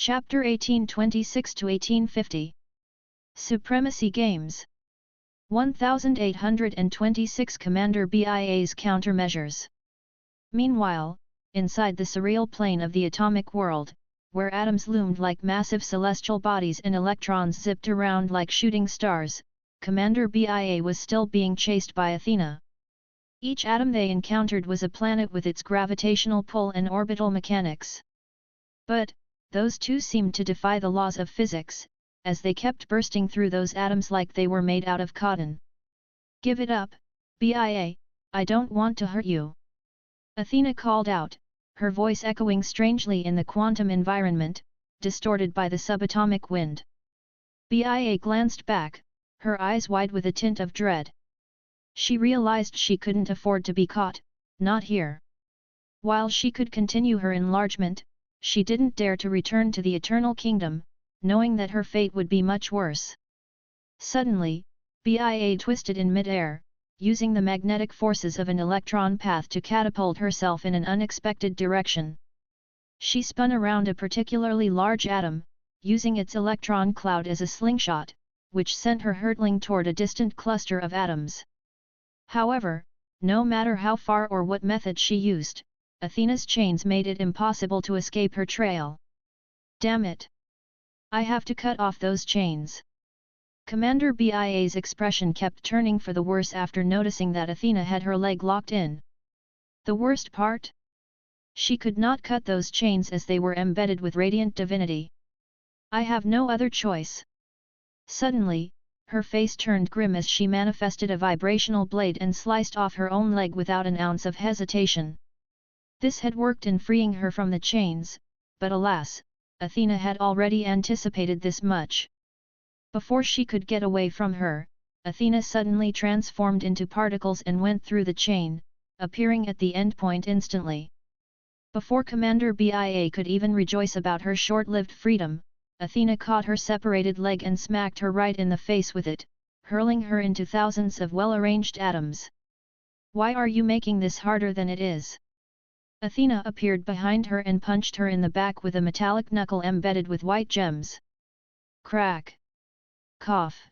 Chapter 1826–1850 Supremacy Games 1826 Commander BIA's Countermeasures. Meanwhile, inside the surreal plane of the atomic world, where atoms loomed like massive celestial bodies and electrons zipped around like shooting stars, Commander BIA was still being chased by Athena. Each atom they encountered was a planet with its gravitational pull and orbital mechanics. But those two seemed to defy the laws of physics, as they kept bursting through those atoms like they were made out of cotton. "Give it up, BIA, I don't want to hurt you," Athena called out, her voice echoing strangely in the quantum environment, distorted by the subatomic wind. BIA glanced back, her eyes wide with a tint of dread. She realized she couldn't afford to be caught, not here. While she could continue her enlargement, she didn't dare to return to the Eternal Kingdom, knowing that her fate would be much worse. Suddenly, BIA twisted in mid-air, using the magnetic forces of an electron path to catapult herself in an unexpected direction. She spun around a particularly large atom, using its electron cloud as a slingshot, which sent her hurtling toward a distant cluster of atoms. However, no matter how far or what method she used, Athena's chains made it impossible to escape her trail. "Damn it! I have to cut off those chains." Commander BIA's expression kept turning for the worse after noticing that Athena had her leg locked in. The worst part? She could not cut those chains as they were embedded with radiant divinity. "I have no other choice." Suddenly, her face turned grim as she manifested a vibrational blade and sliced off her own leg without an ounce of hesitation. This had worked in freeing her from the chains, but alas, Athena had already anticipated this much. Before she could get away from her, Athena suddenly transformed into particles and went through the chain, appearing at the endpoint instantly. Before Commander BIA could even rejoice about her short-lived freedom, Athena caught her separated leg and smacked her right in the face with it, hurling her into thousands of well-arranged atoms. "Why are you making this harder than it is?" Athena appeared behind her and punched her in the back with a metallic knuckle embedded with white gems. Crack! Cough!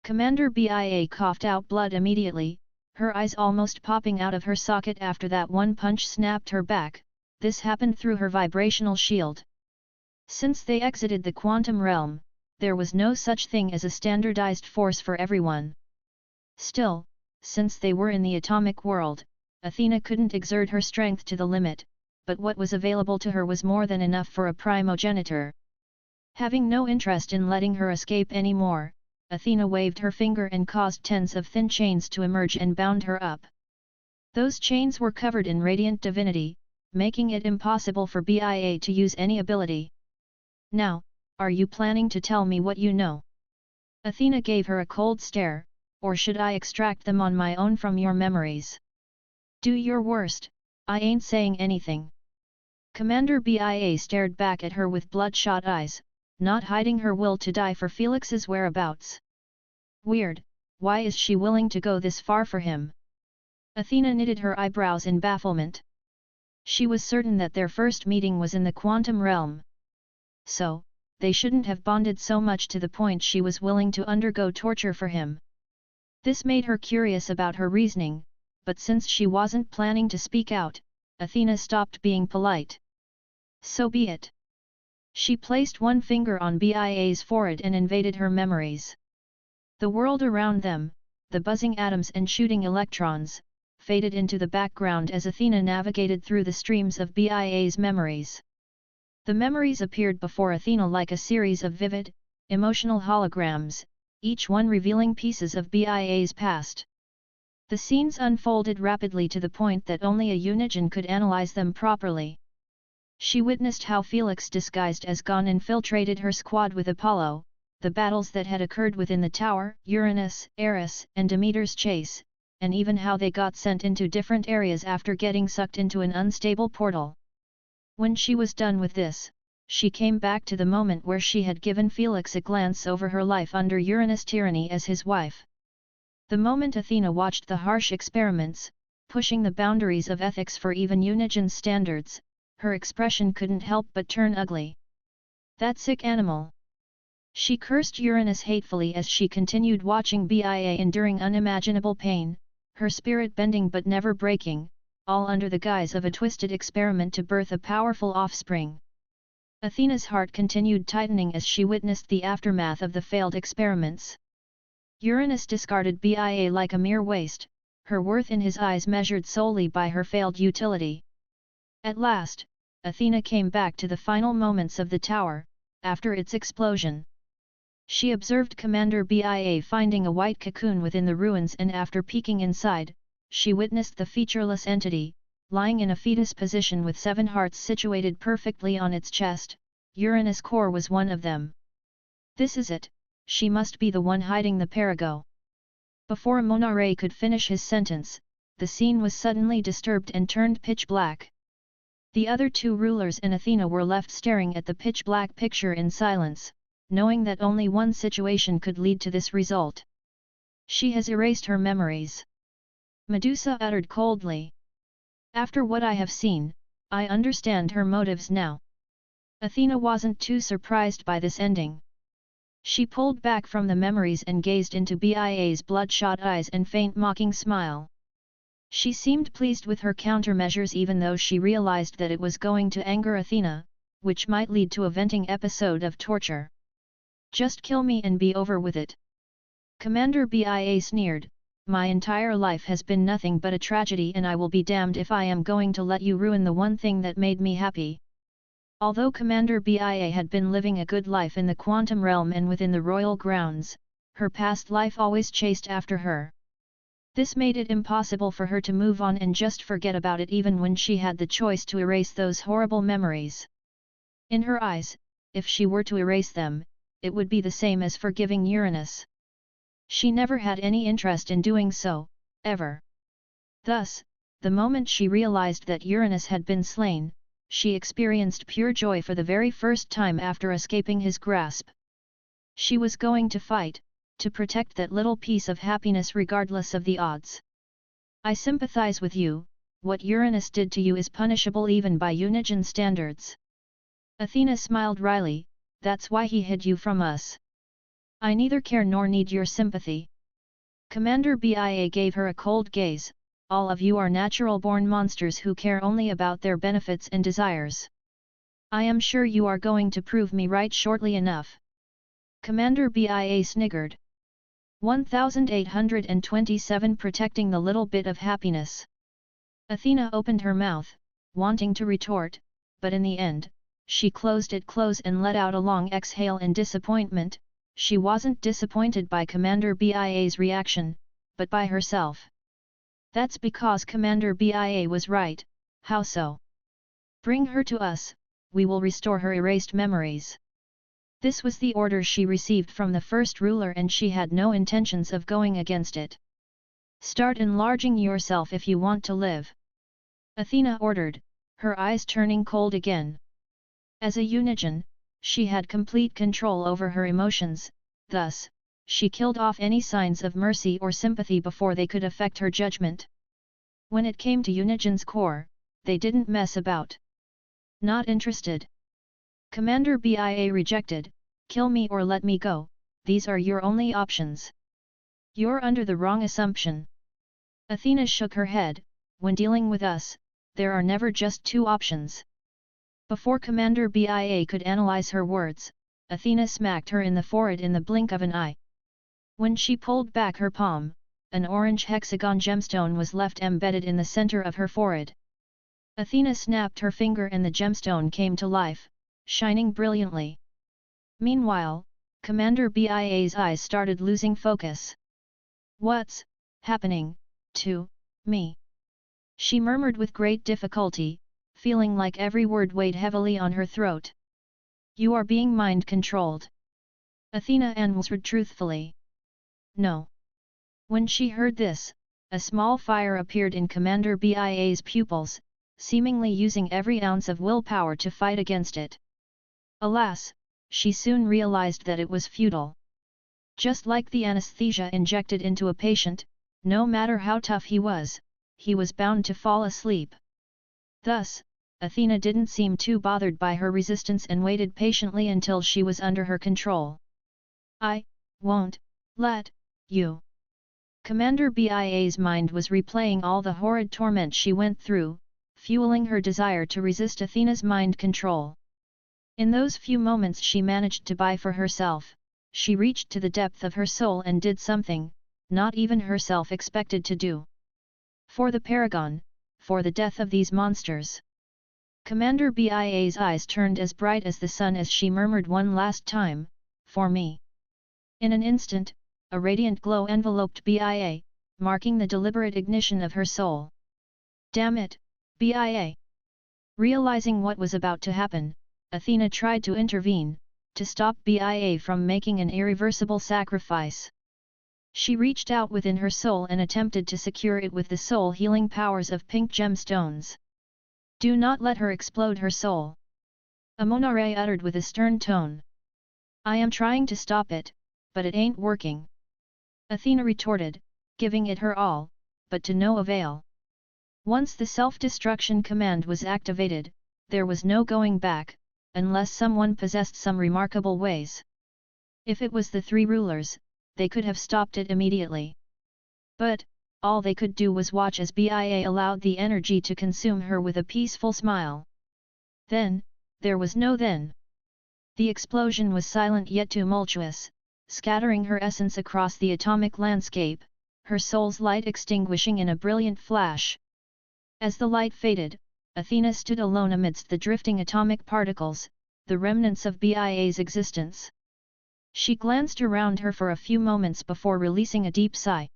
Commander BIA coughed out blood immediately, her eyes almost popping out of her socket after that one punch snapped her back. This happened through her vibrational shield. Since they exited the quantum realm, there was no such thing as a standardized force for everyone. Still, since they were in the atomic world, Athena couldn't exert her strength to the limit, but what was available to her was more than enough for a primogenitor. Having no interest in letting her escape anymore, Athena waved her finger and caused tens of thin chains to emerge and bound her up. Those chains were covered in radiant divinity, making it impossible for BIA to use any ability. "Now, are you planning to tell me what you know?" Athena gave her a cold stare. "Or should I extract them on my own from your memories?" "Do your worst, I ain't saying anything." Commander BIA stared back at her with bloodshot eyes, not hiding her will to die for Felix's whereabouts. Weird, why is she willing to go this far for him? Athena knitted her eyebrows in bafflement. She was certain that their first meeting was in the quantum realm. So, they shouldn't have bonded so much to the point she was willing to undergo torture for him. This made her curious about her reasoning, but since she wasn't planning to speak out, Athena stopped being polite. "So be it." She placed one finger on BIA's forehead and invaded her memories. The world around them, the buzzing atoms and shooting electrons, faded into the background as Athena navigated through the streams of BIA's memories. The memories appeared before Athena like a series of vivid, emotional holograms, each one revealing pieces of BIA's past. The scenes unfolded rapidly to the point that only a Unigine could analyze them properly. She witnessed how Felix disguised as Gon infiltrated her squad with Apollo, the battles that had occurred within the tower, Uranus, Eris, and Demeter's chase, and even how they got sent into different areas after getting sucked into an unstable portal. When she was done with this, she came back to the moment where she had given Felix a glance over her life under Uranus' tyranny as his wife. The moment Athena watched the harsh experiments, pushing the boundaries of ethics for even Unigine standards, her expression couldn't help but turn ugly. That sick animal! She cursed Uranus hatefully as she continued watching Bia enduring unimaginable pain, her spirit bending but never breaking, all under the guise of a twisted experiment to birth a powerful offspring. Athena's heart continued tightening as she witnessed the aftermath of the failed experiments. Uranus discarded Bia like a mere waste, her worth in his eyes measured solely by her failed utility. At last, Athena came back to the final moments of the tower, after its explosion. She observed Commander Bia finding a white cocoon within the ruins, and after peeking inside, she witnessed the featureless entity, lying in a fetus position with 7 hearts situated perfectly on its chest. Uranus' core was one of them. This is it, she must be the one hiding the Perigo. Before Monare could finish his sentence, the scene was suddenly disturbed and turned pitch black. The other 2 rulers and Athena were left staring at the pitch black picture in silence, knowing that only one situation could lead to this result. She has erased her memories. Medusa uttered coldly. After what I have seen, I understand her motives now. Athena wasn't too surprised by this ending. She pulled back from the memories and gazed into Bia's bloodshot eyes and faint mocking smile. She seemed pleased with her countermeasures even though she realized that it was going to anger Athena, which might lead to a venting episode of torture. Just kill me and be over with it. Commander Bia sneered, my entire life has been nothing but a tragedy, and I will be damned if I am going to let you ruin the one thing that made me happy. Although Commander Bia had been living a good life in the quantum realm and within the royal grounds, her past life always chased after her. This made it impossible for her to move on and just forget about it even when she had the choice to erase those horrible memories. In her eyes, if she were to erase them, it would be the same as forgiving Uranus. She never had any interest in doing so, ever. Thus, the moment she realized that Uranus had been slain, she experienced pure joy for the very first time after escaping his grasp. She was going to fight, to protect that little piece of happiness regardless of the odds. I sympathize with you, what Uranus did to you is punishable even by Unigen standards. Athena smiled wryly, that's why he hid you from us. I neither care nor need your sympathy. Commander Bia gave her a cold gaze, all of you are natural-born monsters who care only about their benefits and desires. I am sure you are going to prove me right shortly enough. Commander Bia sniggered. 1827 Protecting the little bit of happiness. Athena opened her mouth, wanting to retort, but in the end, she closed it close and let out a long exhale in disappointment. She wasn't disappointed by Commander Bia's reaction, but by herself. That's because Commander Bia was right. How so? Bring her to us, we will restore her erased memories. This was the order she received from the first ruler and she had no intentions of going against it. Start enlarging yourself if you want to live. Athena ordered, her eyes turning cold again. As a Unigen, she had complete control over her emotions, thus, she killed off any signs of mercy or sympathy before they could affect her judgment. When it came to Unigen's core, they didn't mess about. Not interested. Commander Bia rejected, kill me or let me go, these are your only options. You're under the wrong assumption. Athena shook her head, when dealing with us, there are never just 2 options. Before Commander Bia could analyze her words, Athena smacked her in the forehead in the blink of an eye. When she pulled back her palm, an orange hexagon gemstone was left embedded in the center of her forehead. Athena snapped her finger and the gemstone came to life, shining brilliantly. Meanwhile, Commander Bia's eyes started losing focus. What's happening to me? She murmured with great difficulty, feeling like every word weighed heavily on her throat. You are being mind-controlled. Athena answered truthfully. No. When she heard this, a small fire appeared in Commander Bia's pupils, seemingly using every ounce of willpower to fight against it. Alas, she soon realized that it was futile. Just like the anesthesia injected into a patient, no matter how tough he was bound to fall asleep. Thus, Athena didn't seem too bothered by her resistance and waited patiently until she was under her control. "I won't let you." Commander BIA's mind was replaying all the horrid torment she went through, fueling her desire to resist Athena's mind control. In those few moments she managed to buy for herself, she reached to the depth of her soul and did something, not even herself expected to do. For the Paragon, for the death of these monsters. Commander BIA's eyes turned as bright as the sun as she murmured one last time, "For me." In an instant, a radiant glow enveloped BIA, marking the deliberate ignition of her soul. "Damn it, BIA!" Realizing what was about to happen, Athena tried to intervene, to stop BIA from making an irreversible sacrifice. She reached out within her soul and attempted to secure it with the soul-healing powers of pink gemstones. "Do not let her explode her soul," Amonare uttered with a stern tone. "I am trying to stop it, but it ain't working," Athena retorted, giving it her all, but to no avail. Once the self-destruction command was activated, there was no going back, unless someone possessed some remarkable ways. If it was the three rulers, they could have stopped it immediately. But, all they could do was watch as BIA allowed the energy to consume her with a peaceful smile. Then, there was no then. The explosion was silent yet tumultuous, scattering her essence across the atomic landscape, her soul's light extinguishing in a brilliant flash. As the light faded, Athena stood alone amidst the drifting atomic particles, the remnants of BIA's existence. She glanced around her for a few moments before releasing a deep sigh.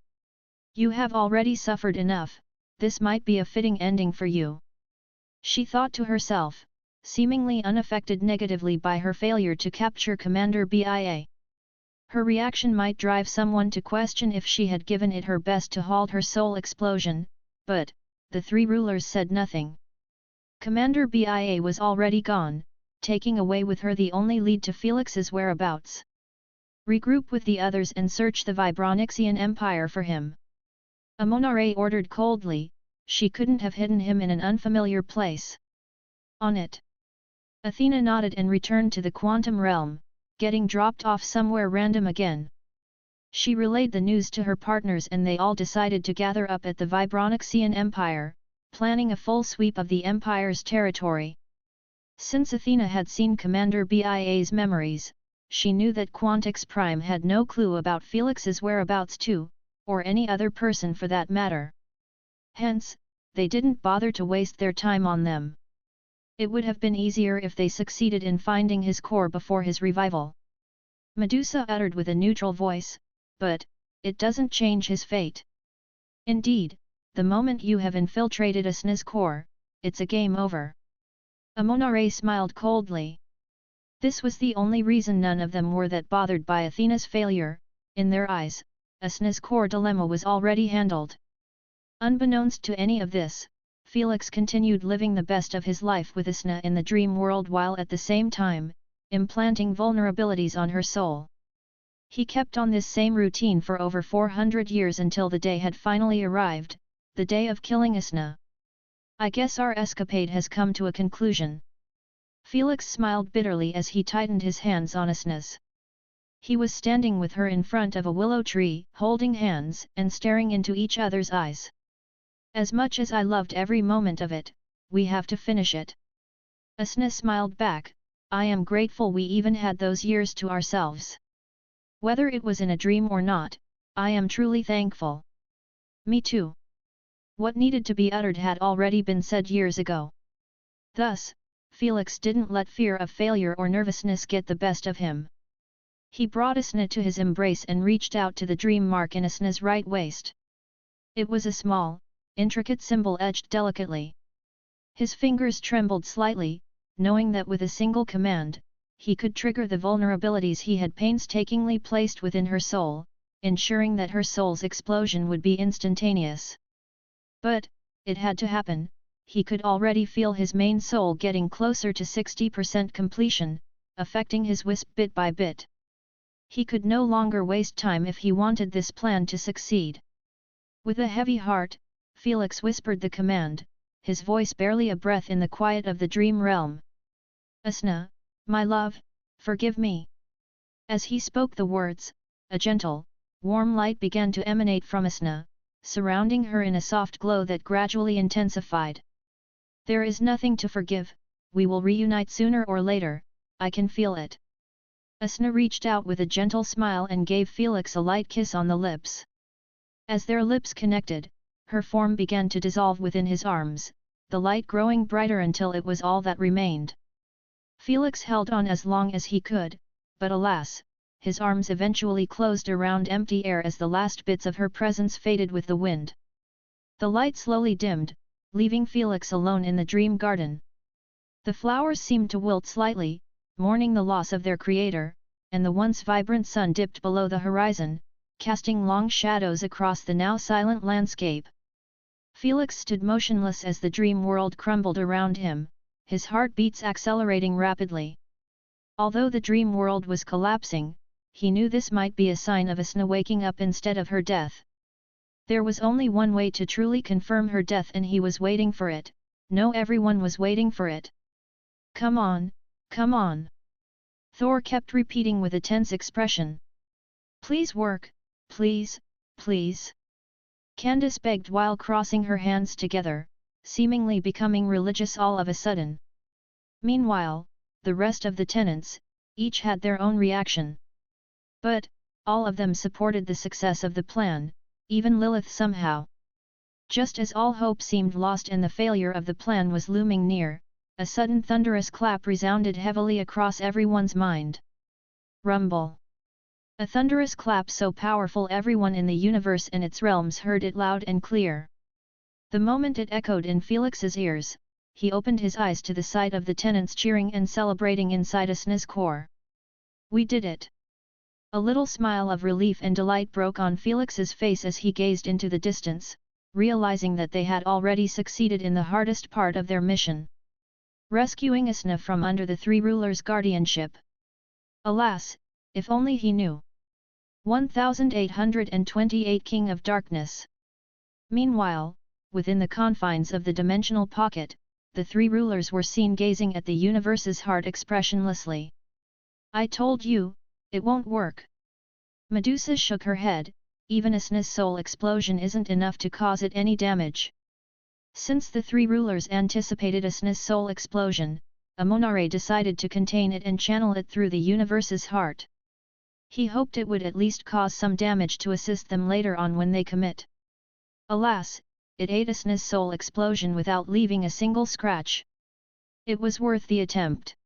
"You have already suffered enough, this might be a fitting ending for you," she thought to herself, seemingly unaffected negatively by her failure to capture Commander BIA. Her reaction might drive someone to question if she had given it her best to halt her soul explosion, but the three rulers said nothing. Commander BIA was already gone, taking away with her the only lead to Felix's whereabouts. "Regroup with the others and search the Vibronixian Empire for him," Amonare ordered coldly. She couldn't have hidden him in an unfamiliar place. "On it." Athena nodded and returned to the quantum realm, getting dropped off somewhere random again. She relayed the news to her partners and they all decided to gather up at the Vibronixian Empire, planning a full sweep of the Empire's territory. Since Athena had seen Commander BIA's memories, she knew that Quantix Prime had no clue about Felix's whereabouts too, or any other person for that matter. Hence, they didn't bother to waste their time on them. It would have been easier if they succeeded in finding his core before his revival. Medusa uttered with a neutral voice, "But, it doesn't change his fate. Indeed, the moment you have infiltrated Asna's core, it's a game over." Amonare smiled coldly. This was the only reason none of them were that bothered by Athena's failure. In their eyes, Asna's core dilemma was already handled. Unbeknownst to any of this, Felix continued living the best of his life with Asna in the dream world while at the same time, implanting vulnerabilities on her soul. He kept on this same routine for over 400 years until the day had finally arrived, the day of killing Asna. "I guess our escapade has come to a conclusion." Felix smiled bitterly as he tightened his hands on Asna's. He was standing with her in front of a willow tree, holding hands and staring into each other's eyes. "As much as I loved every moment of it, we have to finish it." Asna smiled back, "I am grateful we even had those years to ourselves. Whether it was in a dream or not, I am truly thankful." "Me too." What needed to be uttered had already been said years ago. Thus, Felix didn't let fear of failure or nervousness get the best of him. He brought Asna to his embrace and reached out to the dream mark in Asna's right waist. It was a small, intricate symbol etched delicately. His fingers trembled slightly, knowing that with a single command, he could trigger the vulnerabilities he had painstakingly placed within her soul, ensuring that her soul's explosion would be instantaneous. But, it had to happen. He could already feel his main soul getting closer to 60% completion, affecting his wisp bit by bit. He could no longer waste time if he wanted this plan to succeed. With a heavy heart, Felix whispered the command, his voice barely a breath in the quiet of the dream realm. Asna, my love, forgive me. As he spoke the words, a gentle, warm light began to emanate from Asna, surrounding her in a soft glow that gradually intensified. There is nothing to forgive, we will reunite sooner or later, I can feel it. Asna reached out with a gentle smile and gave Felix a light kiss on the lips. As their lips connected, her form began to dissolve within his arms, the light growing brighter until it was all that remained. Felix held on as long as he could, but alas, his arms eventually closed around empty air as the last bits of her presence faded with the wind. The light slowly dimmed, leaving Felix alone in the dream garden. The flowers seemed to wilt slightly, mourning the loss of their creator, and the once vibrant sun dipped below the horizon, casting long shadows across the now silent landscape. Felix stood motionless as the dream world crumbled around him, his heartbeats accelerating rapidly. Although the dream world was collapsing, he knew this might be a sign of Asna waking up instead of her death. There was only one way to truly confirm her death and he was waiting for it. No, everyone was waiting for it. Come on, come on. Thor kept repeating with a tense expression. Please work, please, please. Candace begged while crossing her hands together, seemingly becoming religious all of a sudden. Meanwhile, the rest of the tenants, each had their own reaction. But, all of them supported the success of the plan, even Lilith somehow. Just as all hope seemed lost and the failure of the plan was looming near, a sudden thunderous clap resounded heavily across everyone's mind. Rumble. A thunderous clap so powerful everyone in the universe and its realms heard it loud and clear. The moment it echoed in Felix's ears, he opened his eyes to the sight of the tenants cheering and celebrating inside Asna's core. We did it! A little smile of relief and delight broke on Felix's face as he gazed into the distance, realizing that they had already succeeded in the hardest part of their mission. Rescuing Asna from under the three rulers' guardianship. Alas, if only he knew. 1828 King of Darkness. Meanwhile, within the confines of the dimensional pocket, the three rulers were seen gazing at the universe's heart expressionlessly. I told you, it won't work. Medusa shook her head, even Asna's soul explosion isn't enough to cause it any damage. Since the three rulers anticipated Asna's soul explosion, Amonare decided to contain it and channel it through the universe's heart. He hoped it would at least cause some damage to assist them later on when they commit. Alas, it ate Asna's soul explosion without leaving a single scratch. It was worth the attempt.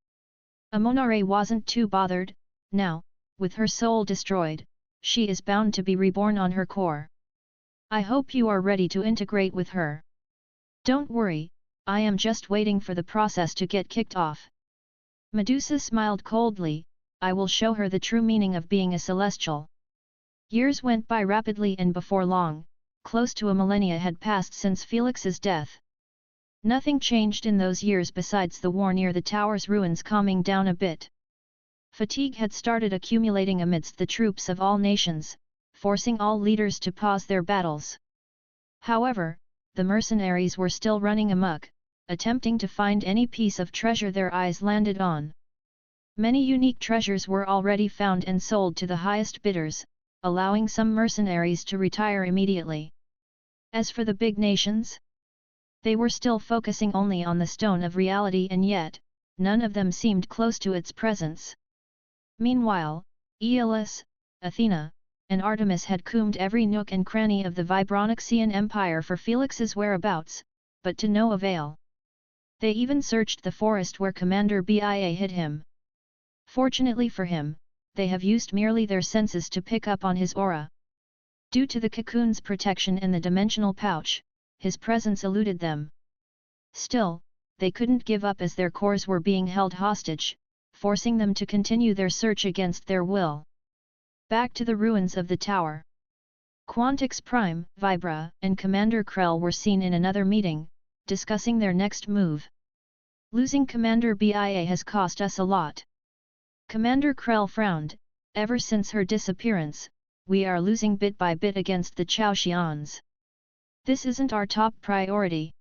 Amonare wasn't too bothered. Now, with her soul destroyed, she is bound to be reborn on her core. I hope you are ready to integrate with her. Don't worry, I am just waiting for the process to get kicked off. Medusa smiled coldly, I will show her the true meaning of being a celestial. Years went by rapidly and before long, close to a millennia had passed since Felix's death. Nothing changed in those years besides the war near the tower's ruins calming down a bit. Fatigue had started accumulating amidst the troops of all nations, forcing all leaders to pause their battles. However, the mercenaries were still running amok, attempting to find any piece of treasure their eyes landed on. Many unique treasures were already found and sold to the highest bidders, allowing some mercenaries to retire immediately. As for the big nations, they were still focusing only on the stone of reality and yet, none of them seemed close to its presence. Meanwhile, Aeolus, Athena, and Artemis had combed every nook and cranny of the Vibronixian Empire for Felix's whereabouts, but to no avail. They even searched the forest where Commander Bia hid him. Fortunately for him, they have used merely their senses to pick up on his aura. Due to the cocoon's protection and the dimensional pouch, his presence eluded them. Still, they couldn't give up as their cores were being held hostage, forcing them to continue their search against their will. Back to the ruins of the tower. Quantix Prime, Vibra, and Commander Krell were seen in another meeting, discussing their next move. Losing Commander Bia has cost us a lot. Commander Krell frowned, ever since her disappearance, we are losing bit by bit against the Chaoxians. This isn't our top priority.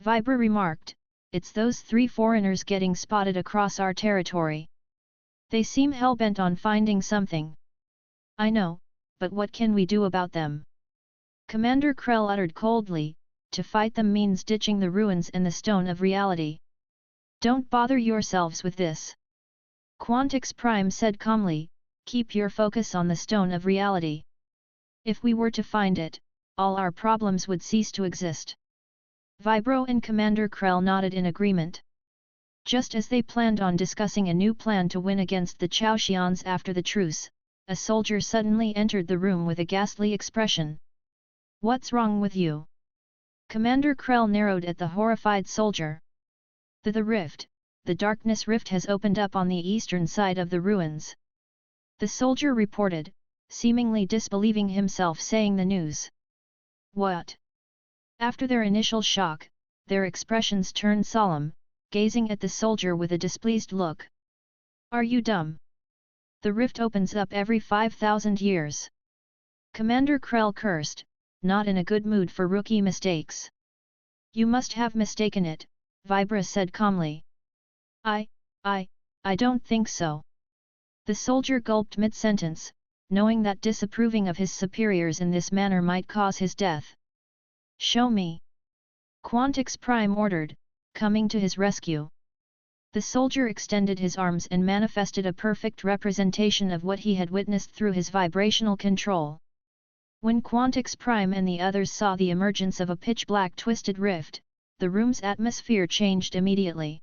Vibra remarked, "It's those 3 foreigners getting spotted across our territory. They seem hell-bent on finding something." "I know, but what can we do about them?" Commander Krell uttered coldly, "To fight them means ditching the ruins and the stone of reality. Don't bother yourselves with this." Quantix Prime said calmly, "Keep your focus on the stone of reality. If we were to find it, all our problems would cease to exist." Vibro and Commander Krell nodded in agreement. Just as they planned on discussing a new plan to win against the Chaoxians after the truce, a soldier suddenly entered the room with a ghastly expression. "What's wrong with you?" Commander Krell narrowed at the horrified soldier. The rift, the darkness rift has opened up on the eastern side of the ruins." The soldier reported, seemingly disbelieving himself saying the news. "What?" After their initial shock, their expressions turned solemn, gazing at the soldier with a displeased look. "Are you dumb? The rift opens up every 5,000 years. Commander Krell cursed, not in a good mood for rookie mistakes. "You must have mistaken it," Vibra said calmly. I don't think so." The soldier gulped mid-sentence, knowing that disapproving of his superiors in this manner might cause his death. "Show me!" Quantix Prime ordered, coming to his rescue. The soldier extended his arms and manifested a perfect representation of what he had witnessed through his vibrational control. When Quantix Prime and the others saw the emergence of a pitch-black twisted rift, the room's atmosphere changed immediately.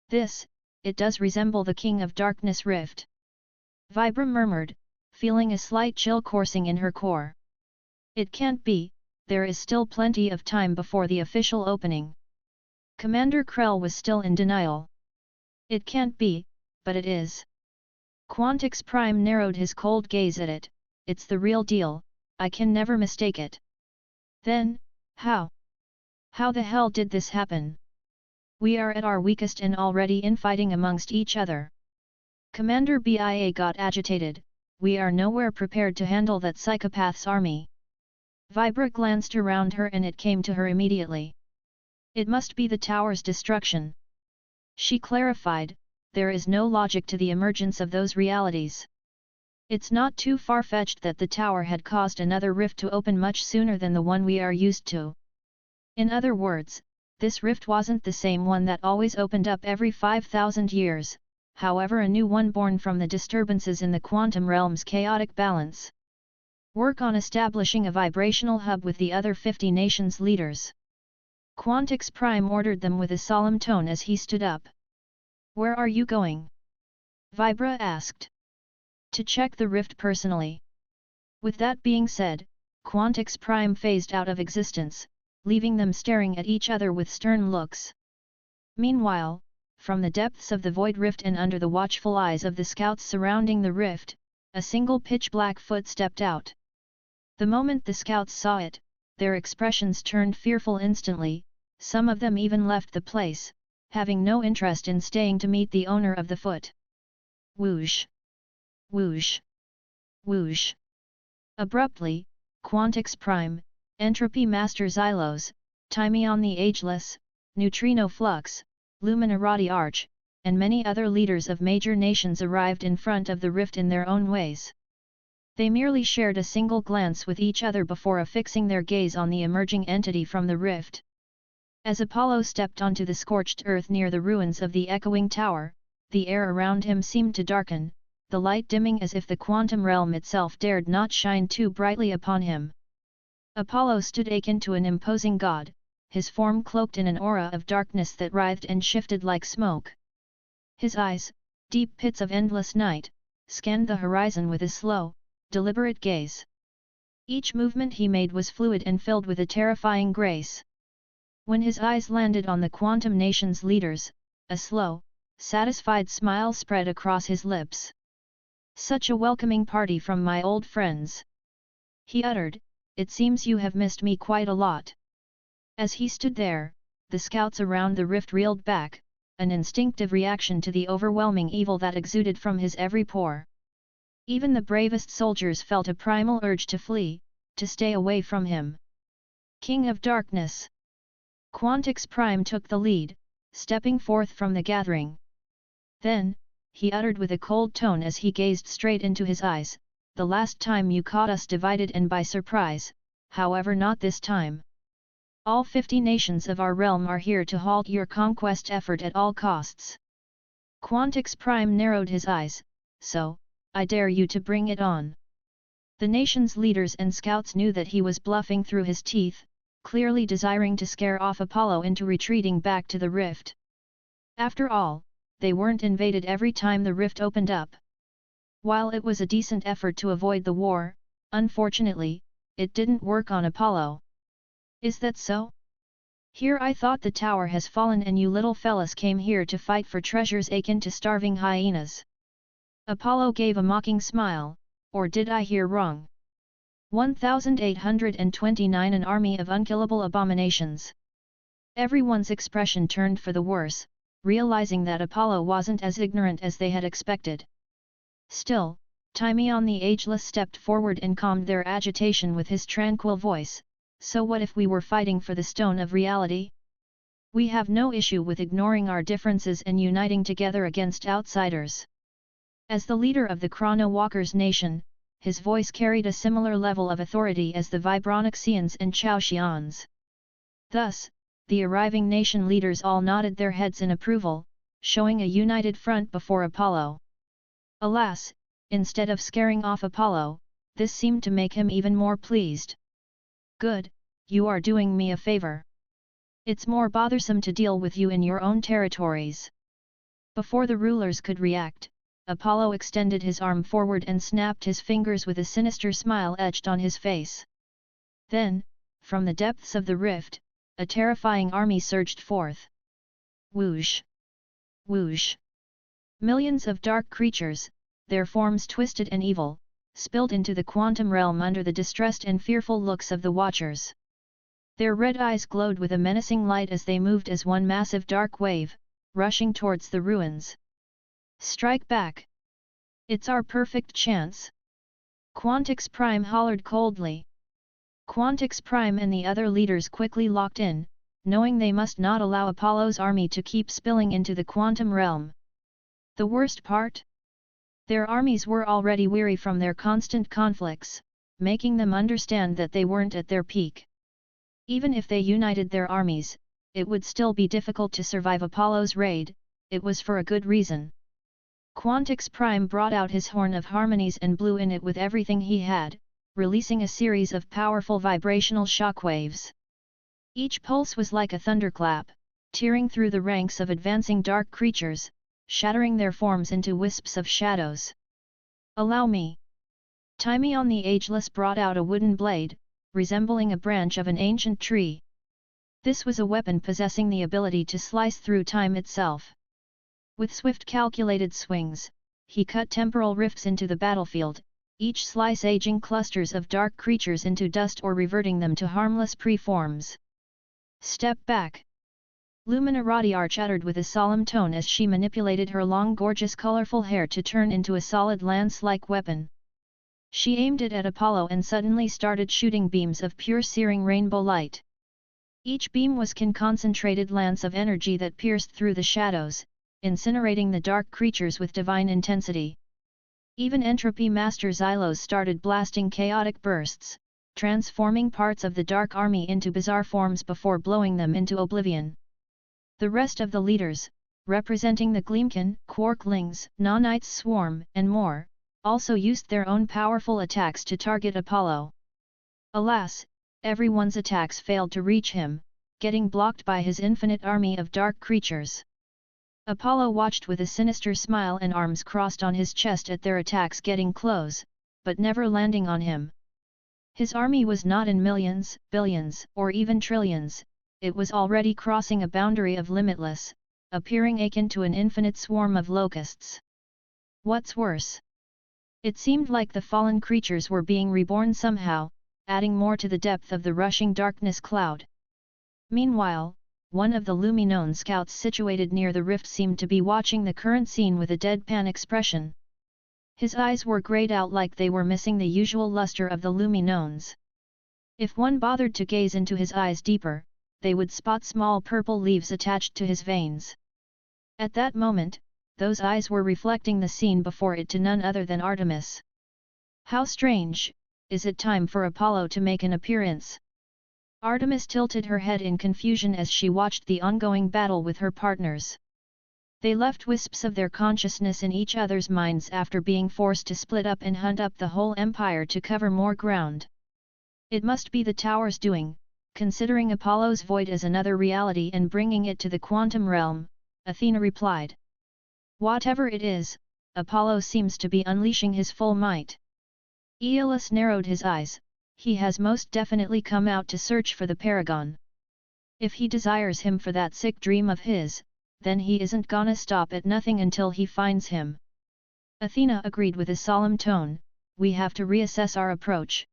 It does resemble the King of Darkness rift," Vibra murmured, feeling a slight chill coursing in her core. "It can't be, there is still plenty of time before the official opening." Commander Krell was still in denial. "It can't be, but it is." Quantix Prime narrowed his cold gaze at it, "It's the real deal, I can never mistake it." "Then, how? How the hell did this happen? We are at our weakest and already infighting amongst each other." Commander BIA got agitated, "We are nowhere prepared to handle that psychopath's army." Vibra glanced around her and it came to her immediately. "It must be the tower's destruction." She clarified, "There is no logic to the emergence of those realities. It's not too far-fetched that the tower had caused another rift to open much sooner than the one we are used to. In other words, this rift wasn't the same one that always opened up every 5,000 years, however a new one born from the disturbances in the quantum realm's chaotic balance. Work on establishing a vibrational hub with the other 50 nations' leaders." Quantix Prime ordered them with a solemn tone as he stood up. "Where are you going?" Vibra asked. "To check the rift personally." With that being said, Quantix Prime phased out of existence, leaving them staring at each other with stern looks. Meanwhile, from the depths of the void rift and under the watchful eyes of the scouts surrounding the rift, a single pitch-black foot stepped out. The moment the scouts saw it, their expressions turned fearful instantly, some of them even left the place, having no interest in staying to meet the owner of the foot. Whoosh! Whoosh! Whoosh! Abruptly, Quantix Prime, Entropy Master Xylos, Timion the Ageless, Neutrino Flux, Luminarati Arch, and many other leaders of major nations arrived in front of the rift in their own ways. They merely shared a single glance with each other before affixing their gaze on the emerging entity from the rift. As Apollo stepped onto the scorched earth near the ruins of the echoing tower, the air around him seemed to darken, the light dimming as if the quantum realm itself dared not shine too brightly upon him. Apollo stood akin to an imposing god, his form cloaked in an aura of darkness that writhed and shifted like smoke. His eyes, deep pits of endless night, scanned the horizon with a slow, deliberate gaze. Each movement he made was fluid and filled with a terrifying grace. When his eyes landed on the Quantum Nation's leaders, a slow, satisfied smile spread across his lips. "Such a welcoming party from my old friends," he uttered, "it seems you have missed me quite a lot." As he stood there, the scouts around the rift reeled back, an instinctive reaction to the overwhelming evil that exuded from his every pore. Even the bravest soldiers felt a primal urge to flee, to stay away from him. "King of Darkness!" Quantix Prime took the lead, stepping forth from the gathering. Then, he uttered with a cold tone as he gazed straight into his eyes, "The last time you caught us divided and by surprise, however not this time. All 50 nations of our realm are here to halt your conquest effort at all costs." Quantix Prime narrowed his eyes, "So, I dare you to bring it on." The nation's leaders and scouts knew that he was bluffing through his teeth, clearly desiring to scare off Apollo into retreating back to the rift. After all, they weren't invaded every time the rift opened up. While it was a decent effort to avoid the war, unfortunately, it didn't work on Apollo. "Is that so? Here I thought the tower has fallen and you little fellas came here to fight for treasures akin to starving hyenas." Apollo gave a mocking smile, "Or did I hear wrong? 1829 An army of unkillable abominations." Everyone's expression turned for the worse, realizing that Apollo wasn't as ignorant as they had expected. Still, Timion the Ageless stepped forward and calmed their agitation with his tranquil voice, "So what if we were fighting for the Stone of Reality? We have no issue with ignoring our differences and uniting together against outsiders." As the leader of the Chrono Walkers nation, his voice carried a similar level of authority as the Vibronixians and Chaotians. Thus, the arriving nation leaders all nodded their heads in approval, showing a united front before Apollo. Alas, instead of scaring off Apollo, this seemed to make him even more pleased. "Good, you are doing me a favor. It's more bothersome to deal with you in your own territories." Before the rulers could react, Apollo extended his arm forward and snapped his fingers with a sinister smile etched on his face. Then, from the depths of the rift, a terrifying army surged forth. Whoosh! Whoosh! Millions of dark creatures, their forms twisted and evil, spilled into the quantum realm under the distressed and fearful looks of the watchers. Their red eyes glowed with a menacing light as they moved as one massive dark wave, rushing towards the ruins. "Strike back! It's our perfect chance!" Quantix Prime hollered coldly. Quantix Prime and the other leaders quickly locked in, knowing they must not allow Apollo's army to keep spilling into the quantum realm. The worst part? Their armies were already weary from their constant conflicts, making them understand that they weren't at their peak. Even if they united their armies, it would still be difficult to survive Apollo's raid. It was for a good reason. Quantix Prime brought out his horn of harmonies and blew in it with everything he had, releasing a series of powerful vibrational shockwaves. Each pulse was like a thunderclap, tearing through the ranks of advancing dark creatures, shattering their forms into wisps of shadows. "Allow me." Timion the Ageless brought out a wooden blade, resembling a branch of an ancient tree. This was a weapon possessing the ability to slice through time itself. With swift calculated swings, he cut temporal rifts into the battlefield, each slice aging clusters of dark creatures into dust or reverting them to harmless pre-forms. "Step back!" Luminarati uttered with a solemn tone as she manipulated her long gorgeous colorful hair to turn into a solid lance-like weapon. She aimed it at Apollo and suddenly started shooting beams of pure searing rainbow light. Each beam was a concentrated lance of energy that pierced through the shadows, incinerating the dark creatures with divine intensity. Even Entropy Master Xylos started blasting chaotic bursts, transforming parts of the Dark Army into bizarre forms before blowing them into oblivion. The rest of the leaders, representing the Gleamkin, Quarklings, Nanites Swarm, and more, also used their own powerful attacks to target Apollo. Alas, everyone's attacks failed to reach him, getting blocked by his infinite army of dark creatures. Apollo watched with a sinister smile and arms crossed on his chest at their attacks getting close, but never landing on him. His army was not in millions, billions, or even trillions, it was already crossing a boundary of limitless, appearing akin to an infinite swarm of locusts. What's worse? It seemed like the fallen creatures were being reborn somehow, adding more to the depth of the rushing darkness cloud. Meanwhile, one of the Luminone scouts situated near the rift seemed to be watching the current scene with a deadpan expression. His eyes were grayed out like they were missing the usual luster of the Luminones. If one bothered to gaze into his eyes deeper, they would spot small purple leaves attached to his veins. At that moment, those eyes were reflecting the scene before it to none other than Artemis. How strange, is it time for Apollo to make an appearance? Artemis tilted her head in confusion as she watched the ongoing battle with her partners. They left wisps of their consciousness in each other's minds after being forced to split up and hunt up the whole empire to cover more ground. It must be the tower's doing, considering Apollo's void as another reality and bringing it to the quantum realm, Athena replied. Whatever it is, Apollo seems to be unleashing his full might. Aeolus narrowed his eyes, he has most definitely come out to search for the paragon. If he desires him for that sick dream of his, then he isn't gonna stop at nothing until he finds him. Athena agreed with a solemn tone, we have to reassess our approach.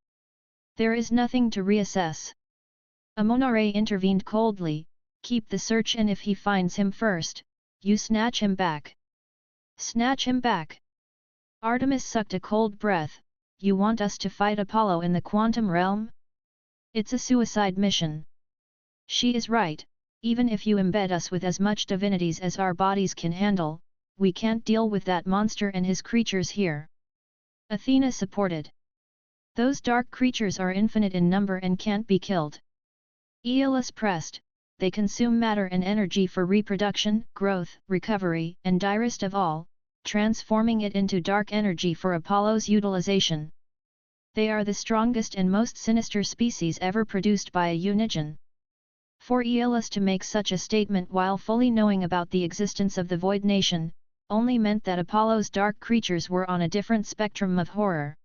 There is nothing to reassess. Amonare intervened coldly, keep the search and if he finds him first, you snatch him back. Snatch him back. Artemis sucked a cold breath, you want us to fight Apollo in the quantum realm? It's a suicide mission. She is right. Even if you embed us with as much divinities as our bodies can handle, we can't deal with that monster and his creatures here. Athena supported. Those dark creatures are infinite in number and can't be killed. Aeolus pressed, they consume matter and energy for reproduction, growth, recovery, and direst of all, transforming it into dark energy for Apollo's utilization. They are the strongest and most sinister species ever produced by a Unigen. For Aeolus to make such a statement while fully knowing about the existence of the Void Nation, only meant that Apollo's dark creatures were on a different spectrum of horror.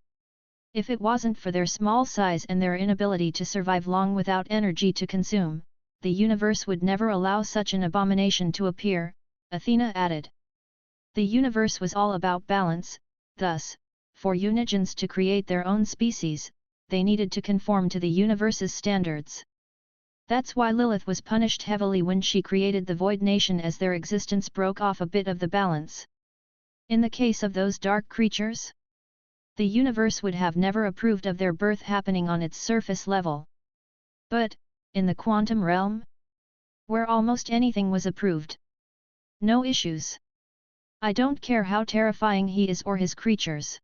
If it wasn't for their small size and their inability to survive long without energy to consume, the universe would never allow such an abomination to appear, Athena added. The universe was all about balance, thus, for Unigens to create their own species, they needed to conform to the universe's standards. That's why Lilith was punished heavily when she created the Void Nation, as their existence broke off a bit of the balance. In the case of those dark creatures, the universe would have never approved of their birth happening on its surface level. But, in the quantum realm, where almost anything was approved, no issues. I don't care how terrifying he is or his creatures.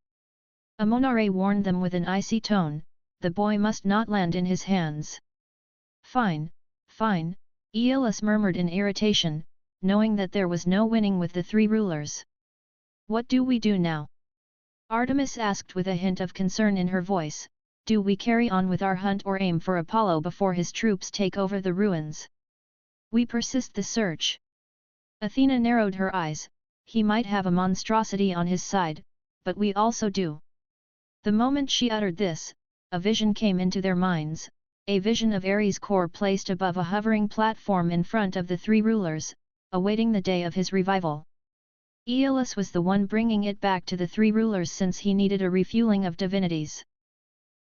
Amonare warned them with an icy tone, the boy must not land in his hands. Fine, fine, Aeolus murmured in irritation, knowing that there was no winning with the three rulers. What do we do now? Artemis asked with a hint of concern in her voice, do we carry on with our hunt or aim for Apollo before his troops take over the ruins? We persist the search. Athena narrowed her eyes, he might have a monstrosity on his side, but we also do. The moment she uttered this, a vision came into their minds, a vision of Ares' core placed above a hovering platform in front of the three rulers, awaiting the day of his revival. Aeolus was the one bringing it back to the three rulers since he needed a refueling of divinities.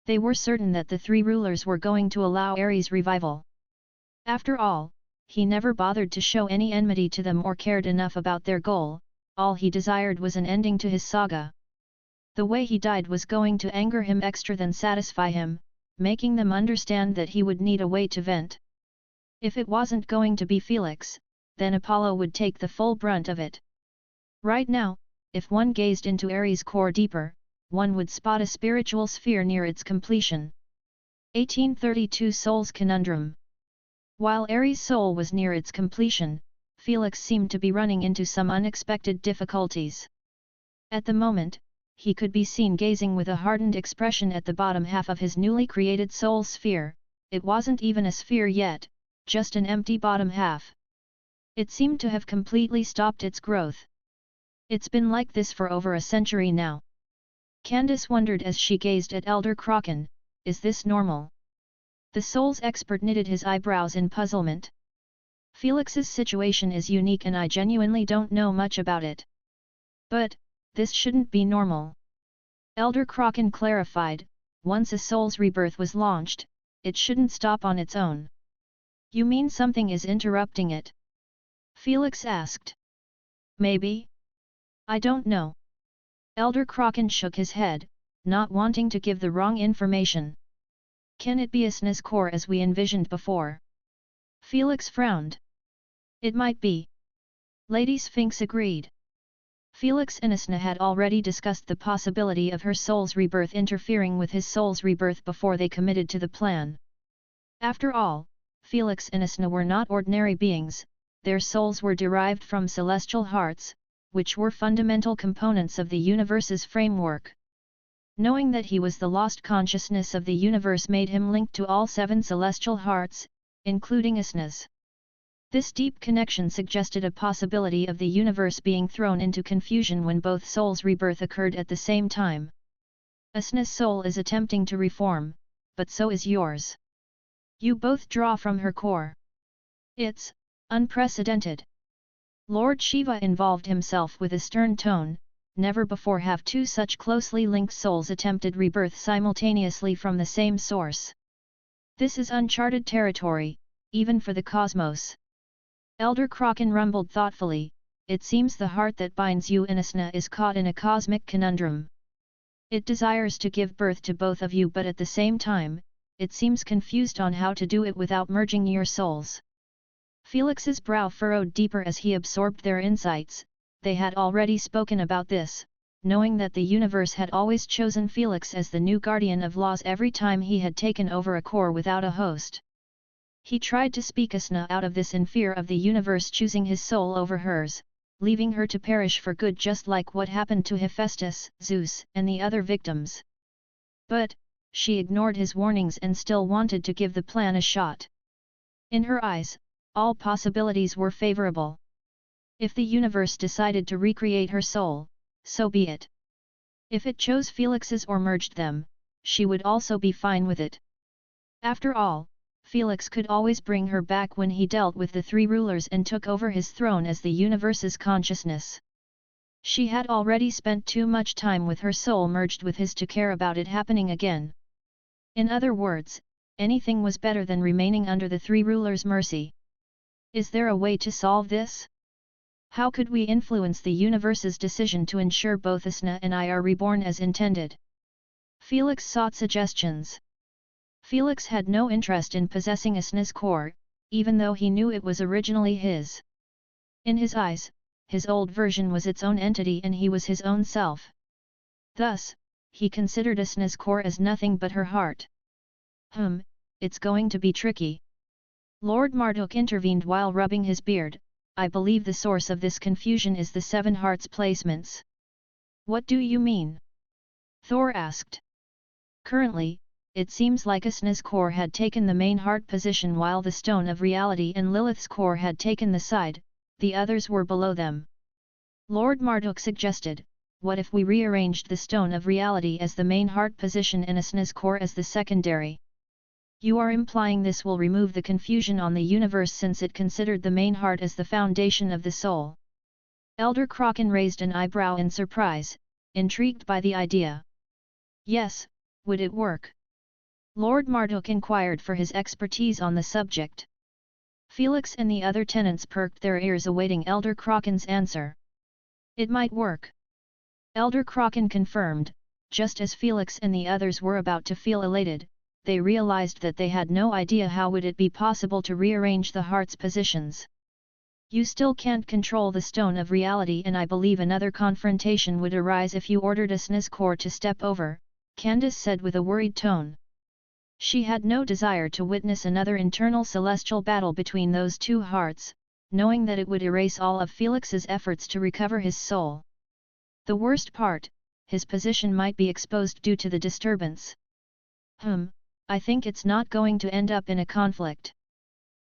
They were certain that the three rulers were going to allow Ares' revival. After all, he never bothered to show any enmity to them or cared enough about their goal, all he desired was an ending to his saga. The way he died was going to anger him extra than satisfy him, making them understand that he would need a way to vent. If it wasn't going to be Felix, then Apollo would take the full brunt of it. Right now, if one gazed into Ares' core deeper, one would spot a spiritual sphere near its completion. 1832 Soul's Conundrum. While Ares' soul was near its completion, Felix seemed to be running into some unexpected difficulties. At the moment, he could be seen gazing with a hardened expression at the bottom half of his newly created soul sphere. It wasn't even a sphere yet, just an empty bottom half. It seemed to have completely stopped its growth. It's been like this for over a century now. Candace wondered as she gazed at Elder Kraken, is this normal? The soul's expert knitted his eyebrows in puzzlement. Felix's situation is unique and I genuinely don't know much about it. But, this shouldn't be normal. Elder Kraken clarified, once a soul's rebirth was launched, it shouldn't stop on its own. You mean something is interrupting it? Felix asked. Maybe? I don't know. Elder Kraken shook his head, not wanting to give the wrong information. Can it be a SNES core as we envisioned before? Felix frowned. It might be. Lady Sphinx agreed. Felix and Isna had already discussed the possibility of her soul's rebirth interfering with his soul's rebirth before they committed to the plan. After all, Felix and Isna were not ordinary beings, their souls were derived from celestial hearts, which were fundamental components of the universe's framework. Knowing that he was the lost consciousness of the universe made him linked to all 7 celestial hearts, including Isna's. This deep connection suggested a possibility of the universe being thrown into confusion when both souls' rebirth occurred at the same time. Isna's soul is attempting to reform, but so is yours. You both draw from her core. It's unprecedented. Lord Shiva involved himself with a stern tone. Never before have 2 such closely linked souls attempted rebirth simultaneously from the same source. This is uncharted territory, even for the cosmos. Elder Kraken rumbled thoughtfully, it seems the heart that binds you and Isna is caught in a cosmic conundrum. It desires to give birth to both of you, but at the same time, it seems confused on how to do it without merging your souls. Felix's brow furrowed deeper as he absorbed their insights. They had already spoken about this, knowing that the universe had always chosen Felix as the new guardian of laws every time he had taken over a core without a host. He tried to speak Isna out of this in fear of the universe choosing his soul over hers, leaving her to perish for good, just like what happened to Hephaestus, Zeus, and the other victims. But, she ignored his warnings and still wanted to give the plan a shot. In her eyes, all possibilities were favorable. If the universe decided to recreate her soul, so be it. If it chose Felix's or merged them, she would also be fine with it. After all, Felix could always bring her back when he dealt with the 3 rulers and took over his throne as the universe's consciousness. She had already spent too much time with her soul merged with his to care about it happening again. In other words, anything was better than remaining under the 3 rulers' mercy. Is there a way to solve this? How could we influence the universe's decision to ensure both Isna and I are reborn as intended? Felix sought suggestions. Felix had no interest in possessing Isna's core, even though he knew it was originally his. In his eyes, his old version was its own entity and he was his own self. Thus, he considered Isna's core as nothing but her heart. It's going to be tricky. Lord Marduk intervened while rubbing his beard. I believe the source of this confusion is the 7 hearts placements. What do you mean? Thor asked. Currently, it seems like Isna's core had taken the main heart position while the Stone of Reality and Lilith's core had taken the side, the others were below them. Lord Marduk suggested, what if we rearranged the Stone of Reality as the main heart position and Isna's core as the secondary? You are implying this will remove the confusion on the universe since it considered the main heart as the foundation of the soul. Elder Kraken raised an eyebrow in surprise, intrigued by the idea. Yes, would it work? Lord Marduk inquired for his expertise on the subject. Felix and the other tenants perked their ears awaiting Elder Kraken's answer. It might work. Elder Kraken confirmed, just as Felix and the others were about to feel elated, they realized that they had no idea how would it be possible to rearrange the heart's positions. You still can't control the Stone of Reality, and I believe another confrontation would arise if you ordered Isna's core to step over, Candace said with a worried tone. She had no desire to witness another internal celestial battle between those 2 hearts, knowing that it would erase all of Felix's efforts to recover his soul. The worst part, his position might be exposed due to the disturbance. I think it's not going to end up in a conflict.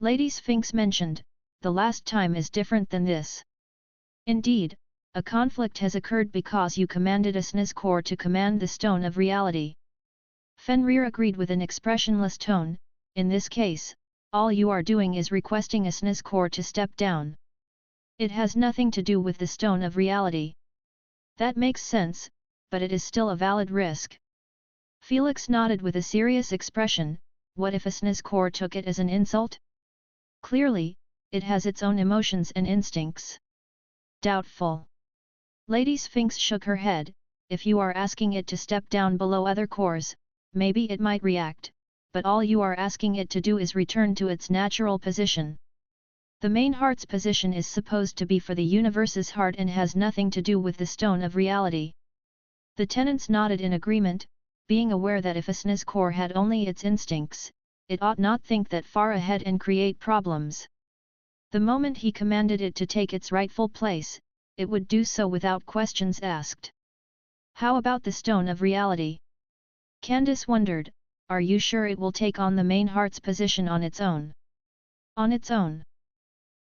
Lady Sphinx mentioned, the last time is different than this. Indeed, a conflict has occurred because you commanded Isna's core to command the Stone of Reality. Fenrir agreed with an expressionless tone, in this case, all you are doing is requesting Isna's core to step down. It has nothing to do with the Stone of Reality. That makes sense, but it is still a valid risk. Felix nodded with a serious expression. What if Isna's core took it as an insult? Clearly, it has its own emotions and instincts. Doubtful. Lady Sphinx shook her head. If you are asking it to step down below other cores, maybe it might react, but all you are asking it to do is return to its natural position. The main heart's position is supposed to be for the universe's heart and has nothing to do with the stone of reality. The tenants nodded in agreement, being aware that if a SNES core had only its instincts, it ought not think that far ahead and create problems. The moment he commanded it to take its rightful place, it would do so without questions asked. How about the stone of reality? Candace wondered, are you sure it will take on the main heart's position on its own? On its own?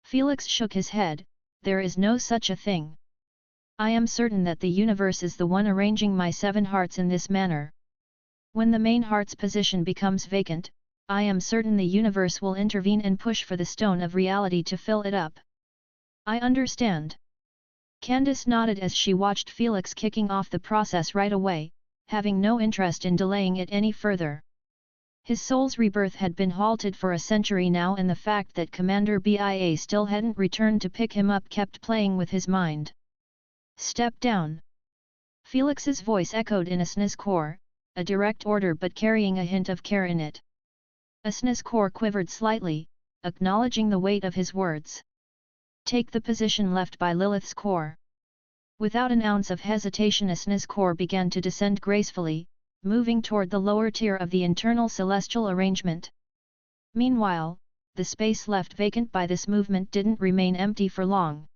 Felix shook his head, there is no such a thing. I am certain that the universe is the one arranging my 7 hearts in this manner. When the main heart's position becomes vacant, I am certain the universe will intervene and push for the stone of reality to fill it up. I understand. Candace nodded as she watched Felix kicking off the process right away, having no interest in delaying it any further. His soul's rebirth had been halted for a century now, and the fact that Commander BIA still hadn't returned to pick him up kept playing with his mind. Step down. Felix's voice echoed in a SNES core, a direct order but carrying a hint of care in it. A SNES core quivered slightly, acknowledging the weight of his words. Take the position left by Lilith's core. Without an ounce of hesitation, a SNES core began to descend gracefully, moving toward the lower tier of the internal celestial arrangement. Meanwhile, the space left vacant by this movement didn't remain empty for long.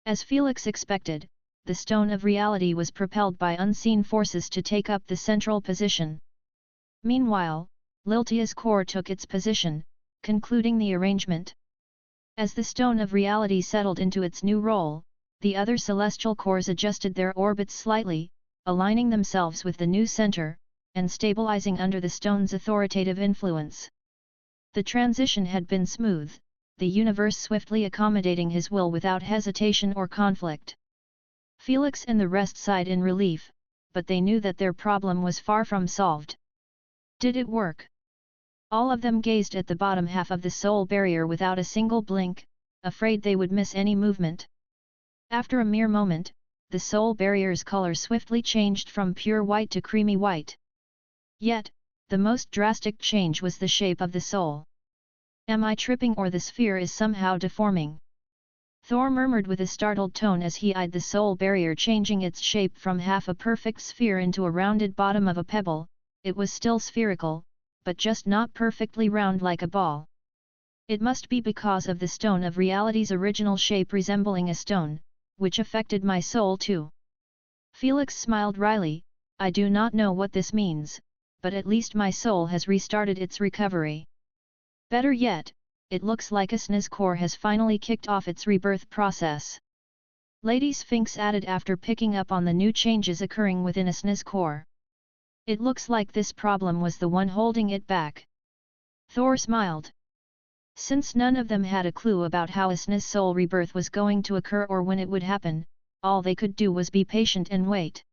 As Felix expected, the stone of reality was propelled by unseen forces to take up the central position. Meanwhile, Liltia's core took its position, concluding the arrangement. As the stone of reality settled into its new role, the other celestial cores adjusted their orbits slightly, aligning themselves with the new center, and stabilizing under the stone's authoritative influence. The transition had been smooth, the universe swiftly accommodating his will without hesitation or conflict. Felix and the rest sighed in relief, but they knew that their problem was far from solved. Did it work? All of them gazed at the bottom half of the soul barrier without a single blink, afraid they would miss any movement. After a mere moment, the soul barrier's color swiftly changed from pure white to creamy white. Yet, the most drastic change was the shape of the soul. Am I tripping, or the sphere is somehow deforming? Thor murmured with a startled tone as he eyed the soul barrier changing its shape from half a perfect sphere into a rounded bottom of a pebble. It was still spherical, but just not perfectly round like a ball. It must be because of the stone of reality's original shape resembling a stone, which affected my soul too. Felix smiled wryly, I do not know what this means, but at least my soul has restarted its recovery. Better yet, it looks like a SNES core has finally kicked off its rebirth process. Lady Sphinx added after picking up on the new changes occurring within a SNES core. It looks like this problem was the one holding it back. Thor smiled. Since none of them had a clue about how a SNES soul rebirth was going to occur or when it would happen, all they could do was be patient and wait.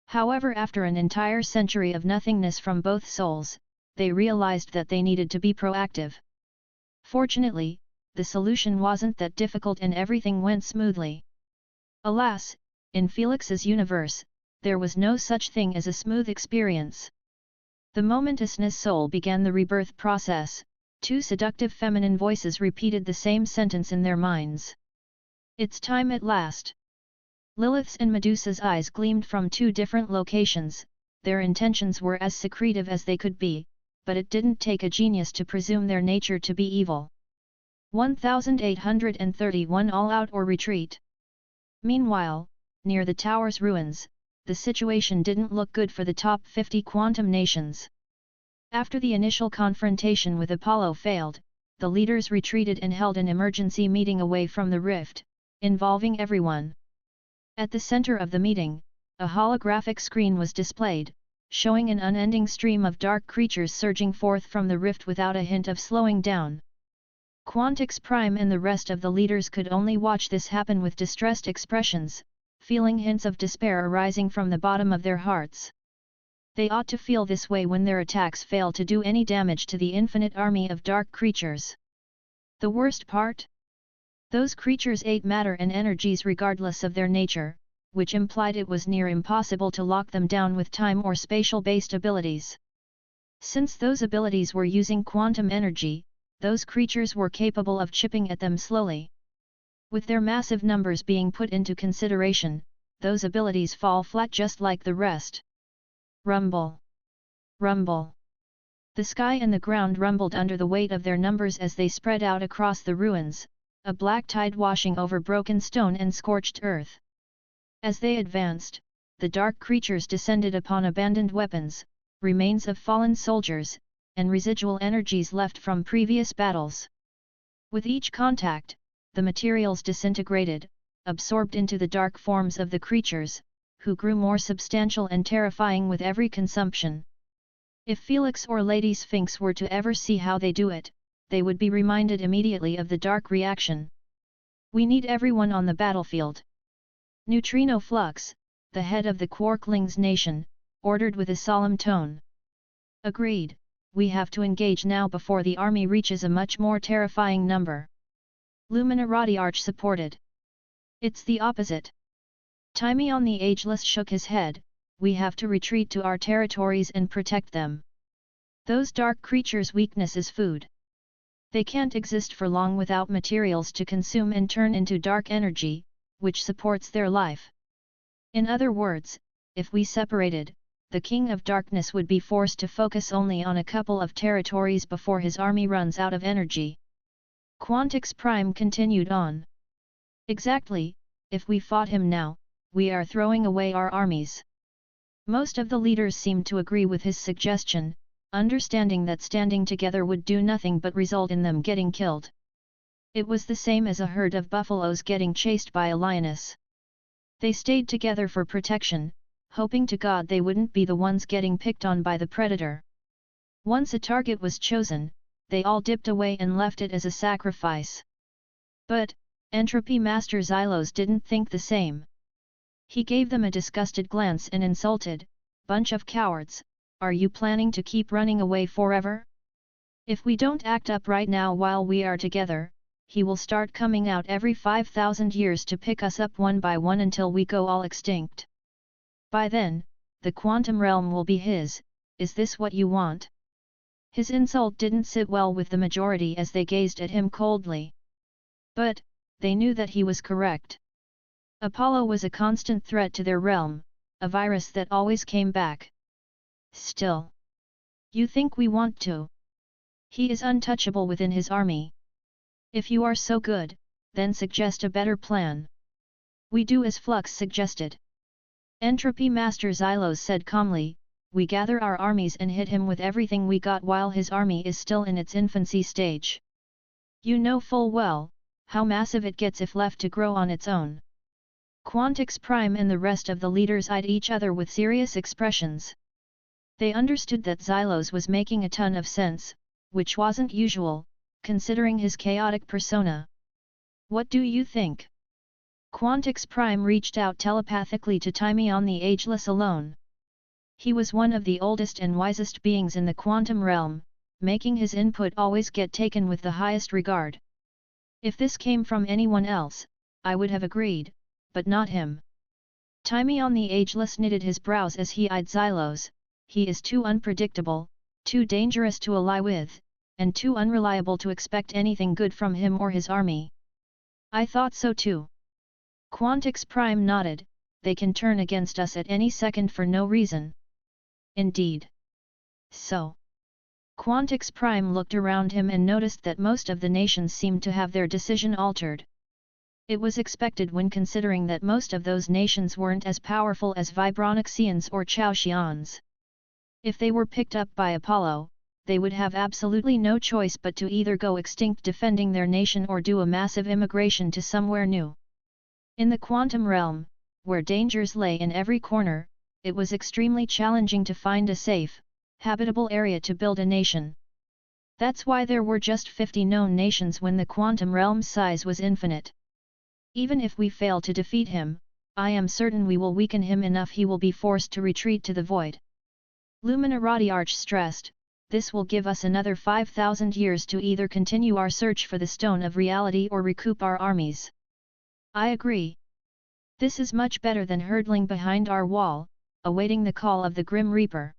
However, after an entire century of nothingness from both souls, they realized that they needed to be proactive. Fortunately, the solution wasn't that difficult and everything went smoothly. Alas, in Felix's universe, there was no such thing as a smooth experience. The moment a SNES soul began the rebirth process, 2 seductive feminine voices repeated the same sentence in their minds. It's time at last. Lilith's and Medusa's eyes gleamed from 2 different locations. Their intentions were as secretive as they could be, but it didn't take a genius to presume their nature to be evil. 1831 All out or retreat. Meanwhile, near the tower's ruins, the situation didn't look good for the top 50 quantum nations. After the initial confrontation with Apollo failed, the leaders retreated and held an emergency meeting away from the rift, involving everyone. At the center of the meeting, a holographic screen was displayed, showing an unending stream of dark creatures surging forth from the rift without a hint of slowing down. Quantix Prime and the rest of the leaders could only watch this happen with distressed expressions, feeling hints of despair arising from the bottom of their hearts. They ought to feel this way when their attacks fail to do any damage to the infinite army of dark creatures. The worst part? Those creatures ate matter and energies regardless of their nature, which implied it was near impossible to lock them down with time or spatial-based abilities. Since those abilities were using quantum energy, those creatures were capable of chipping at them slowly. With their massive numbers being put into consideration, those abilities fall flat just like the rest. Rumble! Rumble! The sky and the ground rumbled under the weight of their numbers as they spread out across the ruins, a black tide washing over broken stone and scorched earth. As they advanced, the dark creatures descended upon abandoned weapons, remains of fallen soldiers, and residual energies left from previous battles. With each contact, the materials disintegrated, absorbed into the dark forms of the creatures, who grew more substantial and terrifying with every consumption. If Felix or Lady Sphinx were to ever see how they do it, they would be reminded immediately of the dark reaction. We need everyone on the battlefield. Neutrino Flux, the head of the Quarklings nation, ordered with a solemn tone. Agreed, we have to engage now before the army reaches a much more terrifying number. Luminarati Arch supported. It's the opposite. Timion the Ageless shook his head, we have to retreat to our territories and protect them. Those dark creatures' weakness is food. They can't exist for long without materials to consume and turn into dark energy, which supports their life. In other words, if we separated, the King of Darkness would be forced to focus only on a couple of territories before his army runs out of energy. Quantix Prime continued on. Exactly, if we fought him now, we are throwing away our armies. Most of the leaders seemed to agree with his suggestion, understanding that standing together would do nothing but result in them getting killed. It was the same as a herd of buffaloes getting chased by a lioness. They stayed together for protection, hoping to God they wouldn't be the ones getting picked on by the predator. Once a target was chosen, they all dipped away and left it as a sacrifice. But, Entropy Master Xylos didn't think the same. He gave them a disgusted glance and insulted, "Bunch of cowards, are you planning to keep running away forever? If we don't act up right now while we are together, he will start coming out every 5,000 years to pick us up one by one until we go all extinct. By then, the quantum realm will be his, is this what you want?" His insult didn't sit well with the majority as they gazed at him coldly. But, they knew that he was correct. Apollo was a constant threat to their realm, a virus that always came back. Still. You think we want to? He is untouchable within his army. If you are so good, then suggest a better plan. We do as Flux suggested. Entropy Master Xylos said calmly, we gather our armies and hit him with everything we got while his army is still in its infancy stage. You know full well, how massive it gets if left to grow on its own. Quantix Prime and the rest of the leaders eyed each other with serious expressions. They understood that Xylos was making a ton of sense, which wasn't usual, considering his chaotic persona. What do you think? Quantix Prime reached out telepathically to Timion the Ageless alone. He was one of the oldest and wisest beings in the quantum realm, making his input always get taken with the highest regard. If this came from anyone else, I would have agreed, but not him. Timion the Ageless knitted his brows as he eyed Xylos. He is too unpredictable, too dangerous to ally with, and too unreliable to expect anything good from him or his army. I thought so too. Quantix Prime nodded, they can turn against us at any second for no reason. Indeed. So. Quantix Prime looked around him and noticed that most of the nations seemed to have their decision altered. It was expected when considering that most of those nations weren't as powerful as Vibronixians or Chaotians. If they were picked up by Apollo, they would have absolutely no choice but to either go extinct defending their nation or do a massive immigration to somewhere new. In the quantum realm, where dangers lay in every corner, it was extremely challenging to find a safe, habitable area to build a nation. That's why there were just 50 known nations when the quantum realm's size was infinite. Even if we fail to defeat him, I am certain we will weaken him enough he will be forced to retreat to the void. Luminarati Arch stressed, this will give us another 5,000 years to either continue our search for the Stone of Reality or recoup our armies. I agree. This is much better than hurtling behind our wall, awaiting the call of the Grim Reaper.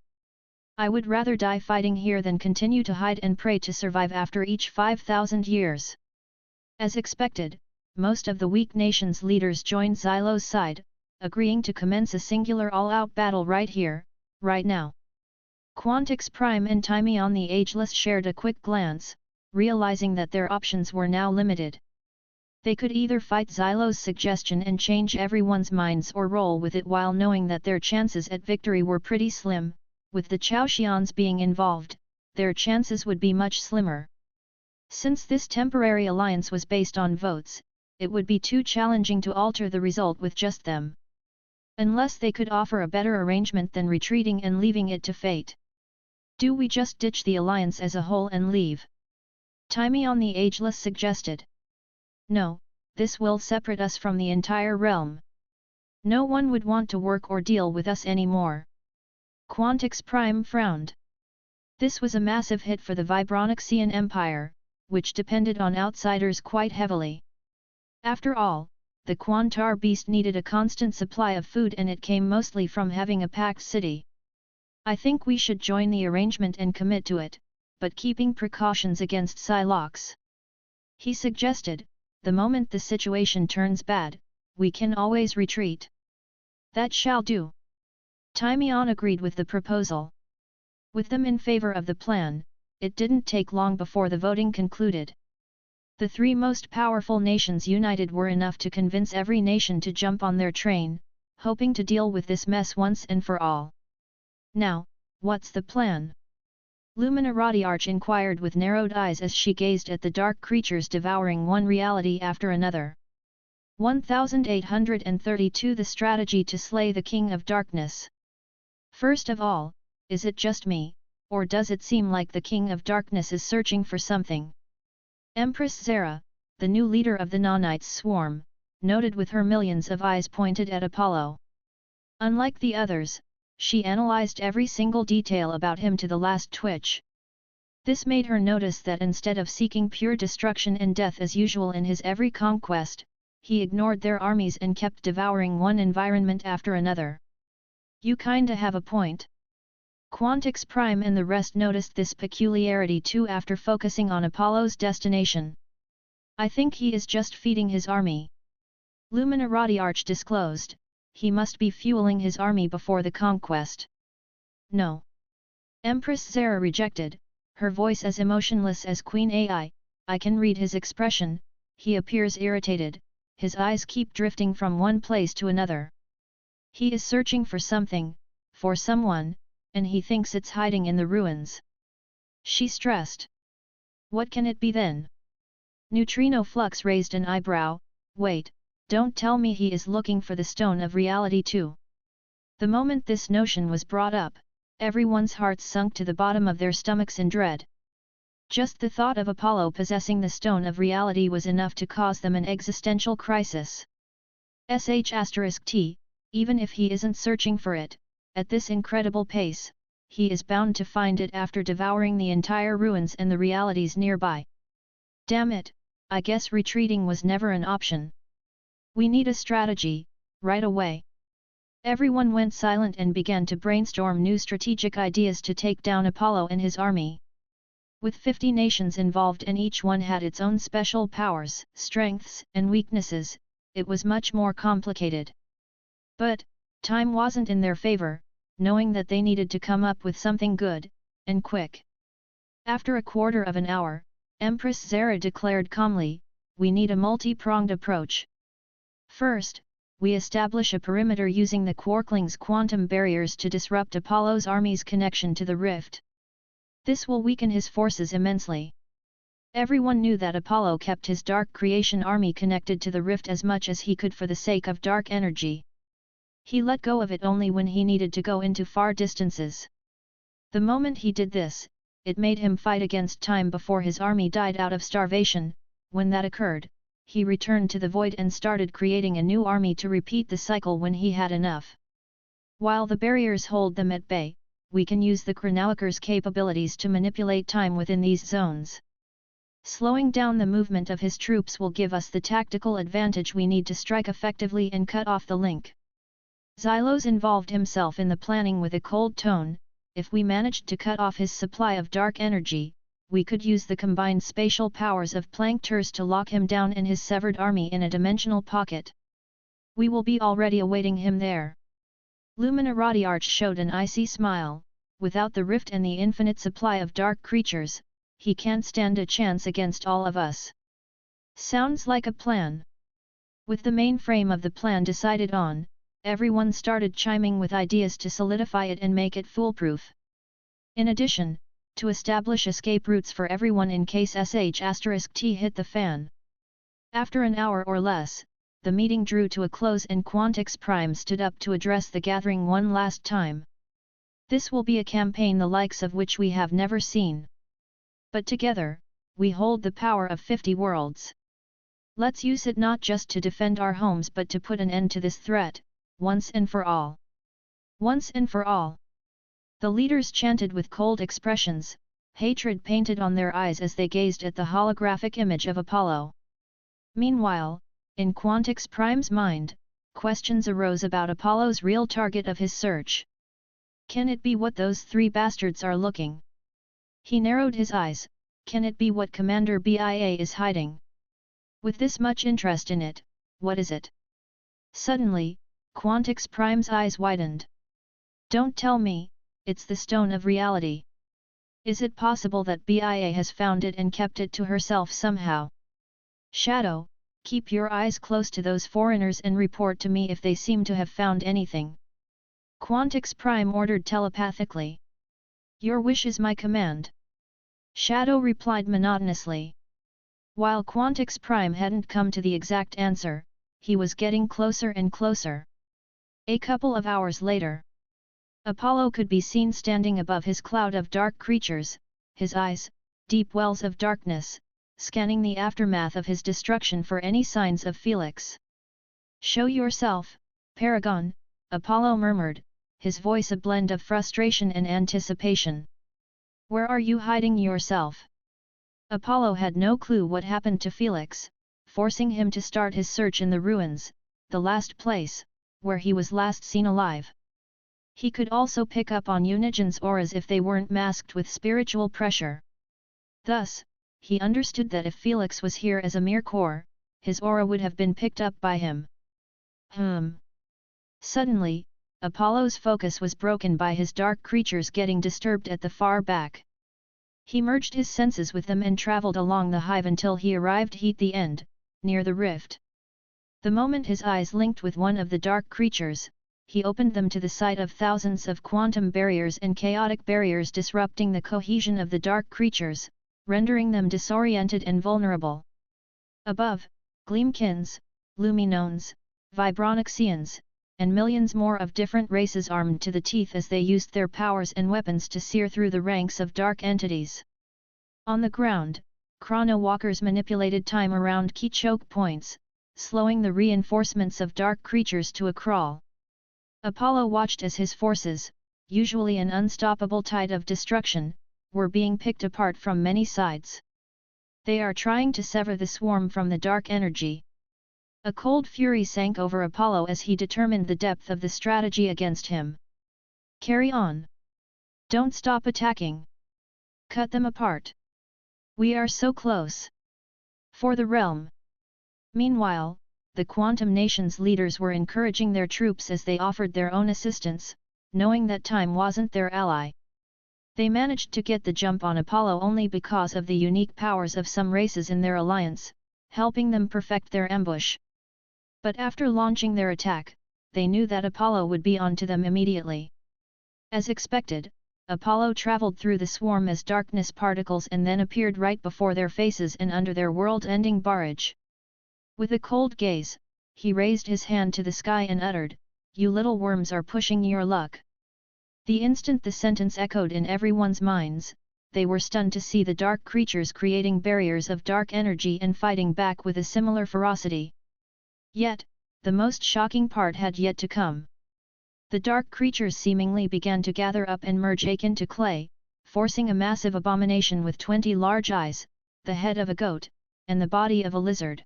I would rather die fighting here than continue to hide and pray to survive after each 5,000 years. As expected, most of the weak nations' leaders joined Xylo's side, agreeing to commence a singular all-out battle right here, right now. Quantix Prime and Thymion the Ageless shared a quick glance, realizing that their options were now limited. They could either fight Xylo's suggestion and change everyone's minds or roll with it while knowing that their chances at victory were pretty slim. With the Chaoxians being involved, their chances would be much slimmer. Since this temporary alliance was based on votes, it would be too challenging to alter the result with just them. Unless they could offer a better arrangement than retreating and leaving it to fate. Do we just ditch the alliance as a whole and leave? Thymion the Ageless suggested. No, this will separate us from the entire realm. No one would want to work or deal with us anymore. Quantix Prime frowned. This was a massive hit for the Vibronixian Empire, which depended on outsiders quite heavily. After all, the Quantar beast needed a constant supply of food and it came mostly from having a packed city. I think we should join the arrangement and commit to it, but keeping precautions against Psylocke. He suggested, the moment the situation turns bad, we can always retreat. That shall do. Thymion agreed with the proposal. With them in favor of the plan, it didn't take long before the voting concluded. The three most powerful nations united were enough to convince every nation to jump on their train, hoping to deal with this mess once and for all. Now, what's the plan? Lumina Radiarch inquired with narrowed eyes as she gazed at the dark creatures devouring one reality after another. 1832 The strategy to slay the King of Darkness. First of all, is it just me, or does it seem like the King of Darkness is searching for something? Empress Zara, the new leader of the Nanites' swarm, noted with her millions of eyes pointed at Apollo. Unlike the others, she analyzed every single detail about him to the last twitch. This made her notice that instead of seeking pure destruction and death as usual in his every conquest, he ignored their armies and kept devouring one environment after another. You kinda have a point. Quantix Prime and the rest noticed this peculiarity too after focusing on Apollo's destination. I think he is just feeding his army. Lumina Radiarch disclosed, he must be fueling his army before the conquest. No. Empress Zara rejected, her voice as emotionless as Queen Ai. I can read his expression, he appears irritated, his eyes keep drifting from one place to another. He is searching for something, for someone, and he thinks it's hiding in the ruins. She stressed. What can it be then? Neutrino Flux raised an eyebrow. Wait, don't tell me he is looking for the Stone of Reality too. The moment this notion was brought up, everyone's hearts sunk to the bottom of their stomachs in dread. Just the thought of Apollo possessing the Stone of Reality was enough to cause them an existential crisis. *T, even if he isn't searching for it, at this incredible pace, he is bound to find it after devouring the entire ruins and the realities nearby. Damn it, I guess retreating was never an option. We need a strategy, right away. Everyone went silent and began to brainstorm new strategic ideas to take down Apollo and his army. With 50 nations involved and each one had its own special powers, strengths, and weaknesses, it was much more complicated. But, time wasn't in their favor, knowing that they needed to come up with something good, and quick. After a quarter of an hour, Empress Zara declared calmly, we need a multi-pronged approach. First, we establish a perimeter using the Quarkling's quantum barriers to disrupt Apollo's army's connection to the rift. This will weaken his forces immensely. Everyone knew that Apollo kept his dark creation army connected to the rift as much as he could for the sake of dark energy. He let go of it only when he needed to go into far distances. The moment he did this, it made him fight against time before his army died out of starvation. When that occurred, he returned to the void and started creating a new army to repeat the cycle when he had enough. While the barriers hold them at bay, we can use the Chronowalker's capabilities to manipulate time within these zones. Slowing down the movement of his troops will give us the tactical advantage we need to strike effectively and cut off the link. Xylos involved himself in the planning with a cold tone. if we managed to cut off his supply of dark energy, we could use the combined spatial powers of Plankturs to lock him down and his severed army in a dimensional pocket. We will be already awaiting him there. Luminarati Arch showed an icy smile. Without the rift and the infinite supply of dark creatures, he can't stand a chance against all of us. Sounds like a plan. With the main frame of the plan decided on, everyone started chiming with ideas to solidify it and make it foolproof. In addition, to establish escape routes for everyone in case *T hit the fan. After an hour or less, the meeting drew to a close and Quantix Prime stood up to address the gathering one last time. This will be a campaign the likes of which we have never seen. But together, we hold the power of 50 worlds. Let's use it not just to defend our homes but to put an end to this threat, once and for all. Once and for all. The leaders chanted with cold expressions, hatred painted on their eyes as they gazed at the holographic image of Apollo. Meanwhile, in Quantix Prime's mind, questions arose about Apollo's real target of his search. Can it be what those three bastards are looking? He narrowed his eyes. Can it be what Commander BIA is hiding? With this much interest in it, what is it? Suddenly, Quantix Prime's eyes widened. Don't tell me, it's the Stone of Reality. Is it possible that BIA has found it and kept it to herself somehow? Shadow, keep your eyes close to those foreigners and report to me if they seem to have found anything. Quantix Prime ordered telepathically. Your wish is my command. Shadow replied monotonously. While Quantix Prime hadn't come to the exact answer, he was getting closer and closer. A couple of hours later, Apollo could be seen standing above his cloud of dark creatures, his eyes, deep wells of darkness, scanning the aftermath of his destruction for any signs of Felix. Show yourself, Paragon, Apollo murmured, his voice a blend of frustration and anticipation. Where are you hiding yourself? Apollo had no clue what happened to Felix, forcing him to start his search in the ruins, the last place, where he was last seen alive. He could also pick up on Unigen's auras if they weren't masked with spiritual pressure. Thus, he understood that if Felix was here as a mere core, his aura would have been picked up by him. Suddenly, Apollo's focus was broken by his dark creatures getting disturbed at the far back. He merged his senses with them and travelled along the hive until he arrived at the end, near the rift. The moment his eyes linked with one of the dark creatures, he opened them to the sight of thousands of quantum barriers and chaotic barriers disrupting the cohesion of the dark creatures, rendering them disoriented and vulnerable. Above, Gleamkins, Luminones, Vibronixians, and millions more of different races armed to the teeth as they used their powers and weapons to sear through the ranks of dark entities. On the ground, chronowalkers manipulated time around key choke points, slowing the reinforcements of dark creatures to a crawl. Apollo watched as his forces, usually an unstoppable tide of destruction, were being picked apart from many sides. They are trying to sever the swarm from the dark energy. A cold fury sank over Apollo as he determined the depth of the strategy against him. Carry on. Don't stop attacking. Cut them apart. We are so close. For the realm. Meanwhile, the Quantum Nation's leaders were encouraging their troops as they offered their own assistance, knowing that time wasn't their ally. They managed to get the jump on Apollo only because of the unique powers of some races in their alliance, helping them perfect their ambush. But after launching their attack, they knew that Apollo would be on to them immediately. As expected, Apollo traveled through the swarm as darkness particles and then appeared right before their faces and under their world-ending barrage. With a cold gaze, he raised his hand to the sky and uttered, "You little worms are pushing your luck." The instant the sentence echoed in everyone's minds, they were stunned to see the dark creatures creating barriers of dark energy and fighting back with a similar ferocity. Yet, the most shocking part had yet to come. The dark creatures seemingly began to gather up and merge into clay, forcing a massive abomination with 20 large eyes, the head of a goat, and the body of a lizard.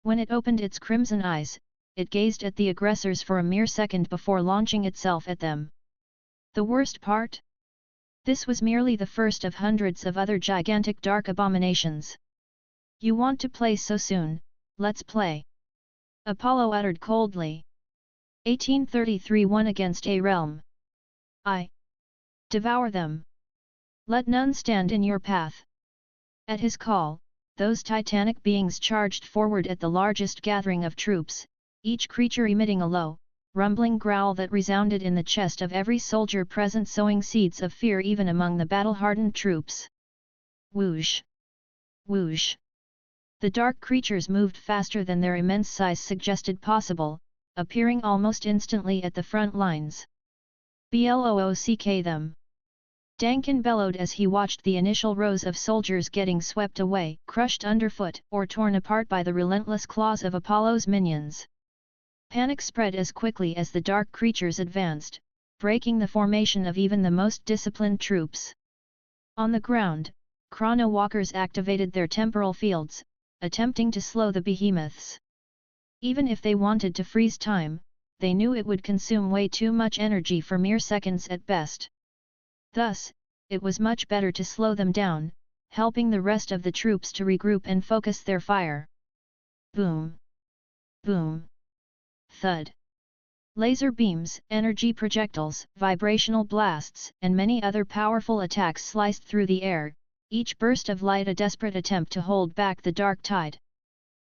When it opened its crimson eyes, it gazed at the aggressors for a mere second before launching itself at them. The worst part? This was merely the first of hundreds of other gigantic dark abominations. "You want to play so soon, let's play," Apollo uttered coldly. 1833 One against a realm. I devour them. Let none stand in your path. At his call, those titanic beings charged forward at the largest gathering of troops, each creature emitting a low, rumbling growl that resounded in the chest of every soldier present, sowing seeds of fear even among the battle-hardened troops. Whoosh! Whoosh! The dark creatures moved faster than their immense size suggested possible, appearing almost instantly at the front lines. Block them! Duncan bellowed as he watched the initial rows of soldiers getting swept away, crushed underfoot, or torn apart by the relentless claws of Apollo's minions. Panic spread as quickly as the dark creatures advanced, breaking the formation of even the most disciplined troops. On the ground, chrono walkers activated their temporal fields, attempting to slow the behemoths. Even if they wanted to freeze time, they knew it would consume way too much energy for mere seconds at best. Thus, it was much better to slow them down, helping the rest of the troops to regroup and focus their fire. Boom! Boom! Thud! Laser beams, energy projectiles, vibrational blasts, and many other powerful attacks sliced through the air, each burst of light a desperate attempt to hold back the dark tide.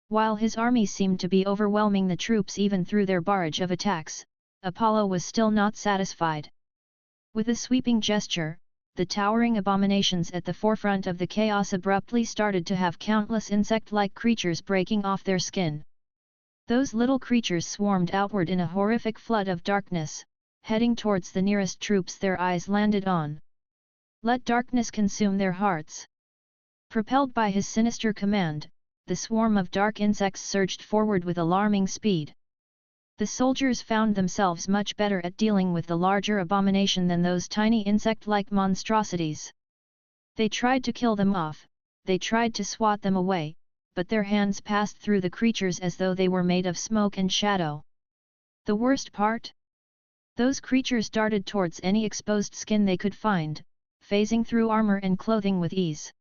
While his army seemed to be overwhelming the troops even through their barrage of attacks, Apollo was still not satisfied. With a sweeping gesture, the towering abominations at the forefront of the chaos abruptly started to have countless insect-like creatures breaking off their skin. Those little creatures swarmed outward in a horrific flood of darkness, heading towards the nearest troops their eyes landed on. Let darkness consume their hearts. Propelled by his sinister command, the swarm of dark insects surged forward with alarming speed. The soldiers found themselves much better at dealing with the larger abomination than those tiny insect-like monstrosities. They tried to kill them off, they tried to swat them away, but their hands passed through the creatures as though they were made of smoke and shadow. The worst part? Those creatures darted towards any exposed skin they could find, phasing through armor and clothing with ease.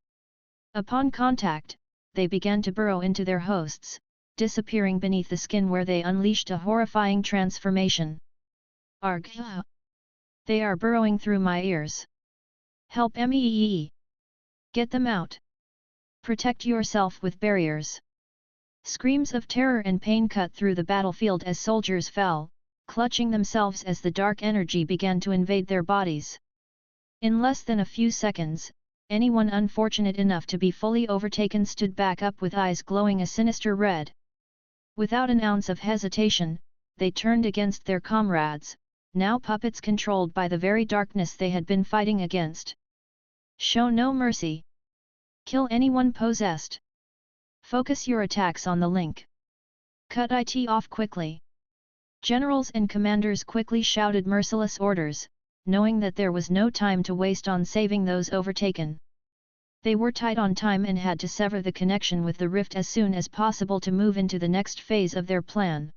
Upon contact, they began to burrow into their hosts, disappearing beneath the skin where they unleashed a horrifying transformation. Argh! They are burrowing through my ears. Help me! Get them out! Protect yourself with barriers! Screams of terror and pain cut through the battlefield as soldiers fell, clutching themselves as the dark energy began to invade their bodies. In less than a few seconds, anyone unfortunate enough to be fully overtaken stood back up with eyes glowing a sinister red. Without an ounce of hesitation, they turned against their comrades, now puppets controlled by the very darkness they had been fighting against. Show no mercy. Kill anyone possessed. Focus your attacks on the link. Cut it off quickly. Generals and commanders quickly shouted merciless orders, knowing that there was no time to waste on saving those overtaken. They were tight on time and had to sever the connection with the rift as soon as possible to move into the next phase of their plan.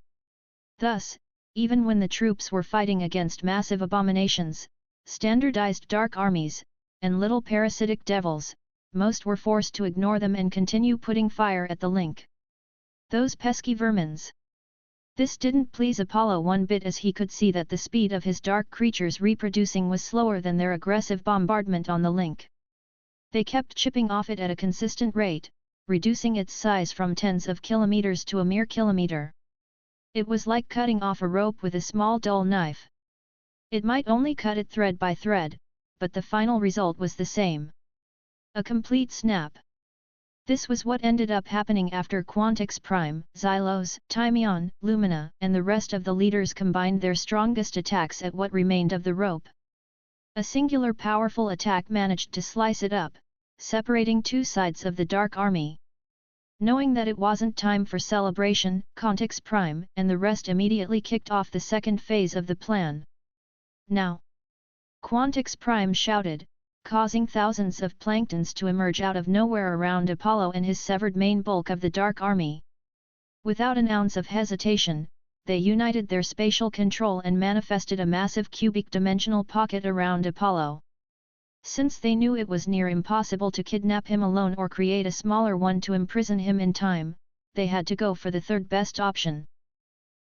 Thus, even when the troops were fighting against massive abominations, standardized dark armies, and little parasitic devils, most were forced to ignore them and continue putting fire at the link. Those pesky vermins! This didn't please Apollo one bit, as he could see that the speed of his dark creatures reproducing was slower than their aggressive bombardment on the link. They kept chipping off it at a consistent rate, reducing its size from tens of kilometers to a mere kilometer. It was like cutting off a rope with a small dull knife. It might only cut it thread by thread, but the final result was the same. A complete snap. This was what ended up happening after Quantix Prime, Xylos, Timion, Lumina, and the rest of the leaders combined their strongest attacks at what remained of the rope. A singular powerful attack managed to slice it up, separating two sides of the Dark Army. Knowing that it wasn't time for celebration, Quantix Prime and the rest immediately kicked off the second phase of the plan. Now! Quantix Prime shouted, causing thousands of planktons to emerge out of nowhere around Apollo and his severed main bulk of the Dark Army. Without an ounce of hesitation, they united their spatial control and manifested a massive cubic dimensional pocket around Apollo. Since they knew it was near impossible to kidnap him alone or create a smaller one to imprison him in time, they had to go for the third best option.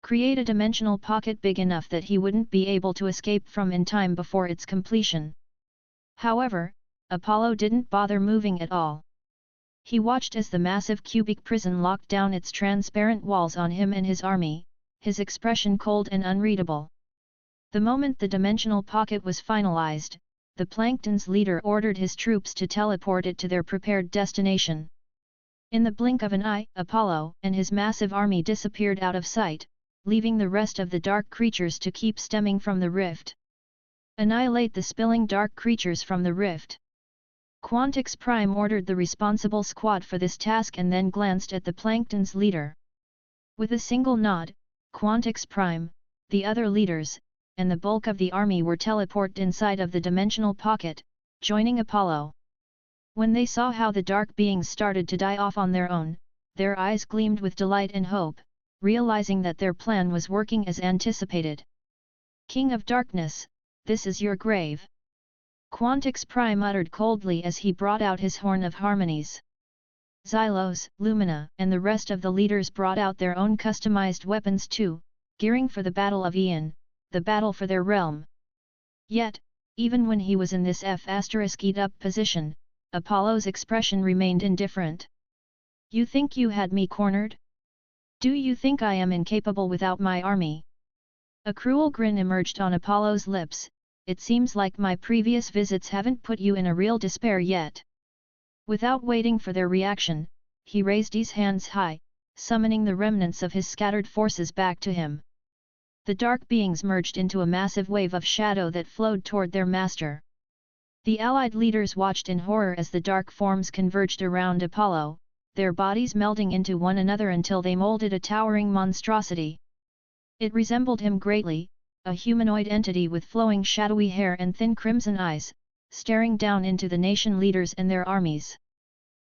Create a dimensional pocket big enough that he wouldn't be able to escape from in time before its completion. However, Apollo didn't bother moving at all. He watched as the massive cubic prison locked down its transparent walls on him and his army, his expression cold and unreadable. The moment the dimensional pocket was finalized, the Plankton's leader ordered his troops to teleport it to their prepared destination. In the blink of an eye, Apollo and his massive army disappeared out of sight, leaving the rest of the dark creatures to keep stemming from the rift. Annihilate the spilling dark creatures from the rift. Quantix Prime ordered the responsible squad for this task and then glanced at the Plankton's leader. With a single nod, Quantix Prime, the other leaders, and the bulk of the army were teleported inside of the dimensional pocket, joining Apollo. When they saw how the dark beings started to die off on their own, their eyes gleamed with delight and hope, realizing that their plan was working as anticipated. King of Darkness, this is your grave. Quantix Prime uttered coldly as he brought out his horn of harmonies. Xylos, Lumina, and the rest of the leaders brought out their own customized weapons too, gearing for the Battle of Aeon, the battle for their realm. Yet, even when he was in this F***ed up position, Apollo's expression remained indifferent. You think you had me cornered? Do you think I am incapable without my army? A cruel grin emerged on Apollo's lips. It seems like my previous visits haven't put you in a real despair yet. Without waiting for their reaction, he raised his hands high, summoning the remnants of his scattered forces back to him. The dark beings merged into a massive wave of shadow that flowed toward their master. The allied leaders watched in horror as the dark forms converged around Apollo, their bodies melding into one another until they molded a towering monstrosity. It resembled him greatly, a humanoid entity with flowing shadowy hair and thin crimson eyes, staring down into the nation leaders and their armies.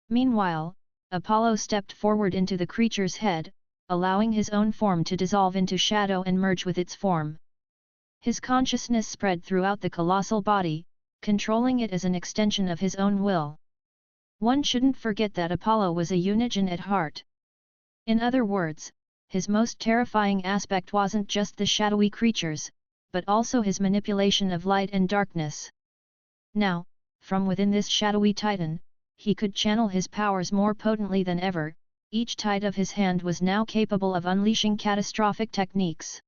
Meanwhile, Apollo stepped forward into the creature's head, allowing his own form to dissolve into shadow and merge with its form. His consciousness spread throughout the colossal body, controlling it as an extension of his own will. One shouldn't forget that Apollo was a Unigen at heart. In other words, his most terrifying aspect wasn't just the shadowy creatures, but also his manipulation of light and darkness. Now, from within this shadowy titan, he could channel his powers more potently than ever. Each tide of his hand was now capable of unleashing catastrophic techniques.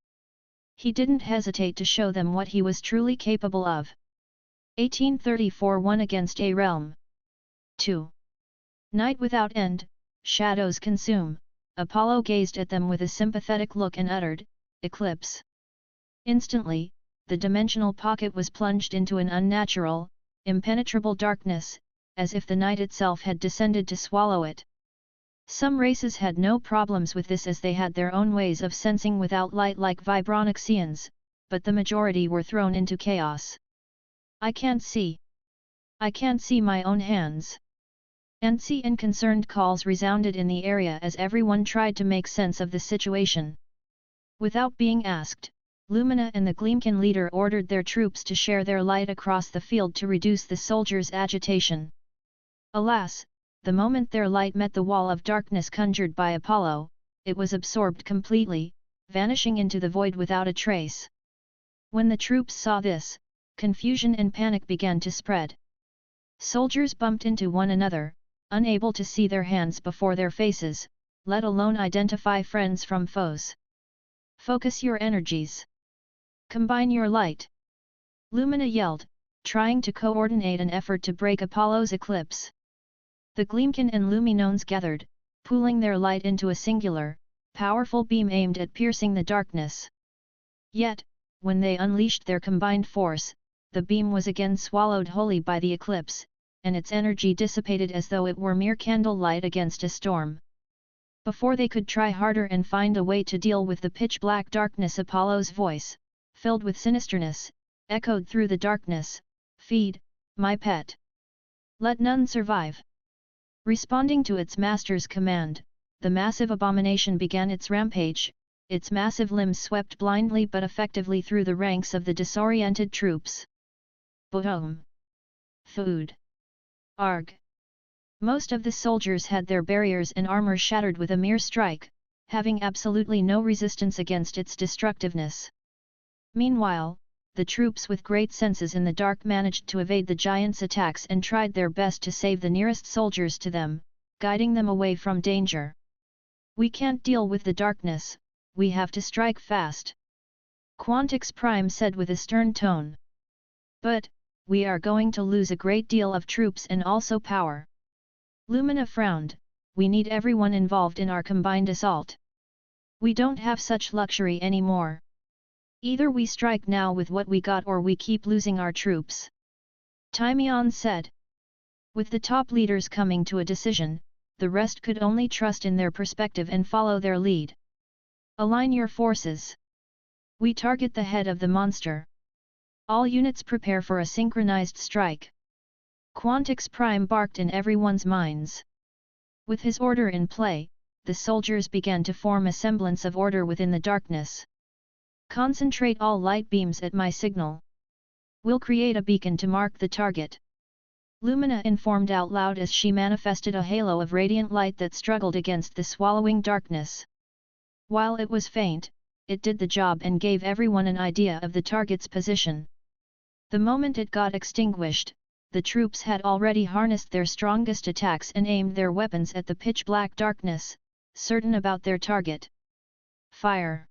He didn't hesitate to show them what he was truly capable of. 1834 1 against a realm. 2. Night without end, shadows consume. Apollo gazed at them with a sympathetic look and uttered, "Eclipse." Instantly, the dimensional pocket was plunged into an unnatural, impenetrable darkness, as if the night itself had descended to swallow it. Some races had no problems with this as they had their own ways of sensing without light like Vibronixians, but the majority were thrown into chaos. I can't see. I can't see my own hands. Antsy and concerned calls resounded in the area as everyone tried to make sense of the situation. Without being asked, Lumina and the Gleamkin leader ordered their troops to share their light across the field to reduce the soldiers' agitation. Alas, the moment their light met the wall of darkness conjured by Apollo, it was absorbed completely, vanishing into the void without a trace. When the troops saw this, confusion and panic began to spread. Soldiers bumped into one another, unable to see their hands before their faces, let alone identify friends from foes. Focus your energies. Combine your light. Lumina yelled, trying to coordinate an effort to break Apollo's eclipse. The Gleamkin and Luminones gathered, pooling their light into a singular, powerful beam aimed at piercing the darkness. Yet, when they unleashed their combined force, the beam was again swallowed wholly by the eclipse, and its energy dissipated as though it were mere candlelight against a storm. Before they could try harder and find a way to deal with the pitch-black darkness, Apollo's voice, filled with sinisterness, echoed through the darkness, "Feed, my pet. Let none survive." Responding to its master's command, the massive abomination began its rampage, its massive limbs swept blindly but effectively through the ranks of the disoriented troops. Boredom. Food. Arg. Most of the soldiers had their barriers and armor shattered with a mere strike, having absolutely no resistance against its destructiveness. Meanwhile, the troops with great senses in the dark managed to evade the giants' attacks and tried their best to save the nearest soldiers to them, guiding them away from danger. "We can't deal with the darkness, we have to strike fast," Quantix Prime said with a stern tone. "But, we are going to lose a great deal of troops and also power." Lumina frowned. "We need everyone involved in our combined assault. We don't have such luxury anymore. Either we strike now with what we got or we keep losing our troops," Timian said. With the top leaders coming to a decision, the rest could only trust in their perspective and follow their lead. "Align your forces. We target the head of the monster. All units prepare for a synchronized strike." Quantix Prime barked in everyone's minds. With his order in play, the soldiers began to form a semblance of order within the darkness. "Concentrate all light beams at my signal. We'll create a beacon to mark the target," Lumina informed out loud as she manifested a halo of radiant light that struggled against the swallowing darkness. While it was faint, it did the job and gave everyone an idea of the target's position. The moment it got extinguished, the troops had already harnessed their strongest attacks and aimed their weapons at the pitch-black darkness, certain about their target. "Fire!"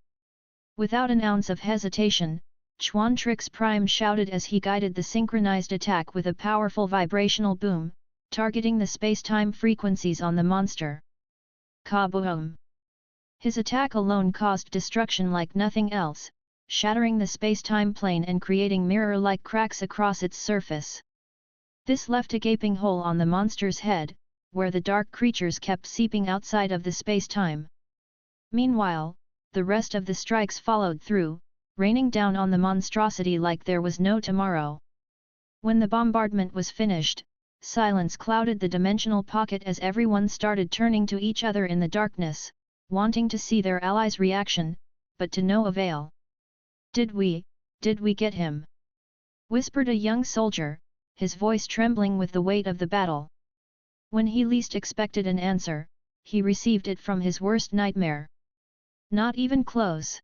Without an ounce of hesitation, Quantrix Prime shouted as he guided the synchronized attack with a powerful vibrational boom, targeting the space-time frequencies on the monster. Kaboom! His attack alone caused destruction like nothing else, shattering the space-time plane and creating mirror-like cracks across its surface. This left a gaping hole on the monster's head, where the dark creatures kept seeping outside of the space-time. Meanwhile, the rest of the strikes followed through, raining down on the monstrosity like there was no tomorrow. When the bombardment was finished, silence clouded the dimensional pocket as everyone started turning to each other in the darkness, wanting to see their allies' reaction, but to no avail. Did we get him?" whispered a young soldier, his voice trembling with the weight of the battle. When he least expected an answer, he received it from his worst nightmare. "Not even close."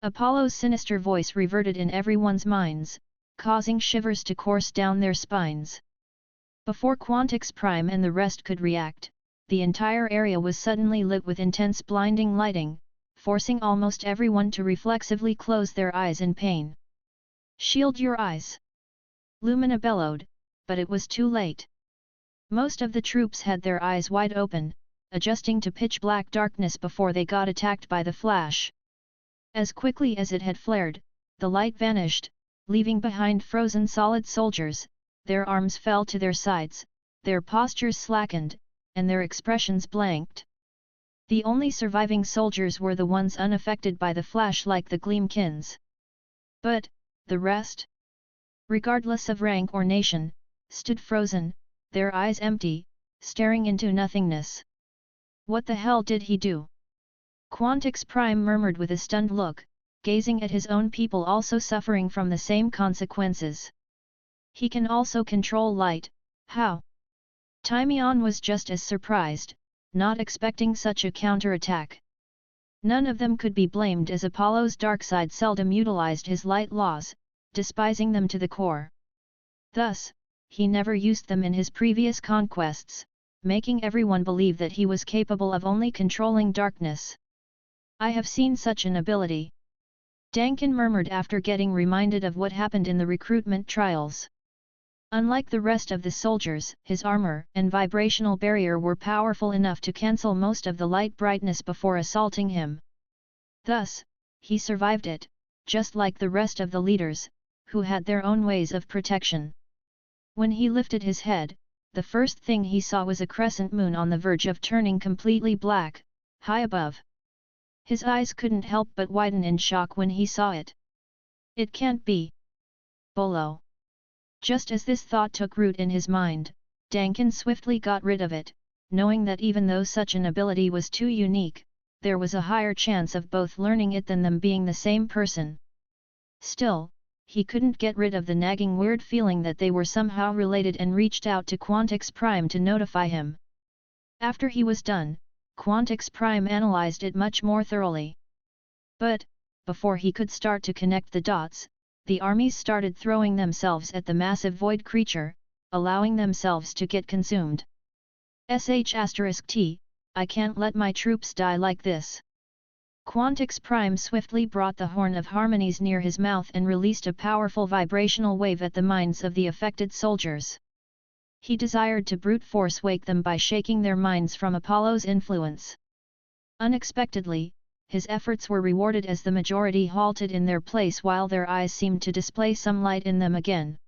Apollo's sinister voice reverted in everyone's minds, causing shivers to course down their spines. Before Quantix Prime and the rest could react, the entire area was suddenly lit with intense blinding lighting, forcing almost everyone to reflexively close their eyes in pain. "Shield your eyes!" Lumina bellowed, but it was too late. Most of the troops had their eyes wide open, adjusting to pitch-black darkness before they got attacked by the flash. As quickly as it had flared, the light vanished, leaving behind frozen solid soldiers. Their arms fell to their sides, their postures slackened, and their expressions blanked. The only surviving soldiers were the ones unaffected by the flash like the Gleamkins. But, the rest? Regardless of rank or nation, stood frozen, their eyes empty, staring into nothingness. "What the hell did he do?" Quantix Prime murmured with a stunned look, gazing at his own people also suffering from the same consequences. "He can also control light, how?" Timian was just as surprised, not expecting such a counterattack. None of them could be blamed as Apollo's dark side seldom utilized his light laws, despising them to the core. Thus, he never used them in his previous conquests, making everyone believe that he was capable of only controlling darkness. "I have seen such an ability," Dankin murmured after getting reminded of what happened in the recruitment trials. Unlike the rest of the soldiers, his armor and vibrational barrier were powerful enough to cancel most of the light brightness before assaulting him. Thus, he survived it, just like the rest of the leaders, who had their own ways of protection. When he lifted his head, the first thing he saw was a crescent moon on the verge of turning completely black, high above. His eyes couldn't help but widen in shock when he saw it. "It can't be Bolo." Just as this thought took root in his mind, Dankin swiftly got rid of it, knowing that even though such an ability was too unique, there was a higher chance of both learning it than them being the same person. Still, he couldn't get rid of the nagging weird feeling that they were somehow related and reached out to Quantix Prime to notify him. After he was done, Quantix Prime analyzed it much more thoroughly. But, before he could start to connect the dots, the armies started throwing themselves at the massive void creature, allowing themselves to get consumed. *T, I can't let my troops die like this. Quantix Prime swiftly brought the Horn of Harmonies near his mouth and released a powerful vibrational wave at the minds of the affected soldiers. He desired to brute force wake them by shaking their minds from Apollo's influence. Unexpectedly, his efforts were rewarded as the majority halted in their place while their eyes seemed to display some light in them again.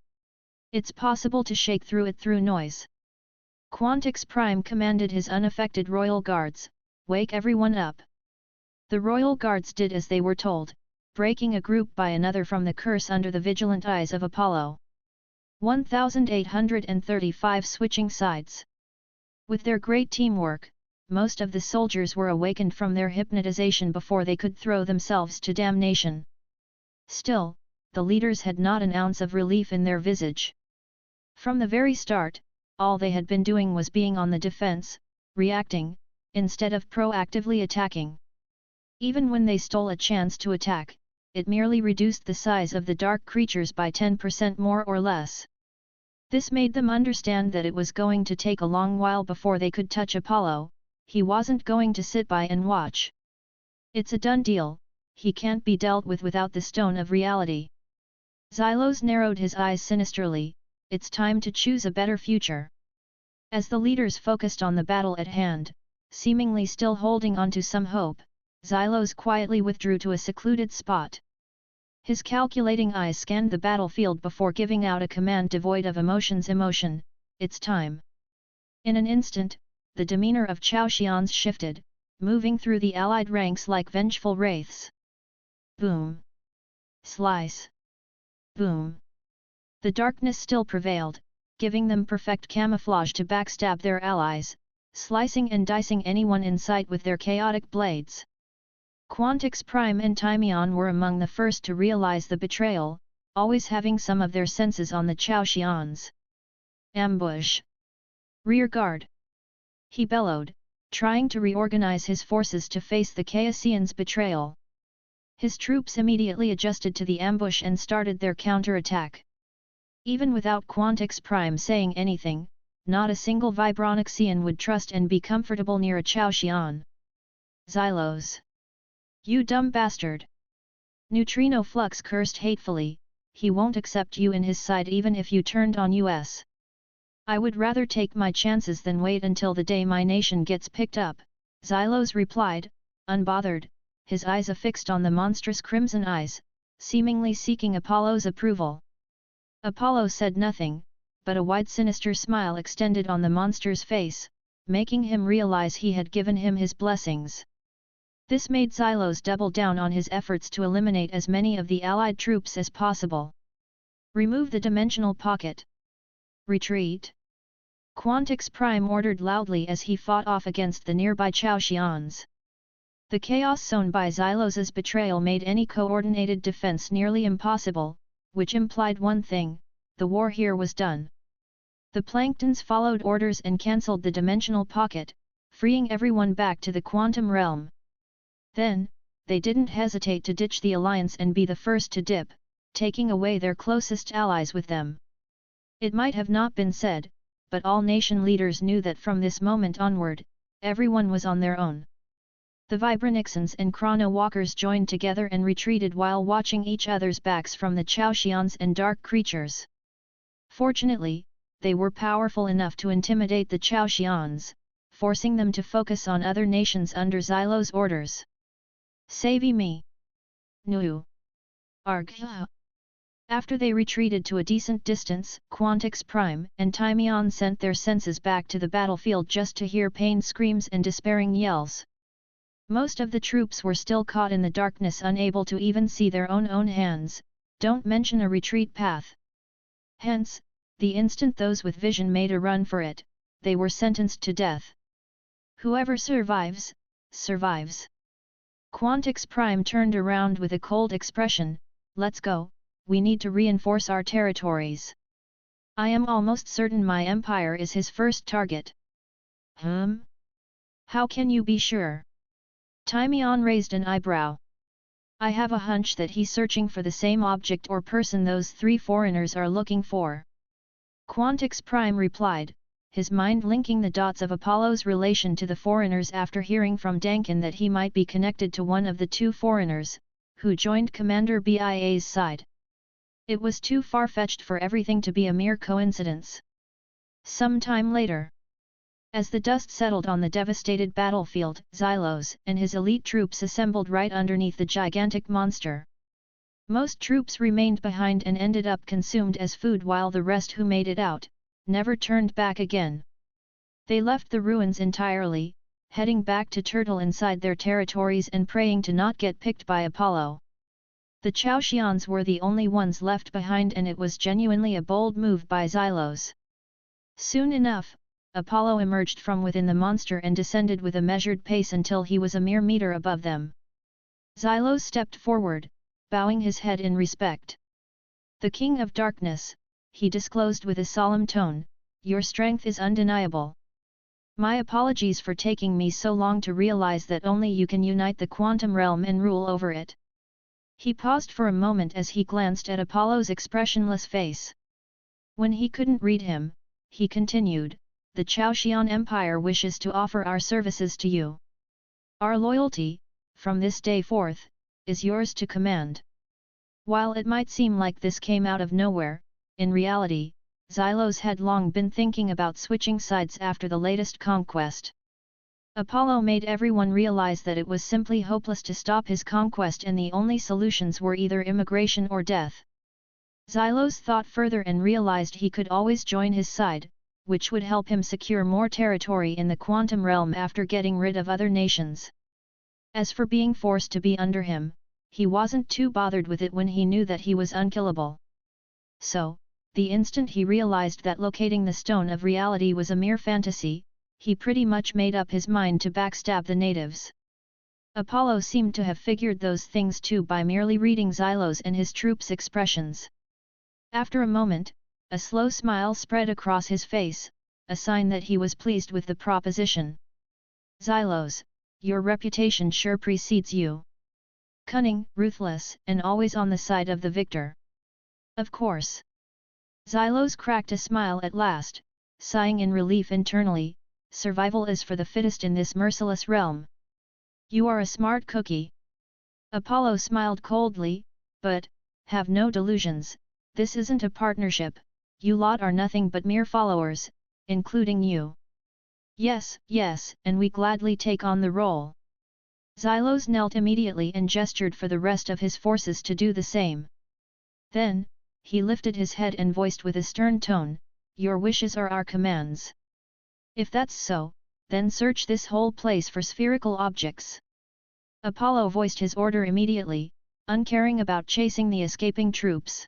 It's possible to shake through it through noise. Quantix Prime commanded his unaffected royal guards, wake everyone up. The royal guards did as they were told, breaking a group by another from the curse under the vigilant eyes of Apollo. 1835 switching sides. With their great teamwork, most of the soldiers were awakened from their hypnotization before they could throw themselves to damnation. Still, the leaders had not an ounce of relief in their visage. From the very start, all they had been doing was being on the defense, reacting, instead of proactively attacking. Even when they stole a chance to attack, it merely reduced the size of the dark creatures by 10% more or less. This made them understand that it was going to take a long while before they could touch Apollo. He wasn't going to sit by and watch. It's a done deal, he can't be dealt with without the stone of reality. Xylos narrowed his eyes sinisterly, it's time to choose a better future. As the leaders focused on the battle at hand, seemingly still holding on to some hope, Xylos quietly withdrew to a secluded spot. His calculating eyes scanned the battlefield before giving out a command devoid of emotion, it's time. In an instant, the demeanor of Chao Xian's shifted, moving through the allied ranks like vengeful wraiths. Boom! Slice! Boom! The darkness still prevailed, giving them perfect camouflage to backstab their allies, slicing and dicing anyone in sight with their chaotic blades. Quantix Prime and Timion were among the first to realize the betrayal, always having some of their senses on the Chao Xians. Ambush! Rear guard! He bellowed, trying to reorganize his forces to face the Chaosians' betrayal. His troops immediately adjusted to the ambush and started their counter-attack. Even without Quantix Prime saying anything, not a single Vibronixian would trust and be comfortable near a Chao Xian. Xylos! You dumb bastard! Neutrino Flux cursed hatefully, he won't accept you in his side even if you turned on us. I would rather take my chances than wait until the day my nation gets picked up, Xylos replied, unbothered, his eyes affixed on the monstrous crimson eyes, seemingly seeking Apollo's approval. Apollo said nothing, but a wide sinister smile extended on the monster's face, making him realize he had given him his blessings. This made Xylos double down on his efforts to eliminate as many of the allied troops as possible. Remove the dimensional pocket. Retreat! Quantix Prime ordered loudly as he fought off against the nearby Chao Xians. The chaos sown by Xylos's betrayal made any coordinated defense nearly impossible, which implied one thing, the war here was done. The Planktons followed orders and cancelled the dimensional pocket, freeing everyone back to the quantum realm. Then, they didn't hesitate to ditch the alliance and be the first to dip, taking away their closest allies with them. It might have not been said, but all nation leaders knew that from this moment onward, everyone was on their own. The Vibronixians and Chrono Walkers joined together and retreated while watching each other's backs from the Chao Xians and dark creatures. Fortunately, they were powerful enough to intimidate the Chao Xians, forcing them to focus on other nations under Xylos' orders. Save me! Nu! Arg! After they retreated to a decent distance, Quantix Prime and Timion sent their senses back to the battlefield just to hear pain screams and despairing yells. Most of the troops were still caught in the darkness, unable to even see their own hands, don't mention a retreat path. Hence, the instant those with vision made a run for it, they were sentenced to death. Whoever survives, survives. Quantix Prime turned around with a cold expression, let's go, we need to reinforce our territories. I am almost certain my empire is his first target. How can you be sure? Timian raised an eyebrow. I have a hunch that he's searching for the same object or person those three foreigners are looking for. Quantix Prime replied, his mind linking the dots of Apollo's relation to the foreigners after hearing from Dankin that he might be connected to one of the two foreigners, who joined Commander BIA's side. It was too far-fetched for everything to be a mere coincidence. Some time later, as the dust settled on the devastated battlefield, Xylos and his elite troops assembled right underneath the gigantic monster. Most troops remained behind and ended up consumed as food, while the rest who made it out never turned back again. They left the ruins entirely, heading back to turtle inside their territories and praying to not get picked by Apollo. The Chaoxians were the only ones left behind, and it was genuinely a bold move by Xylos. Soon enough, Apollo emerged from within the monster and descended with a measured pace until he was a mere meter above them. Xylos stepped forward, bowing his head in respect. "The King of Darkness," he disclosed with a solemn tone, "your strength is undeniable. My apologies for taking me so long to realize that only you can unite the quantum realm and rule over it." He paused for a moment as he glanced at Apollo's expressionless face. When he couldn't read him, he continued, "The Chaoxian Empire wishes to offer our services to you. Our loyalty, from this day forth, is yours to command." While it might seem like this came out of nowhere, in reality, Xylos had long been thinking about switching sides after the latest conquest. Apollo made everyone realize that it was simply hopeless to stop his conquest, and the only solutions were either immigration or death. Xylos thought further and realized he could always join his side, which would help him secure more territory in the quantum realm after getting rid of other nations. As for being forced to be under him, he wasn't too bothered with it when he knew that he was unkillable. So, the instant he realized that locating the Stone of Reality was a mere fantasy, he pretty much made up his mind to backstab the natives. Apollo seemed to have figured those things too by merely reading Xylos and his troops' expressions. After a moment, a slow smile spread across his face, a sign that he was pleased with the proposition. "Xylos, your reputation sure precedes you. Cunning, ruthless, and always on the side of the victor." "Of course." Xylos cracked a smile at last, sighing in relief internally, "Survival is for the fittest in this merciless realm." "You are a smart cookie." Apollo smiled coldly, "But, have no delusions, this isn't a partnership, you lot are nothing but mere followers, including you." Yes, and we gladly take on the role." Xylos knelt immediately and gestured for the rest of his forces to do the same. Then, he lifted his head and voiced with a stern tone, "Your wishes are our commands. If that's so, then search this whole place for spherical objects." Apollo voiced his order immediately, uncaring about chasing the escaping troops.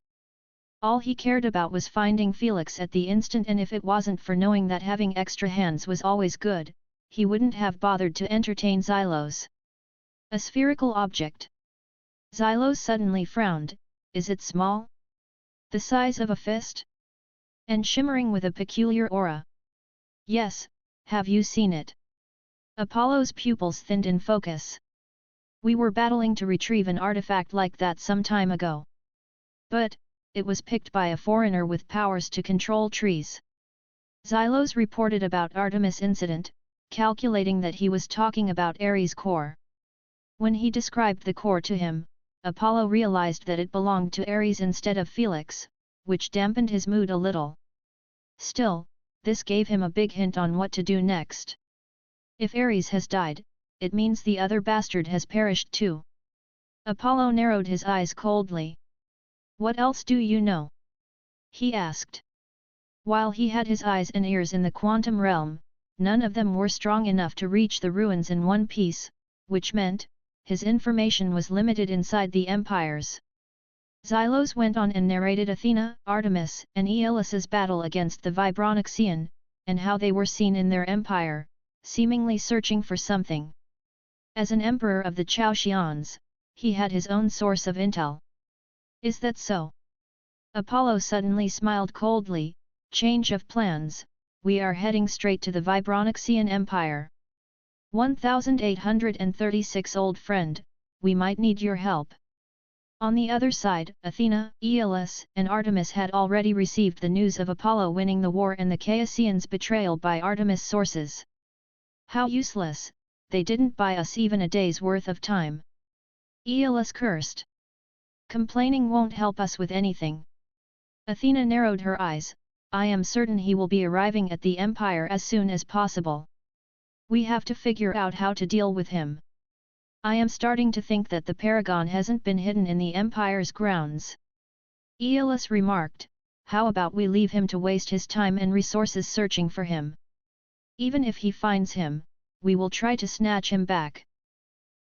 All he cared about was finding Felix at the instant, and if it wasn't for knowing that having extra hands was always good, he wouldn't have bothered to entertain Xylos. "A spherical object?" Xylos suddenly frowned. "Is it small? The size of a fist? And shimmering with a peculiar aura?" "Yes, have you seen it?" Apollo's pupils thinned in focus. "We were battling to retrieve an artifact like that some time ago. But, it was picked by a foreigner with powers to control trees." Xylos reported about Artemis incident, calculating that he was talking about Ares' core. When he described the core to him, Apollo realized that it belonged to Ares instead of Felix, which dampened his mood a little. Still, this gave him a big hint on what to do next. If Ares has died, it means the other bastard has perished too. Apollo narrowed his eyes coldly. "What else do you know?" he asked. While he had his eyes and ears in the quantum realm, none of them were strong enough to reach the ruins in one piece, which meant, his information was limited inside the empires. Xylos went on and narrated Athena, Artemis, and Aeolus's battle against the Vibronixian, and how they were seen in their empire, seemingly searching for something. As an emperor of the Chaoxians, he had his own source of intel. "Is that so?" Apollo suddenly smiled coldly. Change of plans, we are heading straight to the Vibronician Empire. 1836 Old friend, we might need your help. On the other side, Athena, Aeolus, and Artemis had already received the news of Apollo winning the war and the Chaosians' betrayal by Artemis' sources. How useless, they didn't buy us even a day's worth of time. Aeolus cursed. Complaining won't help us with anything. Athena narrowed her eyes. I am certain he will be arriving at the Empire as soon as possible. We have to figure out how to deal with him. I am starting to think that the Paragon hasn't been hidden in the Empire's grounds. Aeolus remarked, how about we leave him to waste his time and resources searching for him? Even if he finds him, we will try to snatch him back.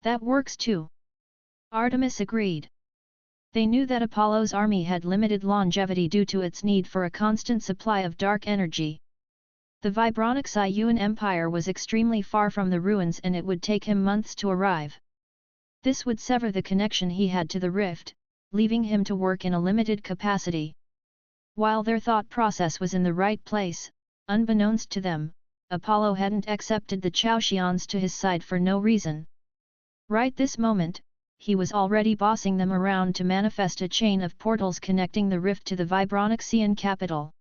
That works too. Artemis agreed. They knew that Apollo's army had limited longevity due to its need for a constant supply of dark energy. The Vibronician Empire was extremely far from the ruins and it would take him months to arrive. This would sever the connection he had to the rift, leaving him to work in a limited capacity. While their thought process was in the right place, unbeknownst to them, Apollo hadn't accepted the Chaosians to his side for no reason. Right this moment, he was already bossing them around to manifest a chain of portals connecting the rift to the Vibronician capital.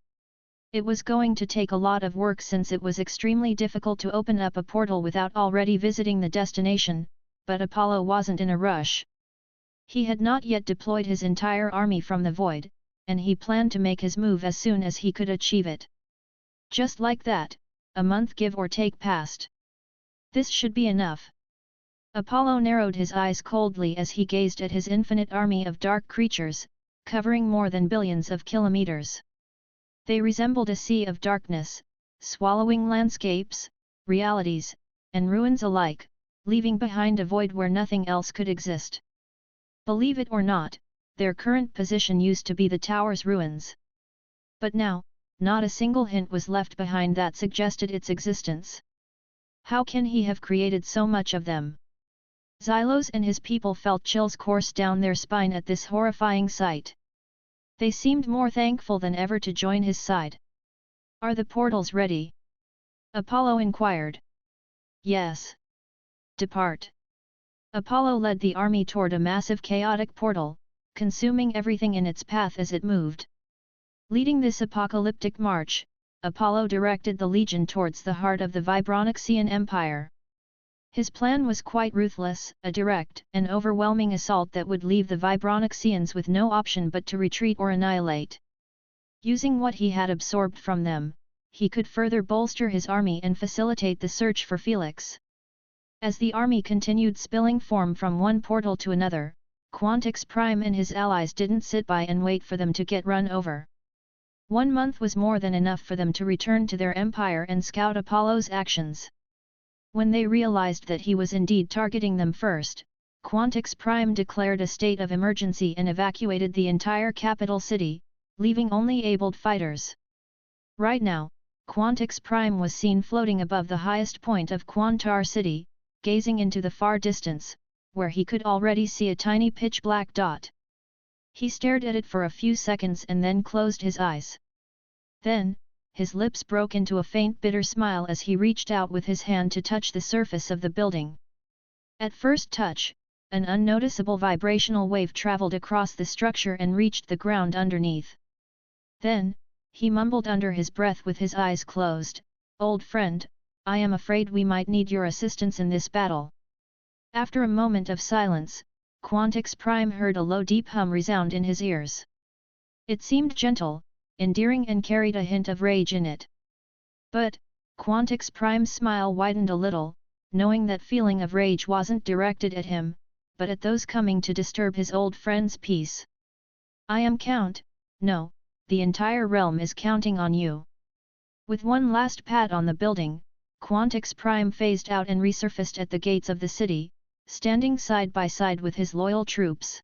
It was going to take a lot of work since it was extremely difficult to open up a portal without already visiting the destination, but Apollo wasn't in a rush. He had not yet deployed his entire army from the void, and he planned to make his move as soon as he could achieve it. Just like that, a month give or take passed. This should be enough. Apollo narrowed his eyes coldly as he gazed at his infinite army of dark creatures, covering more than billions of kilometers. They resembled a sea of darkness, swallowing landscapes, realities, and ruins alike, leaving behind a void where nothing else could exist. Believe it or not, their current position used to be the tower's ruins. But now, not a single hint was left behind that suggested its existence. How can he have created so much of them? Xylos and his people felt chills course down their spine at this horrifying sight. They seemed more thankful than ever to join his side. Are the portals ready? Apollo inquired. Yes. Depart. Apollo led the army toward a massive chaotic portal, consuming everything in its path as it moved. Leading this apocalyptic march, Apollo directed the legion towards the heart of the Vibronician Empire. His plan was quite ruthless, a direct and overwhelming assault that would leave the Vibronicians with no option but to retreat or annihilate. Using what he had absorbed from them, he could further bolster his army and facilitate the search for Felix. As the army continued spilling form from one portal to another, Quantix Prime and his allies didn't sit by and wait for them to get run over. 1 month was more than enough for them to return to their empire and scout Apollo's actions. When they realized that he was indeed targeting them first, Quantix Prime declared a state of emergency and evacuated the entire capital city, leaving only abled fighters. Right now, Quantix Prime was seen floating above the highest point of Quantar City, gazing into the far distance, where he could already see a tiny pitch-black dot. He stared at it for a few seconds and then closed his eyes. Then, his lips broke into a faint bitter smile as he reached out with his hand to touch the surface of the building. At first touch, an unnoticeable vibrational wave traveled across the structure and reached the ground underneath. Then, he mumbled under his breath with his eyes closed, "Old friend, I am afraid we might need your assistance in this battle." After a moment of silence, Quantix Prime heard a low deep hum resound in his ears. It seemed gentle, endearing and carried a hint of rage in it. But, Quantix Prime's smile widened a little, knowing that feeling of rage wasn't directed at him, but at those coming to disturb his old friend's peace. "I am Count, no, the entire realm is counting on you." With one last pat on the building, Quantix Prime phased out and resurfaced at the gates of the city, standing side by side with his loyal troops.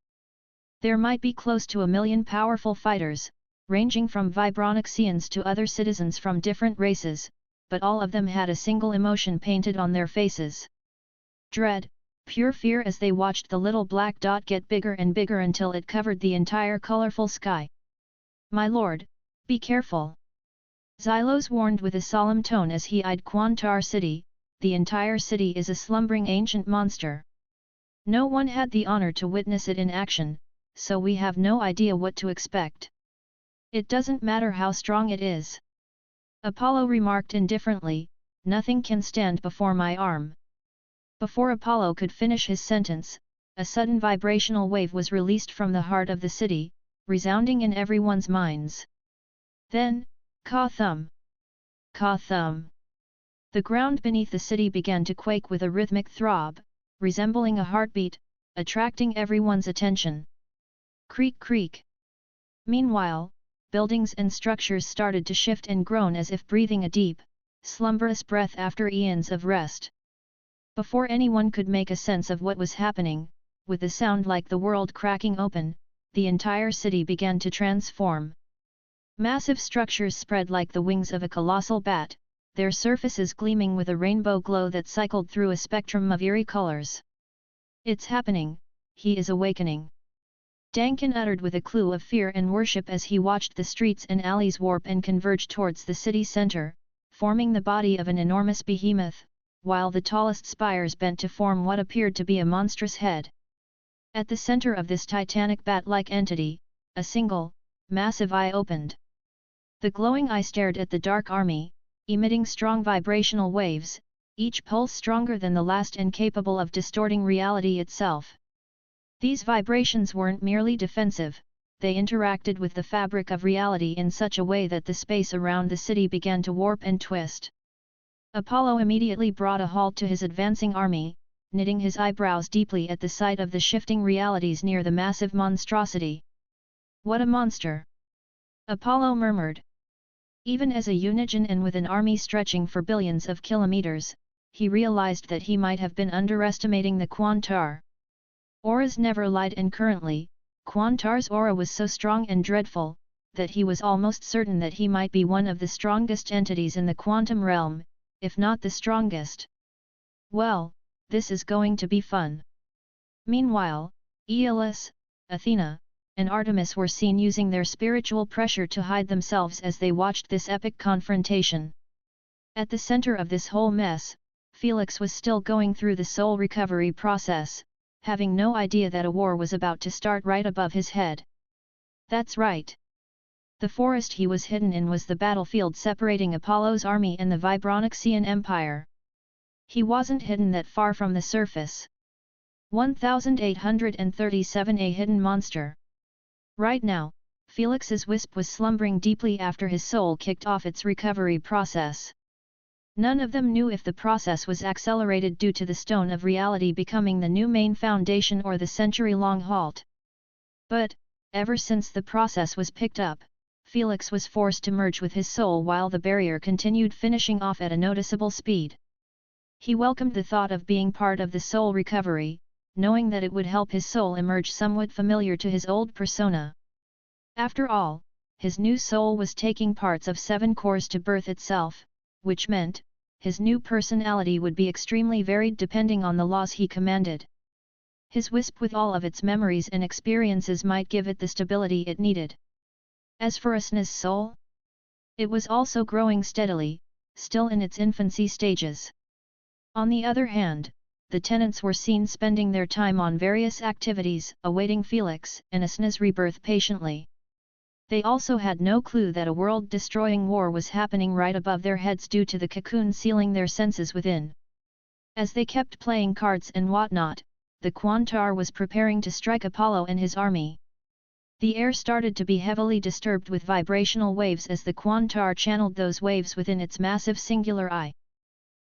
There might be close to 1,000,000 powerful fighters, ranging from Vibronicians to other citizens from different races, but all of them had a single emotion painted on their faces. Dread, pure fear as they watched the little black dot get bigger and bigger until it covered the entire colorful sky. My lord, be careful! Xylos warned with a solemn tone as he eyed Kwantar city. The entire city is a slumbering ancient monster. No one had the honor to witness it in action, so we have no idea what to expect. It doesn't matter how strong it is. Apollo remarked indifferently, nothing can stand before my arm. Before Apollo could finish his sentence, a sudden vibrational wave was released from the heart of the city, resounding in everyone's minds. Then, ka-thum! Ka-thum! The ground beneath the city began to quake with a rhythmic throb, resembling a heartbeat, attracting everyone's attention. Creak creak! Meanwhile, buildings and structures started to shift and groan as if breathing a deep, slumberous breath after eons of rest. Before anyone could make a sense of what was happening, with a sound like the world cracking open, the entire city began to transform. Massive structures spread like the wings of a colossal bat, their surfaces gleaming with a rainbow glow that cycled through a spectrum of eerie colors. It's happening, he is awakening. Duncan uttered with a clue of fear and worship as he watched the streets and alleys warp and converge towards the city center, forming the body of an enormous behemoth, while the tallest spires bent to form what appeared to be a monstrous head. At the center of this titanic bat-like entity, a single, massive eye opened. The glowing eye stared at the dark army, emitting strong vibrational waves, each pulse stronger than the last and capable of distorting reality itself. These vibrations weren't merely defensive, they interacted with the fabric of reality in such a way that the space around the city began to warp and twist. Apollo immediately brought a halt to his advancing army, knitting his eyebrows deeply at the sight of the shifting realities near the massive monstrosity. What a monster! Apollo murmured. Even as a Unigen and with an army stretching for billions of kilometers, he realized that he might have been underestimating the Kwantar. Auras never lied, and currently, Kwantar's aura was so strong and dreadful, that he was almost certain that he might be one of the strongest entities in the quantum realm, if not the strongest. Well, this is going to be fun. Meanwhile, Aeolus, Athena, and Artemis were seen using their spiritual pressure to hide themselves as they watched this epic confrontation. At the center of this whole mess, Felix was still going through the soul recovery process, having no idea that a war was about to start right above his head. That's right. The forest he was hidden in was the battlefield separating Apollo's army and the Vibronixian Empire. He wasn't hidden that far from the surface. 1837 A hidden monster. Right now, Felix's wisp was slumbering deeply after his soul kicked off its recovery process. None of them knew if the process was accelerated due to the stone of reality becoming the new main foundation or the century-long halt. But, ever since the process was picked up, Felix was forced to merge with his soul while the barrier continued finishing off at a noticeable speed. He welcomed the thought of being part of the soul recovery, knowing that it would help his soul emerge somewhat familiar to his old persona. After all, his new soul was taking parts of 7 cores to birth itself, which meant, his new personality would be extremely varied depending on the laws he commanded. His wisp with all of its memories and experiences might give it the stability it needed. As for Asna's soul, it was also growing steadily, still in its infancy stages. On the other hand, the tenants were seen spending their time on various activities, awaiting Felix and Asna's rebirth patiently. They also had no clue that a world-destroying war was happening right above their heads due to the cocoon sealing their senses within. As they kept playing cards and whatnot, the Kwantar was preparing to strike Apollo and his army. The air started to be heavily disturbed with vibrational waves as the Kwantar channeled those waves within its massive singular eye.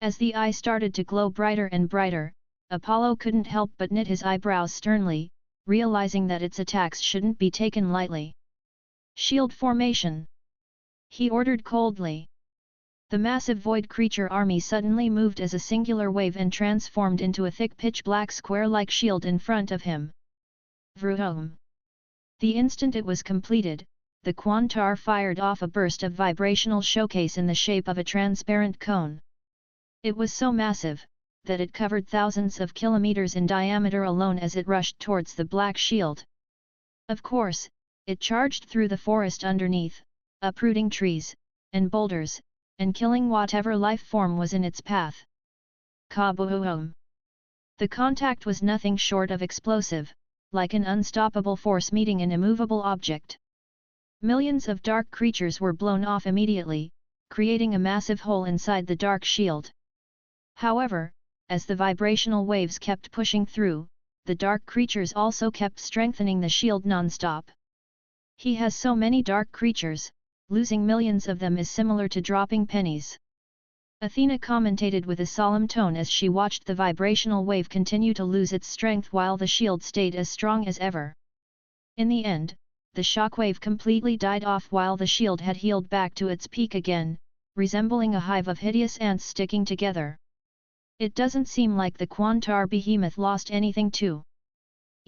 As the eye started to glow brighter and brighter, Apollo couldn't help but knit his eyebrows sternly, realizing that its attacks shouldn't be taken lightly. Shield formation! He ordered coldly. The massive void creature army suddenly moved as a singular wave and transformed into a thick pitch-black square-like shield in front of him. Vroom! The instant it was completed, the Kwantar fired off a burst of vibrational showcase in the shape of a transparent cone. It was so massive, that it covered thousands of kilometers in diameter alone as it rushed towards the black shield. Of course, It charged through the forest underneath, uprooting trees, and boulders, and killing whatever life form was in its path. Kaboom! The contact was nothing short of explosive, like an unstoppable force meeting an immovable object. Millions of dark creatures were blown off immediately, creating a massive hole inside the dark shield. However, as the vibrational waves kept pushing through, the dark creatures also kept strengthening the shield non-stop. He has so many dark creatures, losing millions of them is similar to dropping pennies. Athena commentated with a solemn tone as she watched the vibrational wave continue to lose its strength while the shield stayed as strong as ever. In the end, the shockwave completely died off while the shield had healed back to its peak again, resembling a hive of hideous ants sticking together. It doesn't seem like the Quantar behemoth lost anything too.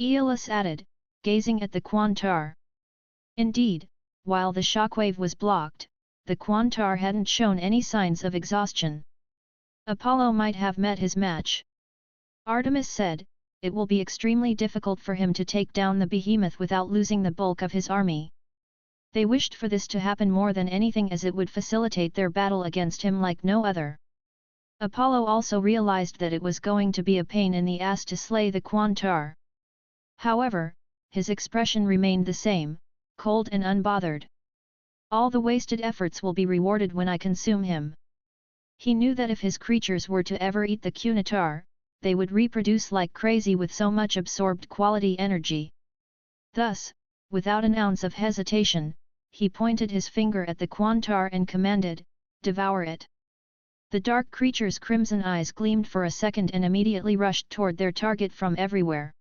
Aeolus added, gazing at the Quantar. Indeed, while the shockwave was blocked, the Quantar hadn't shown any signs of exhaustion. Apollo might have met his match. Artemis said, it will be extremely difficult for him to take down the behemoth without losing the bulk of his army. They wished for this to happen more than anything as it would facilitate their battle against him like no other. Apollo also realized that it was going to be a pain in the ass to slay the Quantar. However, his expression remained the same, cold and unbothered. All the wasted efforts will be rewarded when I consume him. He knew that if his creatures were to ever eat the Quantar, they would reproduce like crazy with so much absorbed quality energy. Thus, without an ounce of hesitation, he pointed his finger at the Quantar and commanded, "Devour it." The dark creature's crimson eyes gleamed for a second and immediately rushed toward their target from everywhere.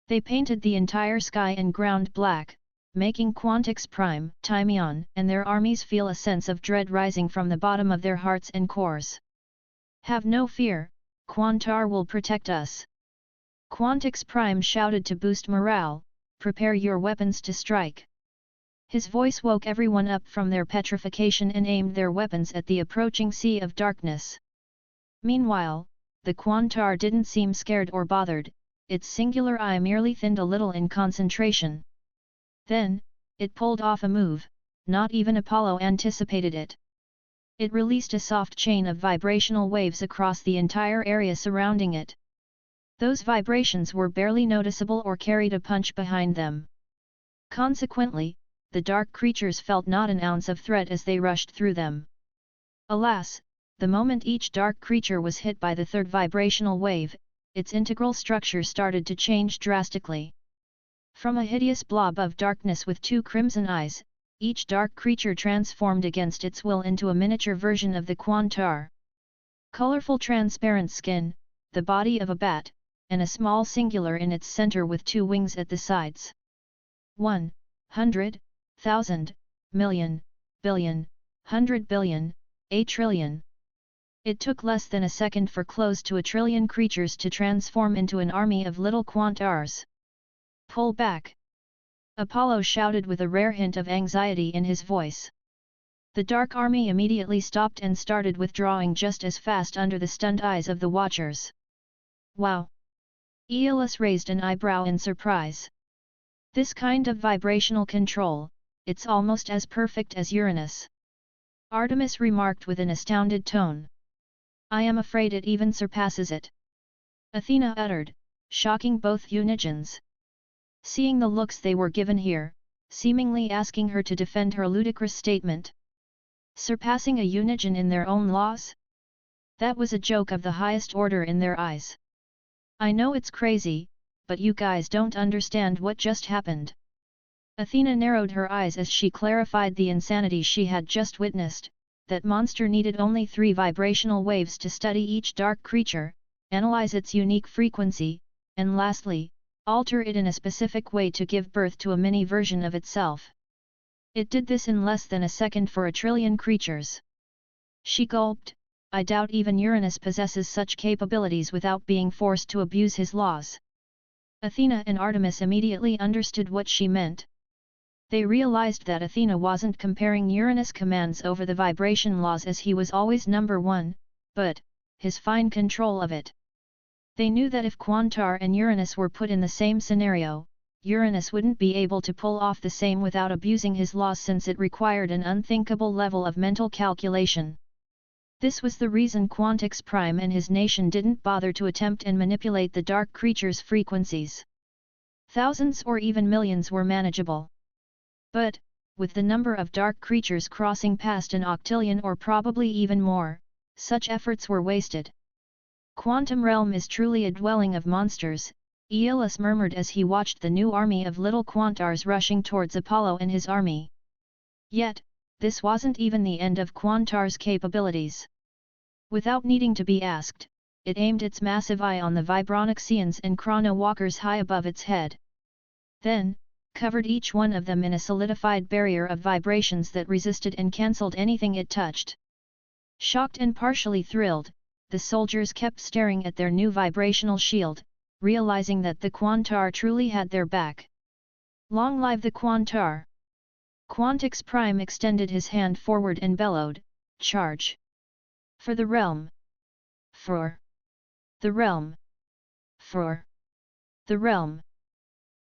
They painted the entire sky and ground black, making Quantix Prime, Timion, and their armies feel a sense of dread rising from the bottom of their hearts and cores. "Have no fear, Quantar will protect us." Quantix Prime shouted to boost morale, "Prepare your weapons to strike." His voice woke everyone up from their petrification and aimed their weapons at the approaching sea of darkness. Meanwhile, the Quantar didn't seem scared or bothered, its singular eye merely thinned a little in concentration. Then, it pulled off a move, not even Apollo anticipated it. It released a soft chain of vibrational waves across the entire area surrounding it. Those vibrations were barely noticeable or carried a punch behind them. Consequently, the dark creatures felt not an ounce of threat as they rushed through them. Alas, the moment each dark creature was hit by the third vibrational wave, its integral structure started to change drastically. From a hideous blob of darkness with two crimson eyes, each dark creature transformed against its will into a miniature version of the Quantar. Colorful transparent skin, the body of a bat, and a small singular in its center with two wings at the sides. 100,000, million, billion, 100 billion, a trillion. It took less than a second for close to a trillion creatures to transform into an army of little Quantars. "Pull back!" Apollo shouted with a rare hint of anxiety in his voice. The dark army immediately stopped and started withdrawing just as fast under the stunned eyes of the watchers. "Wow!" Aeolus raised an eyebrow in surprise. "This kind of vibrational control, it's almost as perfect as Uranus." Artemis remarked with an astounded tone. "I am afraid it even surpasses it." Athena uttered, shocking both Unigens. Seeing the looks they were given here, seemingly asking her to defend her ludicrous statement. Surpassing a Unigen in their own laws? That was a joke of the highest order in their eyes. "I know it's crazy, but you guys don't understand what just happened." Athena narrowed her eyes as she clarified the insanity she had just witnessed. That monster needed only 3 vibrational waves to study each dark creature, analyze its unique frequency, and lastly, alter it in a specific way to give birth to a mini version of itself. It did this in less than a second for a trillion creatures. She gulped, "I doubt even Uranus possesses such capabilities without being forced to abuse his laws." Athena and Artemis immediately understood what she meant. They realized that Athena wasn't comparing Uranus' commands over the vibration laws as he was always number one, but his fine control of it. They knew that if Quantar and Uranus were put in the same scenario, Uranus wouldn't be able to pull off the same without abusing his laws, since it required an unthinkable level of mental calculation. This was the reason Quantix Prime and his nation didn't bother to attempt and manipulate the dark creatures' frequencies. Thousands or even millions were manageable. But, with the number of dark creatures crossing past an octillion or probably even more, such efforts were wasted. Quantum realm is truly a dwelling of monsters, Aeolus murmured as he watched the new army of little Quantars rushing towards Apollo and his army. Yet, this wasn't even the end of Quantar's capabilities. Without needing to be asked, it aimed its massive eye on the Vibronixians and Chrono Walkers high above its head. Then, covered each one of them in a solidified barrier of vibrations that resisted and cancelled anything it touched. Shocked and partially thrilled, the soldiers kept staring at their new vibrational shield, realizing that the Quantar truly had their back. Long live the Quantar! Quantix Prime extended his hand forward and bellowed, "Charge! For the realm! For the realm! For the realm!"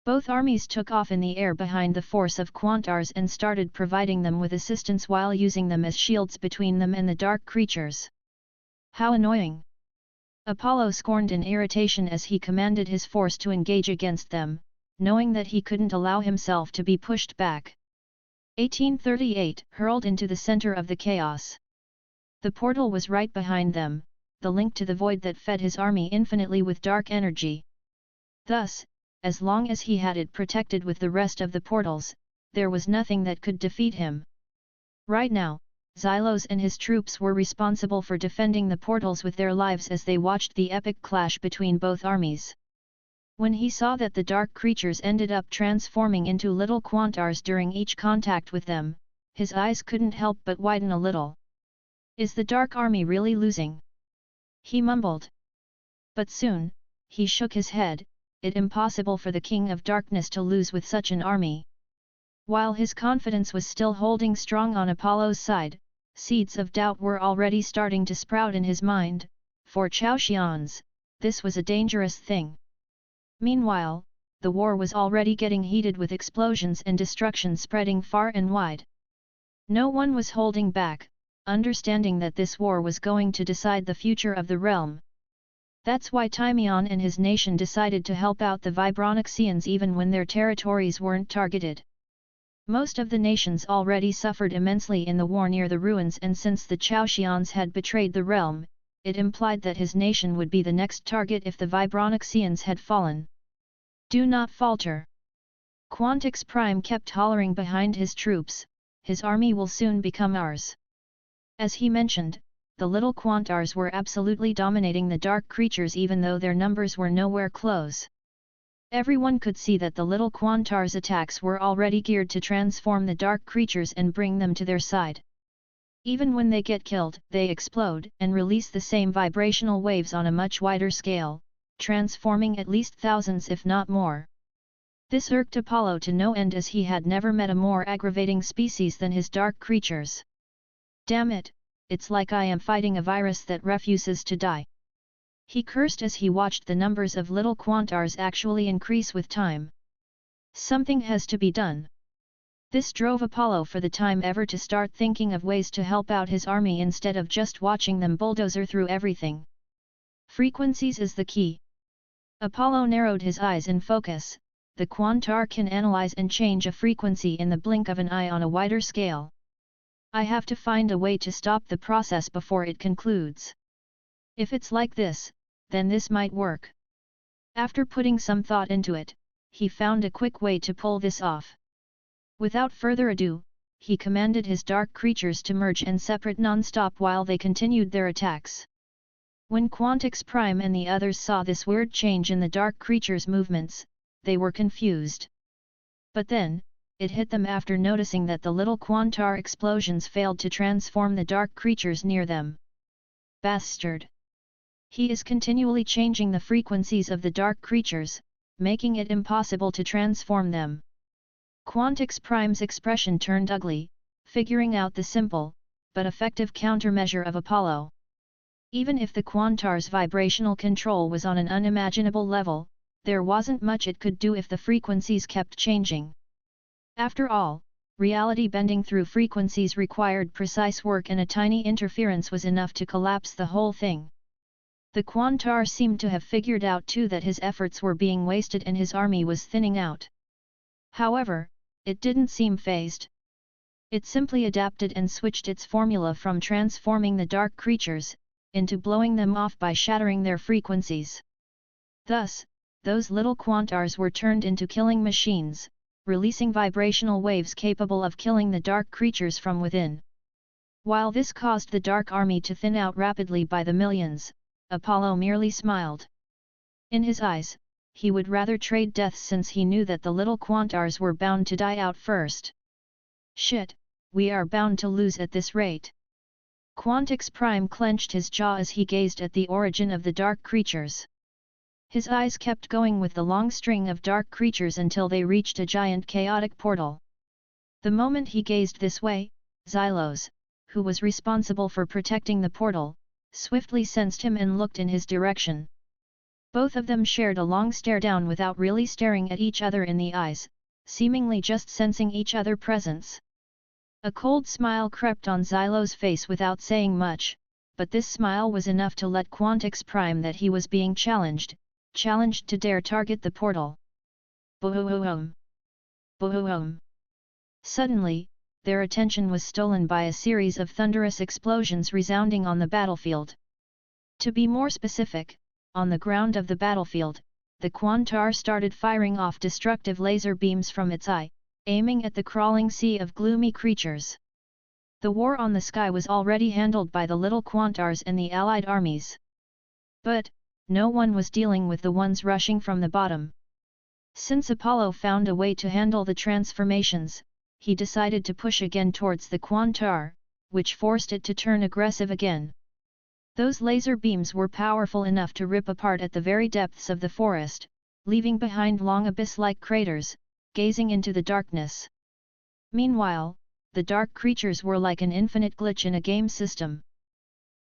Both armies took off in the air behind the force of Quantars and started providing them with assistance while using them as shields between them and the dark creatures. How annoying! Apollo scorned in irritation as he commanded his force to engage against them, knowing that he couldn't allow himself to be pushed back. 1838 hurled into the center of the chaos. The portal was right behind them, the link to the void that fed his army infinitely with dark energy. Thus, as long as he had it protected with the rest of the portals, there was nothing that could defeat him. Right now, Xylos and his troops were responsible for defending the portals with their lives as they watched the epic clash between both armies. When he saw that the dark creatures ended up transforming into little Quantars during each contact with them, his eyes couldn't help but widen a little. Is the dark army really losing? He mumbled. But soon, he shook his head. It's impossible for the King of Darkness to lose with such an army. While his confidence was still holding strong on Apollo's side, seeds of doubt were already starting to sprout in his mind. For Chaotians, this was a dangerous thing. Meanwhile, the war was already getting heated with explosions and destruction spreading far and wide. No one was holding back, understanding that this war was going to decide the future of the realm. That's why Timion and his nation decided to help out the Vibronixians even when their territories weren't targeted. Most of the nations already suffered immensely in the war near the ruins, and since the Chaotians had betrayed the realm, it implied that his nation would be the next target if the Vibronixians had fallen. Do not falter! Quantix Prime kept hollering behind his troops, his army will soon become ours. As he mentioned, the little Quantars were absolutely dominating the dark creatures even though their numbers were nowhere close. Everyone could see that the little Quantars' attacks were already geared to transform the dark creatures and bring them to their side. Even when they get killed, they explode and release the same vibrational waves on a much wider scale, transforming at least thousands if not more. This irked Apollo to no end, as he had never met a more aggravating species than his dark creatures. Damn it! It's like I am fighting a virus that refuses to die. He cursed as he watched the numbers of little Quantars actually increase with time. Something has to be done. This drove Apollo for the time ever to start thinking of ways to help out his army instead of just watching them bulldozer through everything. Frequencies is the key. Apollo narrowed his eyes in focus. The Quantar can analyze and change a frequency in the blink of an eye on a wider scale. I have to find a way to stop the process before it concludes. If it's like this, then this might work. After putting some thought into it, he found a quick way to pull this off. Without further ado, he commanded his dark creatures to merge and separate non-stop while they continued their attacks. When Quantix Prime and the others saw this weird change in the dark creatures' movements, they were confused. But then, it hit them after noticing that the little Quantar explosions failed to transform the dark creatures near them. Bastard! He is continually changing the frequencies of the dark creatures, making it impossible to transform them. Quantix Prime's expression turned ugly, figuring out the simple, but effective countermeasure of Apollo. Even if the Quantar's vibrational control was on an unimaginable level, there wasn't much it could do if the frequencies kept changing. After all, reality bending through frequencies required precise work, and a tiny interference was enough to collapse the whole thing. The Quantar seemed to have figured out too that his efforts were being wasted and his army was thinning out. However, it didn't seem fazed. It simply adapted and switched its formula from transforming the dark creatures, into blowing them off by shattering their frequencies. Thus, those little Quantars were turned into killing machines, releasing vibrational waves capable of killing the dark creatures from within. While this caused the dark army to thin out rapidly by the millions, Apollo merely smiled. In his eyes, he would rather trade deaths since he knew that the little Quantars were bound to die out first. Shit, we are bound to lose at this rate. Quantix Prime clenched his jaw as he gazed at the origin of the dark creatures. His eyes kept going with the long string of dark creatures until they reached a giant chaotic portal. The moment he gazed this way, Xylos, who was responsible for protecting the portal, swiftly sensed him and looked in his direction. Both of them shared a long stare down without really staring at each other in the eyes, seemingly just sensing each other's presence. A cold smile crept on Xylos' face without saying much, but this smile was enough to let Quantix Prime that he was being challenged to dare target the portal. Boom! Boom! Suddenly, their attention was stolen by a series of thunderous explosions resounding on the battlefield. To be more specific, on the ground of the battlefield, the Quantar started firing off destructive laser beams from its eye, aiming at the crawling sea of gloomy creatures. The war on the sky was already handled by the little Quantars and the allied armies. But, no one was dealing with the ones rushing from the bottom. Since Apollo found a way to handle the transformations, he decided to push again towards the Quantar, which forced it to turn aggressive again. Those laser beams were powerful enough to rip apart at the very depths of the forest, leaving behind long abyss-like craters, gazing into the darkness. Meanwhile, the dark creatures were like an infinite glitch in a game system.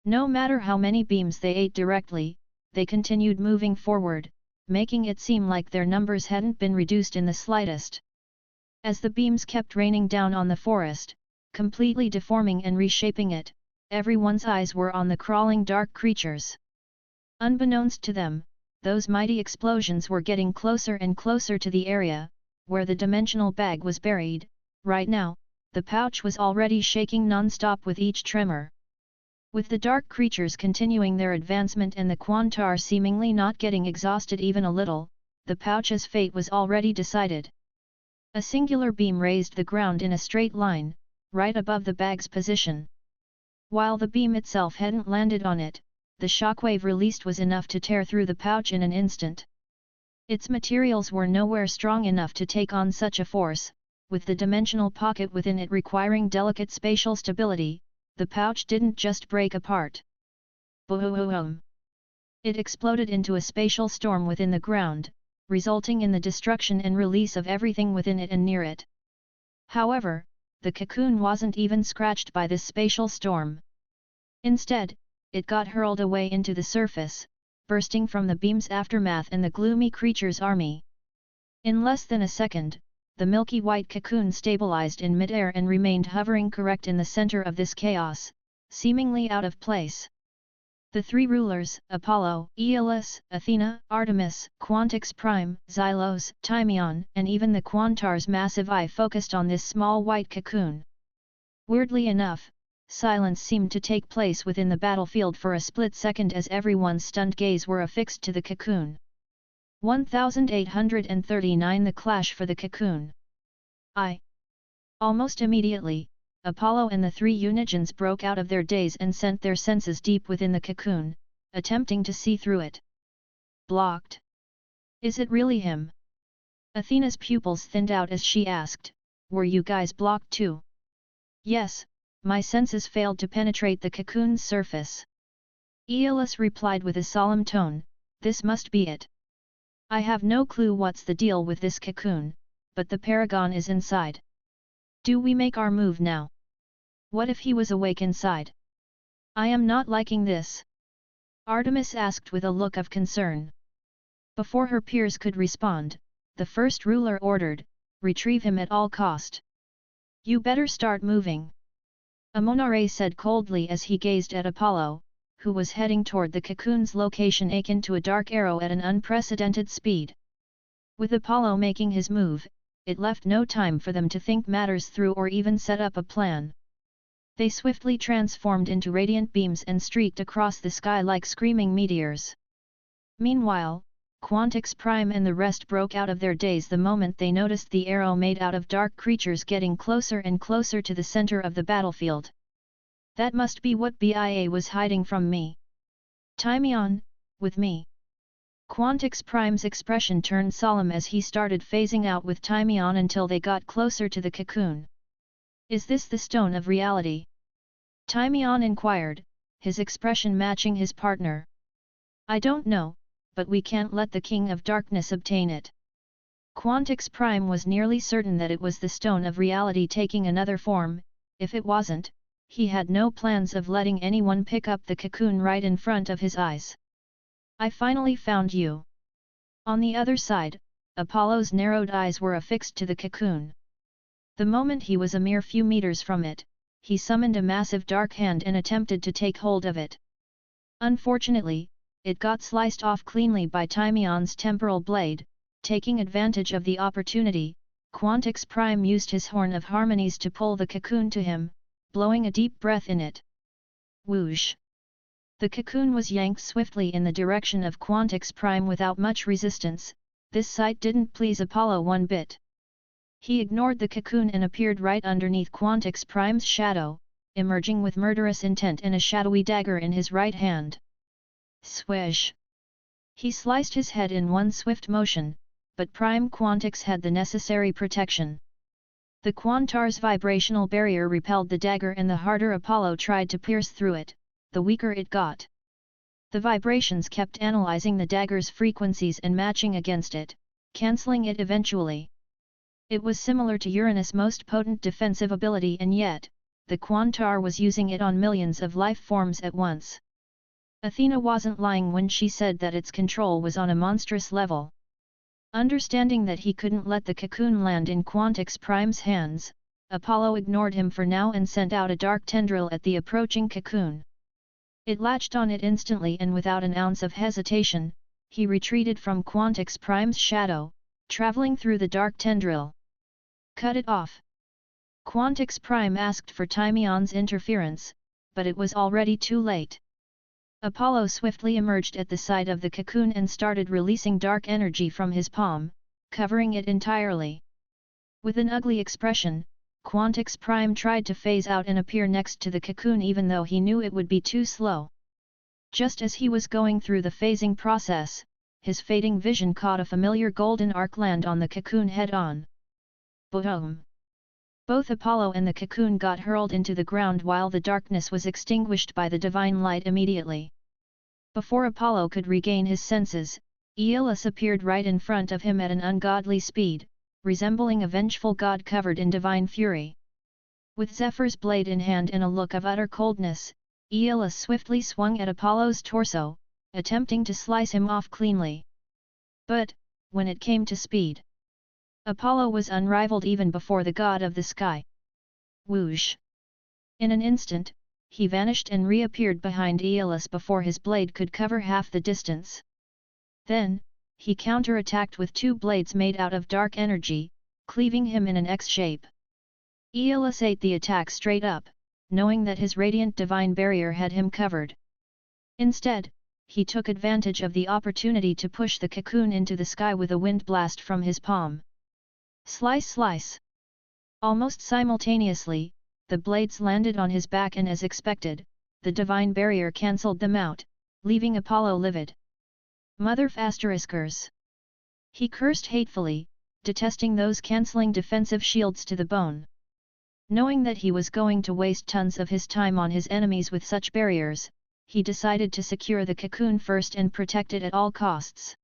No matter how many beams they ate directly, they continued moving forward, making it seem like their numbers hadn't been reduced in the slightest. As the beams kept raining down on the forest, completely deforming and reshaping it, everyone's eyes were on the crawling dark creatures. Unbeknownst to them, those mighty explosions were getting closer and closer to the area, where the dimensional bag was buried. Right now, the pouch was already shaking non-stop with each tremor. With the dark creatures continuing their advancement and the Quantar seemingly not getting exhausted even a little, the pouch's fate was already decided. A singular beam raised the ground in a straight line, right above the bag's position. While the beam itself hadn't landed on it, the shockwave released was enough to tear through the pouch in an instant. Its materials were nowhere strong enough to take on such a force, with the dimensional pocket within it requiring delicate spatial stability. The pouch didn't just break apart. Boom! It exploded into a spatial storm within the ground, resulting in the destruction and release of everything within it and near it. However, the cocoon wasn't even scratched by this spatial storm. Instead, it got hurled away into the surface, bursting from the beam's aftermath and the gloomy creature's army. In less than a second, the milky white cocoon stabilized in midair and remained hovering correct in the center of this chaos, seemingly out of place. The three rulers, Apollo, Aeolus, Athena, Artemis, Quantix Prime, Xylos, Timion, and even the Quantar's massive eye focused on this small white cocoon. Weirdly enough, silence seemed to take place within the battlefield for a split second as everyone's stunned gaze were affixed to the cocoon. 1839 The clash for the cocoon. Almost immediately, Apollo and the three Unigens broke out of their daze and sent their senses deep within the cocoon, attempting to see through it. Blocked? Is it really him? Athena's pupils thinned out as she asked, were you guys blocked too? Yes, my senses failed to penetrate the cocoon's surface. Aeolus replied with a solemn tone, this must be it. I have no clue what's the deal with this cocoon, but the paragon is inside. Do we make our move now? What if he was awake inside? I am not liking this. Artemis asked with a look of concern. Before her peers could respond, the first ruler ordered, "Retrieve him at all cost. You better start moving." Amonare said coldly as he gazed at Apollo, who was heading toward the cocoon's location akin to a dark arrow at an unprecedented speed. With Apollo making his move, it left no time for them to think matters through or even set up a plan. They swiftly transformed into radiant beams and streaked across the sky like screaming meteors. Meanwhile, Quantix Prime and the rest broke out of their daze the moment they noticed the arrow made out of dark creatures getting closer and closer to the center of the battlefield. That must be what BIA was hiding from me. Timion, with me. Quantix Prime's expression turned solemn as he started phasing out with Timion until they got closer to the cocoon. Is this the stone of reality? Timion inquired, his expression matching his partner. I don't know, but we can't let the King of Darkness obtain it. Quantix Prime was nearly certain that it was the stone of reality taking another form. If it wasn't, he had no plans of letting anyone pick up the cocoon right in front of his eyes. I finally found you. On the other side, Apollo's narrowed eyes were affixed to the cocoon. The moment he was a mere few meters from it, he summoned a massive dark hand and attempted to take hold of it. Unfortunately, it got sliced off cleanly by Timion's temporal blade. Taking advantage of the opportunity, Quantix Prime used his horn of harmonies to pull the cocoon to him, blowing a deep breath in it. Whoosh! The cocoon was yanked swiftly in the direction of Quantix Prime without much resistance. This sight didn't please Apollo one bit. He ignored the cocoon and appeared right underneath Quantix Prime's shadow, emerging with murderous intent and a shadowy dagger in his right hand. Swish! He sliced his head in one swift motion, but Prime Quantix had the necessary protection. The Quantar's vibrational barrier repelled the dagger, and the harder Apollo tried to pierce through it, the weaker it got. The vibrations kept analyzing the dagger's frequencies and matching against it, cancelling it eventually. It was similar to Uranus' most potent defensive ability, and yet, the Quantar was using it on millions of life forms at once. Athena wasn't lying when she said that its control was on a monstrous level. Understanding that he couldn't let the cocoon land in Quantix Prime's hands, Apollo ignored him for now and sent out a dark tendril at the approaching cocoon. It latched on it instantly, and without an ounce of hesitation, he retreated from Quantix Prime's shadow, traveling through the dark tendril. Cut it off! Quantix Prime asked for Timion's interference, but it was already too late. Apollo swiftly emerged at the side of the cocoon and started releasing dark energy from his palm, covering it entirely. With an ugly expression, Quantix Prime tried to phase out and appear next to the cocoon, even though he knew it would be too slow. Just as he was going through the phasing process, his fading vision caught a familiar golden arc land on the cocoon head-on. Boredom! Both Apollo and the cocoon got hurled into the ground while the darkness was extinguished by the divine light immediately. Before Apollo could regain his senses, Aeolus appeared right in front of him at an ungodly speed, resembling a vengeful god covered in divine fury. With Zephyr's blade in hand and a look of utter coldness, Aeolus swiftly swung at Apollo's torso, attempting to slice him off cleanly. But, when it came to speed, Apollo was unrivaled even before the god of the sky. Whoosh! In an instant, he vanished and reappeared behind Aeolus before his blade could cover half the distance. Then, he counter-attacked with two blades made out of dark energy, cleaving him in an X shape. Aeolus ate the attack straight up, knowing that his radiant divine barrier had him covered. Instead, he took advantage of the opportunity to push the cocoon into the sky with a wind blast from his palm. Slice, slice! Almost simultaneously, the blades landed on his back, and as expected, the divine barrier cancelled them out, leaving Apollo livid. Mother ****. He cursed hatefully, detesting those cancelling defensive shields to the bone. Knowing that he was going to waste tons of his time on his enemies with such barriers, he decided to secure the cocoon first and protect it at all costs.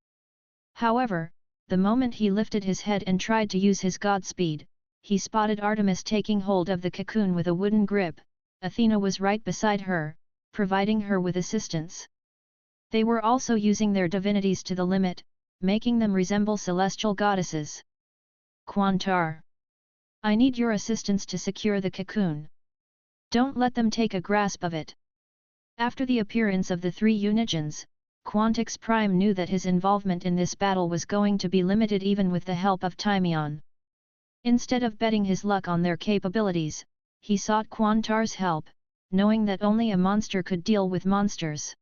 However, the moment he lifted his head and tried to use his god speed, he spotted Artemis taking hold of the cocoon with a wooden grip. Athena was right beside her, providing her with assistance. They were also using their divinities to the limit, making them resemble celestial goddesses. Quantar. I need your assistance to secure the cocoon. Don't let them take a grasp of it. After the appearance of the three Unigens, Quantix Prime knew that his involvement in this battle was going to be limited even with the help of Thymion. Instead of betting his luck on their capabilities, he sought Quantar's help, knowing that only a monster could deal with monsters.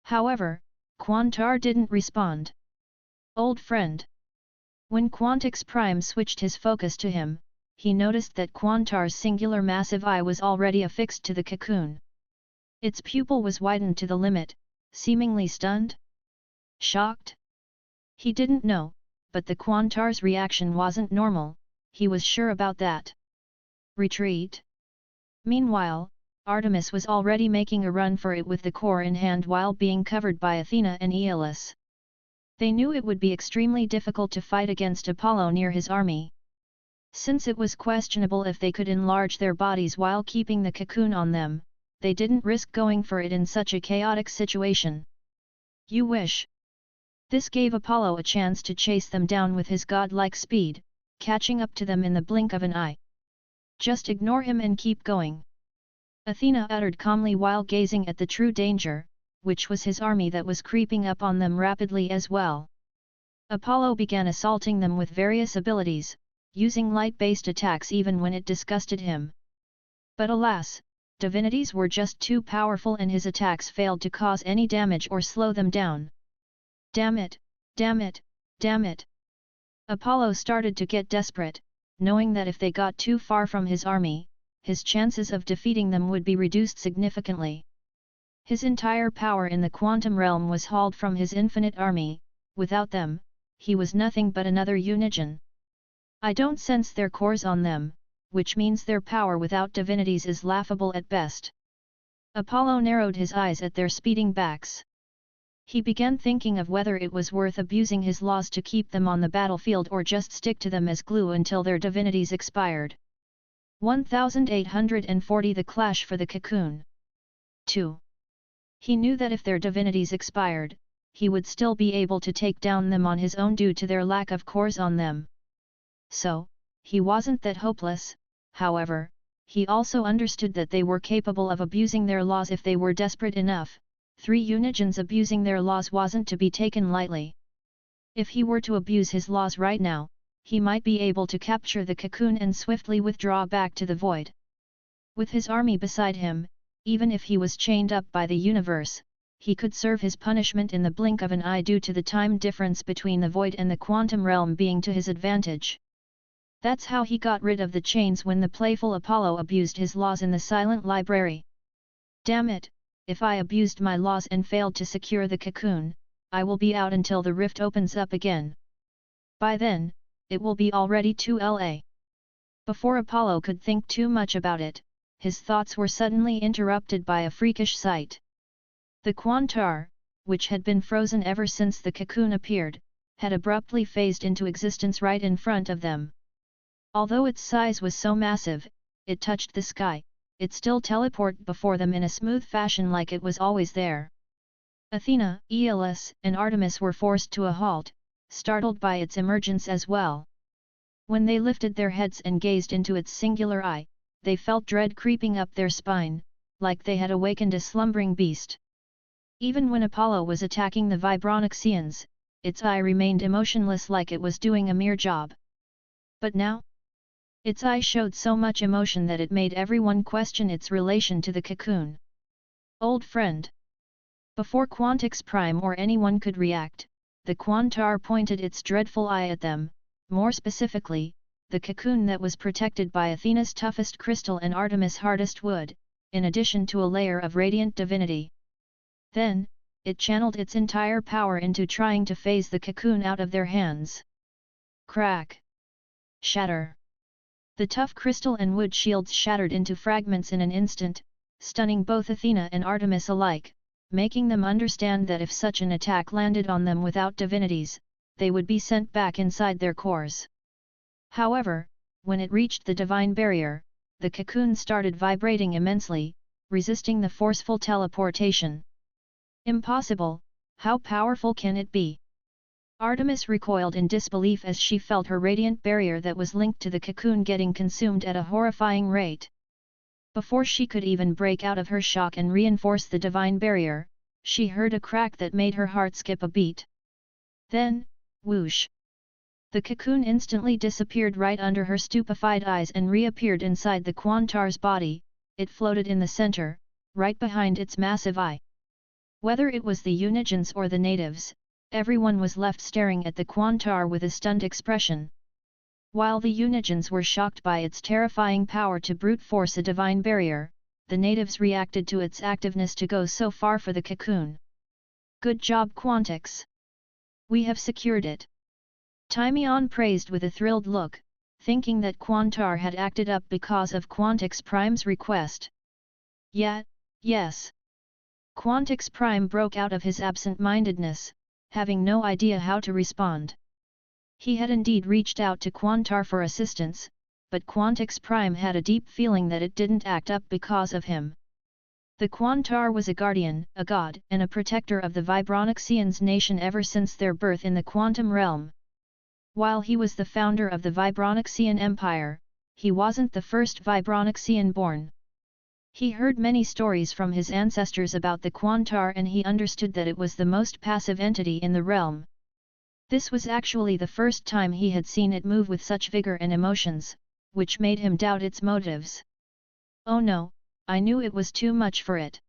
However, Quantar didn't respond. Old friend. When Quantix Prime switched his focus to him, he noticed that Quantar's singular massive eye was already affixed to the cocoon. Its pupil was widened to the limit, seemingly stunned? Shocked? He didn't know, but the Quantar's reaction wasn't normal, he was sure about that. Retreat? Meanwhile, Artemis was already making a run for it with the core in hand while being covered by Athena and Aeolus. They knew it would be extremely difficult to fight against Apollo near his army. Since it was questionable if they could enlarge their bodies while keeping the cocoon on them, they didn't risk going for it in such a chaotic situation. You wish. This gave Apollo a chance to chase them down with his godlike speed, catching up to them in the blink of an eye. Just ignore him and keep going. Athena uttered calmly while gazing at the true danger, which was his army that was creeping up on them rapidly as well. Apollo began assaulting them with various abilities, using light-based attacks even when it disgusted him. But alas, divinities were just too powerful and his attacks failed to cause any damage or slow them down. Damn it, damn it, damn it! Apollo started to get desperate, knowing that if they got too far from his army, his chances of defeating them would be reduced significantly. His entire power in the quantum realm was hauled from his infinite army, without them, he was nothing but another Unigen. I don't sense their cores on them, which means their power without divinities is laughable at best. Apollo narrowed his eyes at their speeding backs. He began thinking of whether it was worth abusing his laws to keep them on the battlefield or just stick to them as glue until their divinities expired. 1840 The Clash for the Cocoon. 2. He knew that if their divinities expired, he would still be able to take down them on his own due to their lack of cores on them. So, he wasn't that hopeless. However, he also understood that they were capable of abusing their laws if they were desperate enough. Three Unigens abusing their laws wasn't to be taken lightly. If he were to abuse his laws right now, he might be able to capture the cocoon and swiftly withdraw back to the void. With his army beside him, even if he was chained up by the universe, he could serve his punishment in the blink of an eye due to the time difference between the void and the quantum realm being to his advantage. That's how he got rid of the chains when the playful Apollo abused his laws in the silent library. Damn it, if I abused my laws and failed to secure the cocoon, I will be out until the rift opens up again. By then, it will be already too late. Before Apollo could think too much about it, his thoughts were suddenly interrupted by a freakish sight. The Quantar, which had been frozen ever since the cocoon appeared, had abruptly phased into existence right in front of them. Although its size was so massive, it touched the sky, it still teleported before them in a smooth fashion like it was always there. Athena, Aeolus, and Artemis were forced to a halt, startled by its emergence as well. When they lifted their heads and gazed into its singular eye, they felt dread creeping up their spine, like they had awakened a slumbering beast. Even when Apollo was attacking the Vibronyxians, its eye remained emotionless like it was doing a mere job. But now? Its eye showed so much emotion that it made everyone question its relation to the cocoon. Old friend. Before Quantix Prime or anyone could react, the Quantar pointed its dreadful eye at them, more specifically, the cocoon that was protected by Athena's toughest crystal and Artemis' hardest wood, in addition to a layer of radiant divinity. Then, it channeled its entire power into trying to phase the cocoon out of their hands. Crack! Shatter! The tough crystal and wood shields shattered into fragments in an instant, stunning both Athena and Artemis alike, making them understand that if such an attack landed on them without divinities, they would be sent back inside their cores. However, when it reached the divine barrier, the cocoon started vibrating immensely, resisting the forceful teleportation. Impossible, how powerful can it be? Artemis recoiled in disbelief as she felt her radiant barrier that was linked to the cocoon getting consumed at a horrifying rate. Before she could even break out of her shock and reinforce the divine barrier, she heard a crack that made her heart skip a beat. Then, whoosh! The cocoon instantly disappeared right under her stupefied eyes and reappeared inside the Quantar's body. It floated in the center, right behind its massive eye. Whether it was the Unigens or the natives, everyone was left staring at the Quantar with a stunned expression. While the Unigens were shocked by its terrifying power to brute force a divine barrier, the natives reacted to its activeness to go so far for the cocoon. Good job, Quantix! We have secured it! Timion praised with a thrilled look, thinking that Quantar had acted up because of Quantix Prime's request. Yeah, yes. Quantix Prime broke out of his absent-mindedness, having no idea how to respond. He had indeed reached out to Quantar for assistance, but Quantix Prime had a deep feeling that it didn't act up because of him. The Quantar was a guardian, a god, and a protector of the Vibronixians nation ever since their birth in the quantum realm. While he was the founder of the Vibronixian Empire, he wasn't the first Vibronixian born. He heard many stories from his ancestors about the Quantar and he understood that it was the most passive entity in the realm. This was actually the first time he had seen it move with such vigor and emotions, which made him doubt its motives. Oh no, I knew it was too much for it.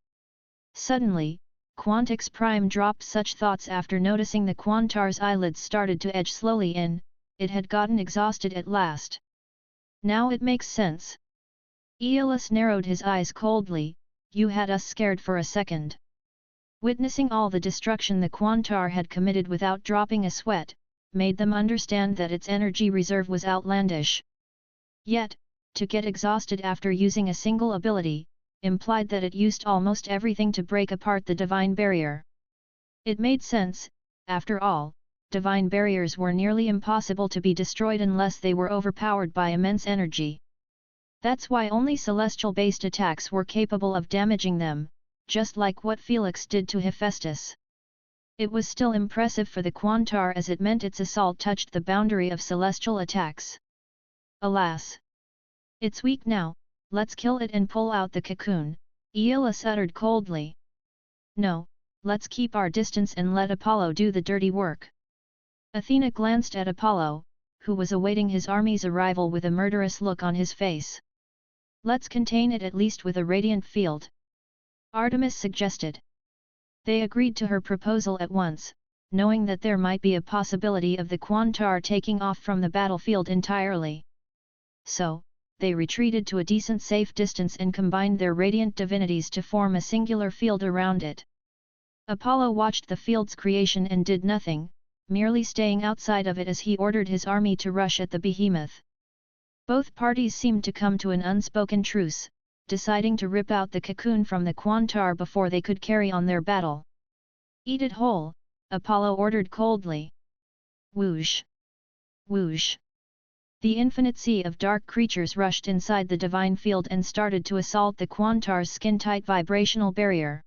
Suddenly, Quantix Prime dropped such thoughts after noticing the Quantar's eyelids started to edge slowly in. It had gotten exhausted at last. Now it makes sense. Aeolus narrowed his eyes coldly. You had us scared for a second. Witnessing all the destruction the Quantar had committed without dropping a sweat, made them understand that its energy reserve was outlandish. Yet, to get exhausted after using a single ability, implied that it used almost everything to break apart the divine barrier. It made sense, after all, divine barriers were nearly impossible to be destroyed unless they were overpowered by immense energy. That's why only celestial-based attacks were capable of damaging them, just like what Felix did to Hephaestus. It was still impressive for the Quantar as it meant its assault touched the boundary of celestial attacks. Alas! It's weak now, let's kill it and pull out the cocoon, Aeolus uttered coldly. No, let's keep our distance and let Apollo do the dirty work. Athena glanced at Apollo, who was awaiting his army's arrival with a murderous look on his face. Let's contain it at least with a radiant field. Artemis suggested. They agreed to her proposal at once, knowing that there might be a possibility of the Quantar taking off from the battlefield entirely. So, they retreated to a decent safe distance and combined their radiant divinities to form a singular field around it. Apollo watched the field's creation and did nothing, merely staying outside of it as he ordered his army to rush at the behemoth. Both parties seemed to come to an unspoken truce, deciding to rip out the cocoon from the Quantar before they could carry on their battle. Eat it whole, Apollo ordered coldly. Whoosh! Whoosh! The infinite sea of dark creatures rushed inside the divine field and started to assault the Quantar's skin-tight vibrational barrier.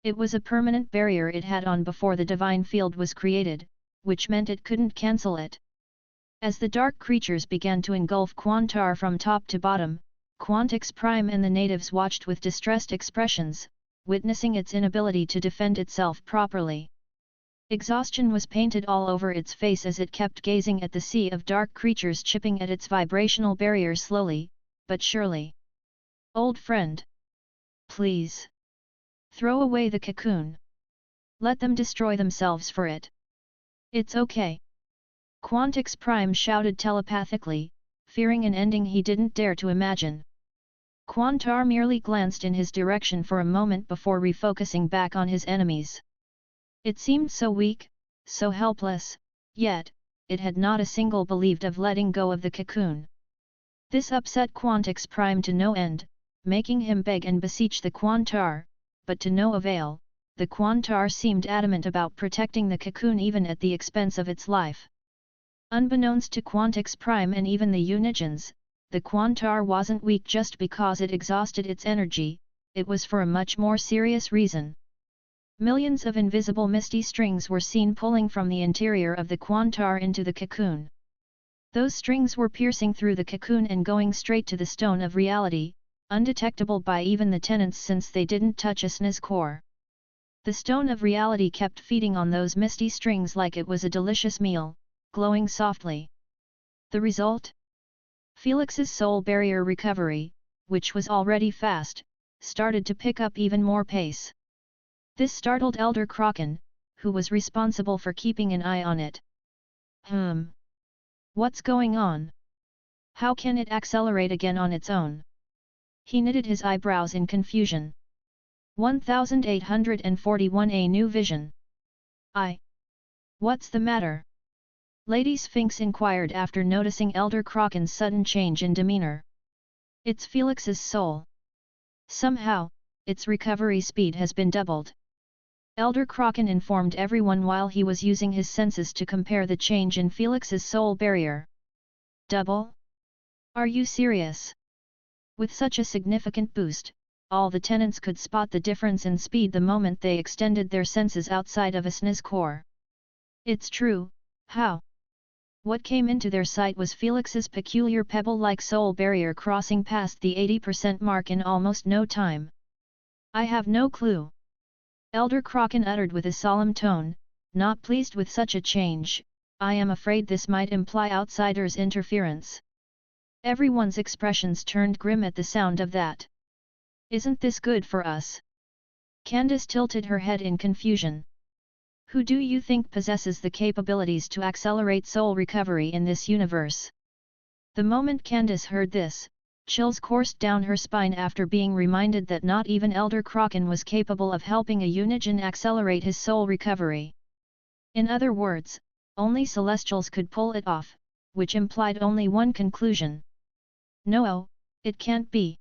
It was a permanent barrier it had on before the divine field was created, which meant it couldn't cancel it. As the dark creatures began to engulf Quantar from top to bottom, Quantix Prime and the natives watched with distressed expressions, witnessing its inability to defend itself properly. Exhaustion was painted all over its face as it kept gazing at the sea of dark creatures chipping at its vibrational barrier slowly, but surely. Old friend! Please! Throw away the cocoon! Let them destroy themselves for it! It's okay! Quantix Prime shouted telepathically, fearing an ending he didn't dare to imagine. Quantar merely glanced in his direction for a moment before refocusing back on his enemies. It seemed so weak, so helpless, yet, it had not a single believed of letting go of the cocoon. This upset Quantix Prime to no end, making him beg and beseech the Quantar, but to no avail. The Quantar seemed adamant about protecting the cocoon even at the expense of its life. Unbeknownst to Quantix Prime and even the Unigens, the Quantar wasn't weak just because it exhausted its energy, it was for a much more serious reason. Millions of invisible misty strings were seen pulling from the interior of the Quantar into the cocoon. Those strings were piercing through the cocoon and going straight to the stone of reality, undetectable by even the tenants since they didn't touch Asna's core. The stone of reality kept feeding on those misty strings like it was a delicious meal, glowing softly. The result? Felix's soul barrier recovery, which was already fast, started to pick up even more pace. This startled Elder Kraken, who was responsible for keeping an eye on it. What's going on? How can it accelerate again on its own? He knitted his eyebrows in confusion. 1841 A new vision. What's the matter? Lady Sphinx inquired after noticing Elder Kraken's sudden change in demeanor. It's Felix's soul. Somehow, its recovery speed has been doubled. Elder Kraken informed everyone while he was using his senses to compare the change in Felix's soul barrier. Double? Are you serious? With such a significant boost, all the tenants could spot the difference in speed the moment they extended their senses outside of Asna's core. It's true, how? What came into their sight was Felix's peculiar pebble-like soul barrier crossing past the 80% mark in almost no time. I have no clue. Elder Kraken uttered with a solemn tone, not pleased with such a change. I am afraid this might imply outsiders' interference. Everyone's expressions turned grim at the sound of that. Isn't this good for us? Candace tilted her head in confusion. Who do you think possesses the capabilities to accelerate soul recovery in this universe? The moment Candace heard this, chills coursed down her spine after being reminded that not even Elder Kraken was capable of helping a Unigen accelerate his soul recovery. In other words, only Celestials could pull it off, which implied only one conclusion. No, it can't be.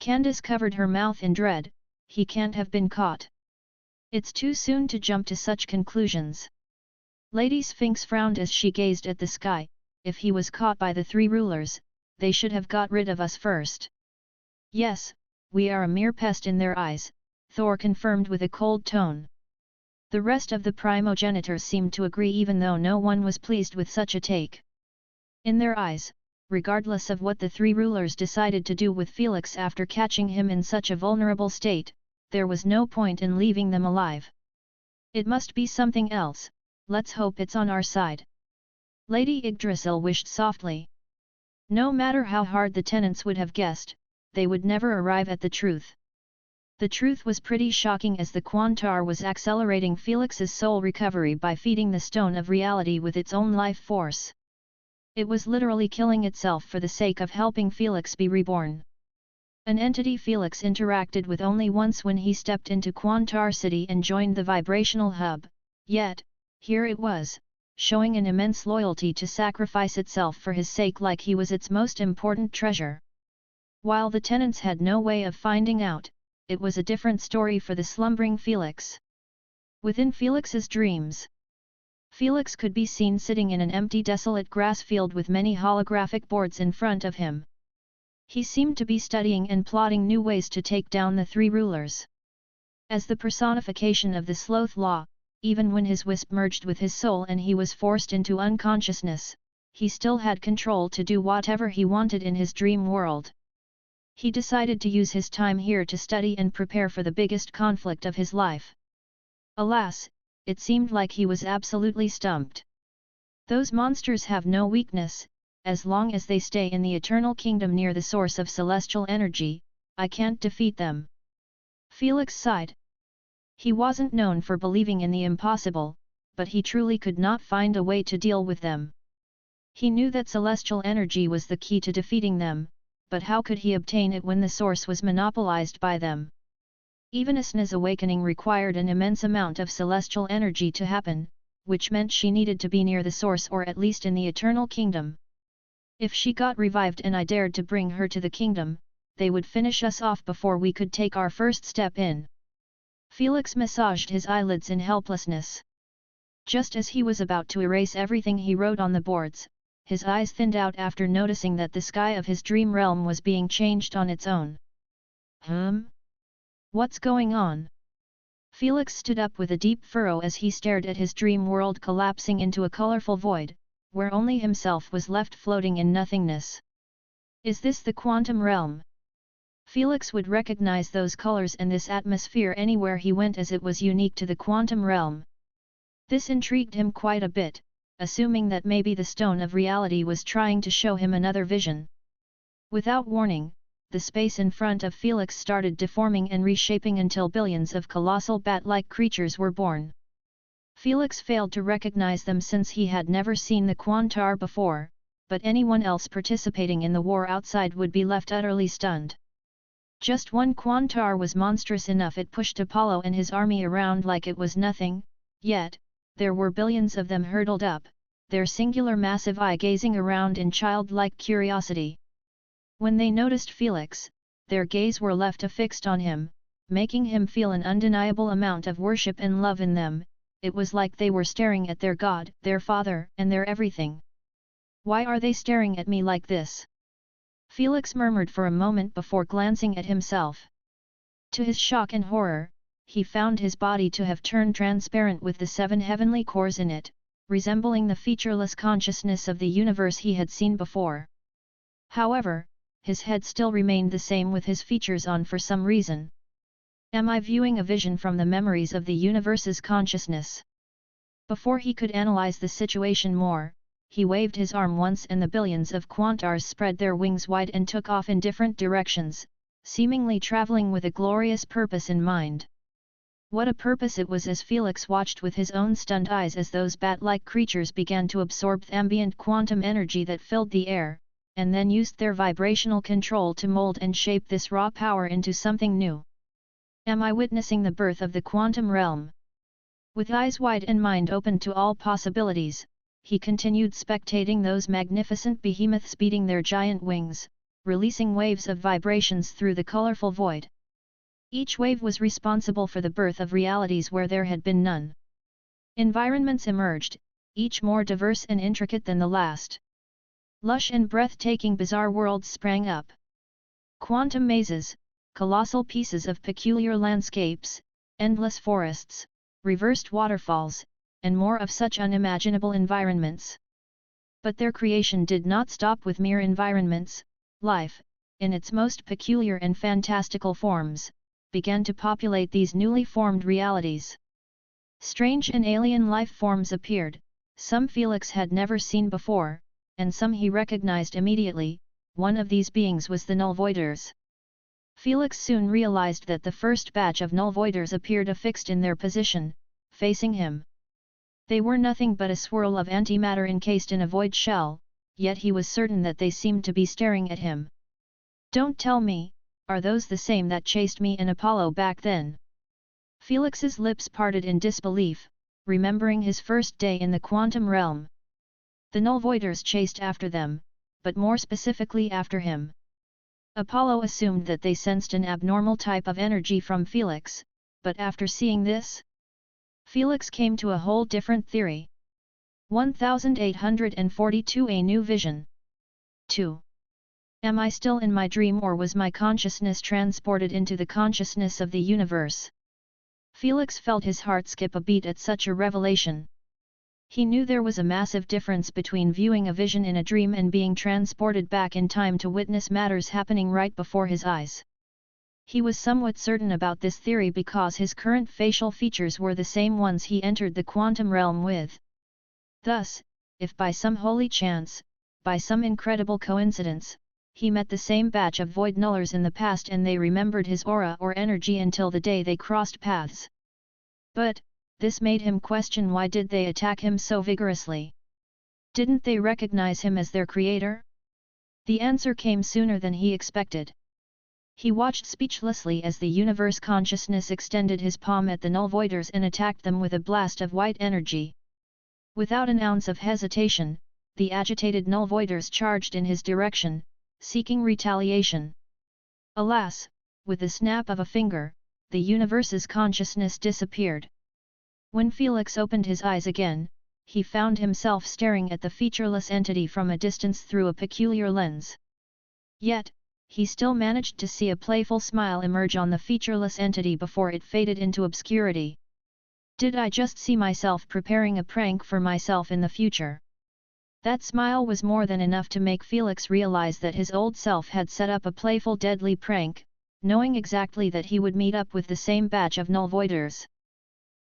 Candace covered her mouth in dread. He can't have been caught. It's too soon to jump to such conclusions. Lady Sphinx frowned as she gazed at the sky. If he was caught by the three rulers, they should have got rid of us first. Yes, we are a mere pest in their eyes, Thor confirmed with a cold tone. The rest of the primogenitors seemed to agree even though no one was pleased with such a take. In their eyes, regardless of what the three rulers decided to do with Felix after catching him in such a vulnerable state, there was no point in leaving them alive. It must be something else, let's hope it's on our side. Lady Yggdrasil wished softly. No matter how hard the tenants would have guessed, they would never arrive at the truth. The truth was pretty shocking as the Quantar was accelerating Felix's soul recovery by feeding the stone of reality with its own life force. It was literally killing itself for the sake of helping Felix be reborn. An entity Felix interacted with only once when he stepped into Quantar City and joined the vibrational hub, yet, here it was, showing an immense loyalty to sacrifice itself for his sake like he was its most important treasure. While the tenants had no way of finding out, it was a different story for the slumbering Felix. Within Felix's dreams, Felix could be seen sitting in an empty desolate grass field with many holographic boards in front of him. He seemed to be studying and plotting new ways to take down the three rulers. As the personification of the sloth law, even when his wisp merged with his soul and he was forced into unconsciousness, he still had control to do whatever he wanted in his dream world. He decided to use his time here to study and prepare for the biggest conflict of his life. Alas, it seemed like he was absolutely stumped. Those monsters have no weakness. As long as they stay in the eternal kingdom near the source of celestial energy, I can't defeat them. Felix sighed. He wasn't known for believing in the impossible, but he truly could not find a way to deal with them. He knew that celestial energy was the key to defeating them, but how could he obtain it when the source was monopolized by them? Even Asna's awakening required an immense amount of celestial energy to happen, which meant she needed to be near the source or at least in the eternal kingdom. If she got revived and I dared to bring her to the kingdom, they would finish us off before we could take our first step in. Felix massaged his eyelids in helplessness. Just as he was about to erase everything he wrote on the boards, his eyes thinned out after noticing that the sky of his dream realm was being changed on its own. What's going on? Felix stood up with a deep furrow as he stared at his dream world collapsing into a colorful void, where only himself was left floating in nothingness. Is this the quantum realm? Felix would recognize those colors and this atmosphere anywhere he went, as it was unique to the quantum realm. This intrigued him quite a bit, assuming that maybe the stone of reality was trying to show him another vision. Without warning, the space in front of Felix started deforming and reshaping until billions of colossal bat-like creatures were born. Felix failed to recognize them since he had never seen the Quantar before, but anyone else participating in the war outside would be left utterly stunned. Just one Quantar was monstrous enough it pushed Apollo and his army around like it was nothing, yet, there were billions of them hurtled up, their singular massive eye gazing around in childlike curiosity. When they noticed Felix, their gaze were left affixed on him, making him feel an undeniable amount of worship and love in them. It was like they were staring at their God, their father, and their everything. Why are they staring at me like this? Felix murmured for a moment before glancing at himself. To his shock and horror, he found his body to have turned transparent with the 7 heavenly cores in it, resembling the featureless consciousness of the universe he had seen before. However, his head still remained the same with his features on for some reason. Am I viewing a vision from the memories of the universe's consciousness? Before he could analyze the situation more, he waved his arm once and the billions of Quantars spread their wings wide and took off in different directions, seemingly traveling with a glorious purpose in mind. What a purpose it was, as Felix watched with his own stunned eyes as those bat-like creatures began to absorb the ambient quantum energy that filled the air, and then used their vibrational control to mold and shape this raw power into something new. Am I witnessing the birth of the quantum realm? With eyes wide and mind open to all possibilities, he continued spectating those magnificent behemoths beating their giant wings, releasing waves of vibrations through the colorful void. Each wave was responsible for the birth of realities where there had been none. Environments emerged, each more diverse and intricate than the last. Lush and breathtaking bizarre worlds sprang up. Quantum mazes, colossal pieces of peculiar landscapes, endless forests, reversed waterfalls, and more of such unimaginable environments. But their creation did not stop with mere environments. Life, in its most peculiar and fantastical forms, began to populate these newly formed realities. Strange and alien life forms appeared, some Felix had never seen before, and some he recognized immediately. One of these beings was the Null Voiders. Felix soon realized that the first batch of Null Voiders appeared affixed in their position, facing him. They were nothing but a swirl of antimatter encased in a void shell, yet he was certain that they seemed to be staring at him. Don't tell me, are those the same that chased me and Apollo back then? Felix's lips parted in disbelief, remembering his first day in the quantum realm. The Null Voiders chased after them, but more specifically after him. Apollo assumed that they sensed an abnormal type of energy from Felix, but after seeing this, Felix came to a whole different theory. 1842 A new vision. 2. Am I still in my dream, or was my consciousness transported into the consciousness of the universe? Felix felt his heart skip a beat at such a revelation. He knew there was a massive difference between viewing a vision in a dream and being transported back in time to witness matters happening right before his eyes. He was somewhat certain about this theory because his current facial features were the same ones he entered the quantum realm with. Thus, if by some holy chance, by some incredible coincidence, he met the same batch of void nullers in the past and they remembered his aura or energy until the day they crossed paths. But, this made him question, why did they attack him so vigorously? Didn't they recognize him as their creator? The answer came sooner than he expected. He watched speechlessly as the universe consciousness extended his palm at the Null Voiders and attacked them with a blast of white energy. Without an ounce of hesitation, the agitated Null Voiders charged in his direction, seeking retaliation. Alas, with the snap of a finger, the universe's consciousness disappeared. When Felix opened his eyes again, he found himself staring at the featureless entity from a distance through a peculiar lens. Yet, he still managed to see a playful smile emerge on the featureless entity before it faded into obscurity. Did I just see myself preparing a prank for myself in the future? That smile was more than enough to make Felix realize that his old self had set up a playful deadly prank, knowing exactly that he would meet up with the same batch of nullvoiders.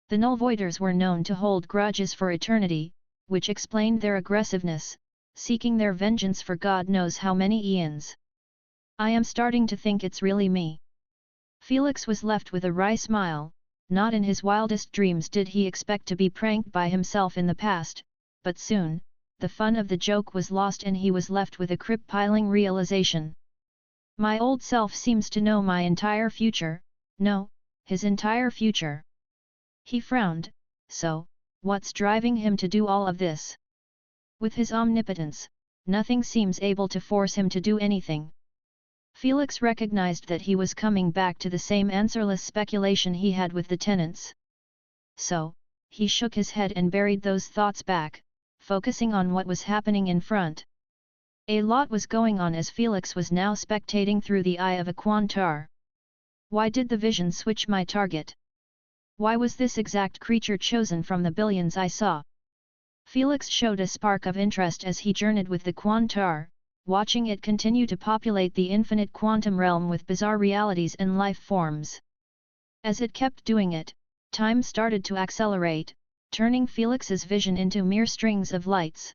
The nullvoiders were known to hold grudges for eternity, which explained their aggressiveness, seeking their vengeance for God knows how many eons. I am starting to think it's really me. Felix was left with a wry smile. Not in his wildest dreams did he expect to be pranked by himself in the past, but soon, the fun of the joke was lost and he was left with a crippling realization. My old self seems to know my entire future, no, his entire future. He frowned, so, what's driving him to do all of this? With his omnipotence, nothing seems able to force him to do anything. Felix recognized that he was coming back to the same answerless speculation he had with the tenants. So, he shook his head and buried those thoughts back, focusing on what was happening in front. A lot was going on as Felix was now spectating through the eye of a Quantar. Why did the vision switch my target? Why was this exact creature chosen from the billions I saw? Felix showed a spark of interest as he journeyed with the Quantar, watching it continue to populate the infinite quantum realm with bizarre realities and life forms. As it kept doing it, time started to accelerate, turning Felix's vision into mere strings of lights.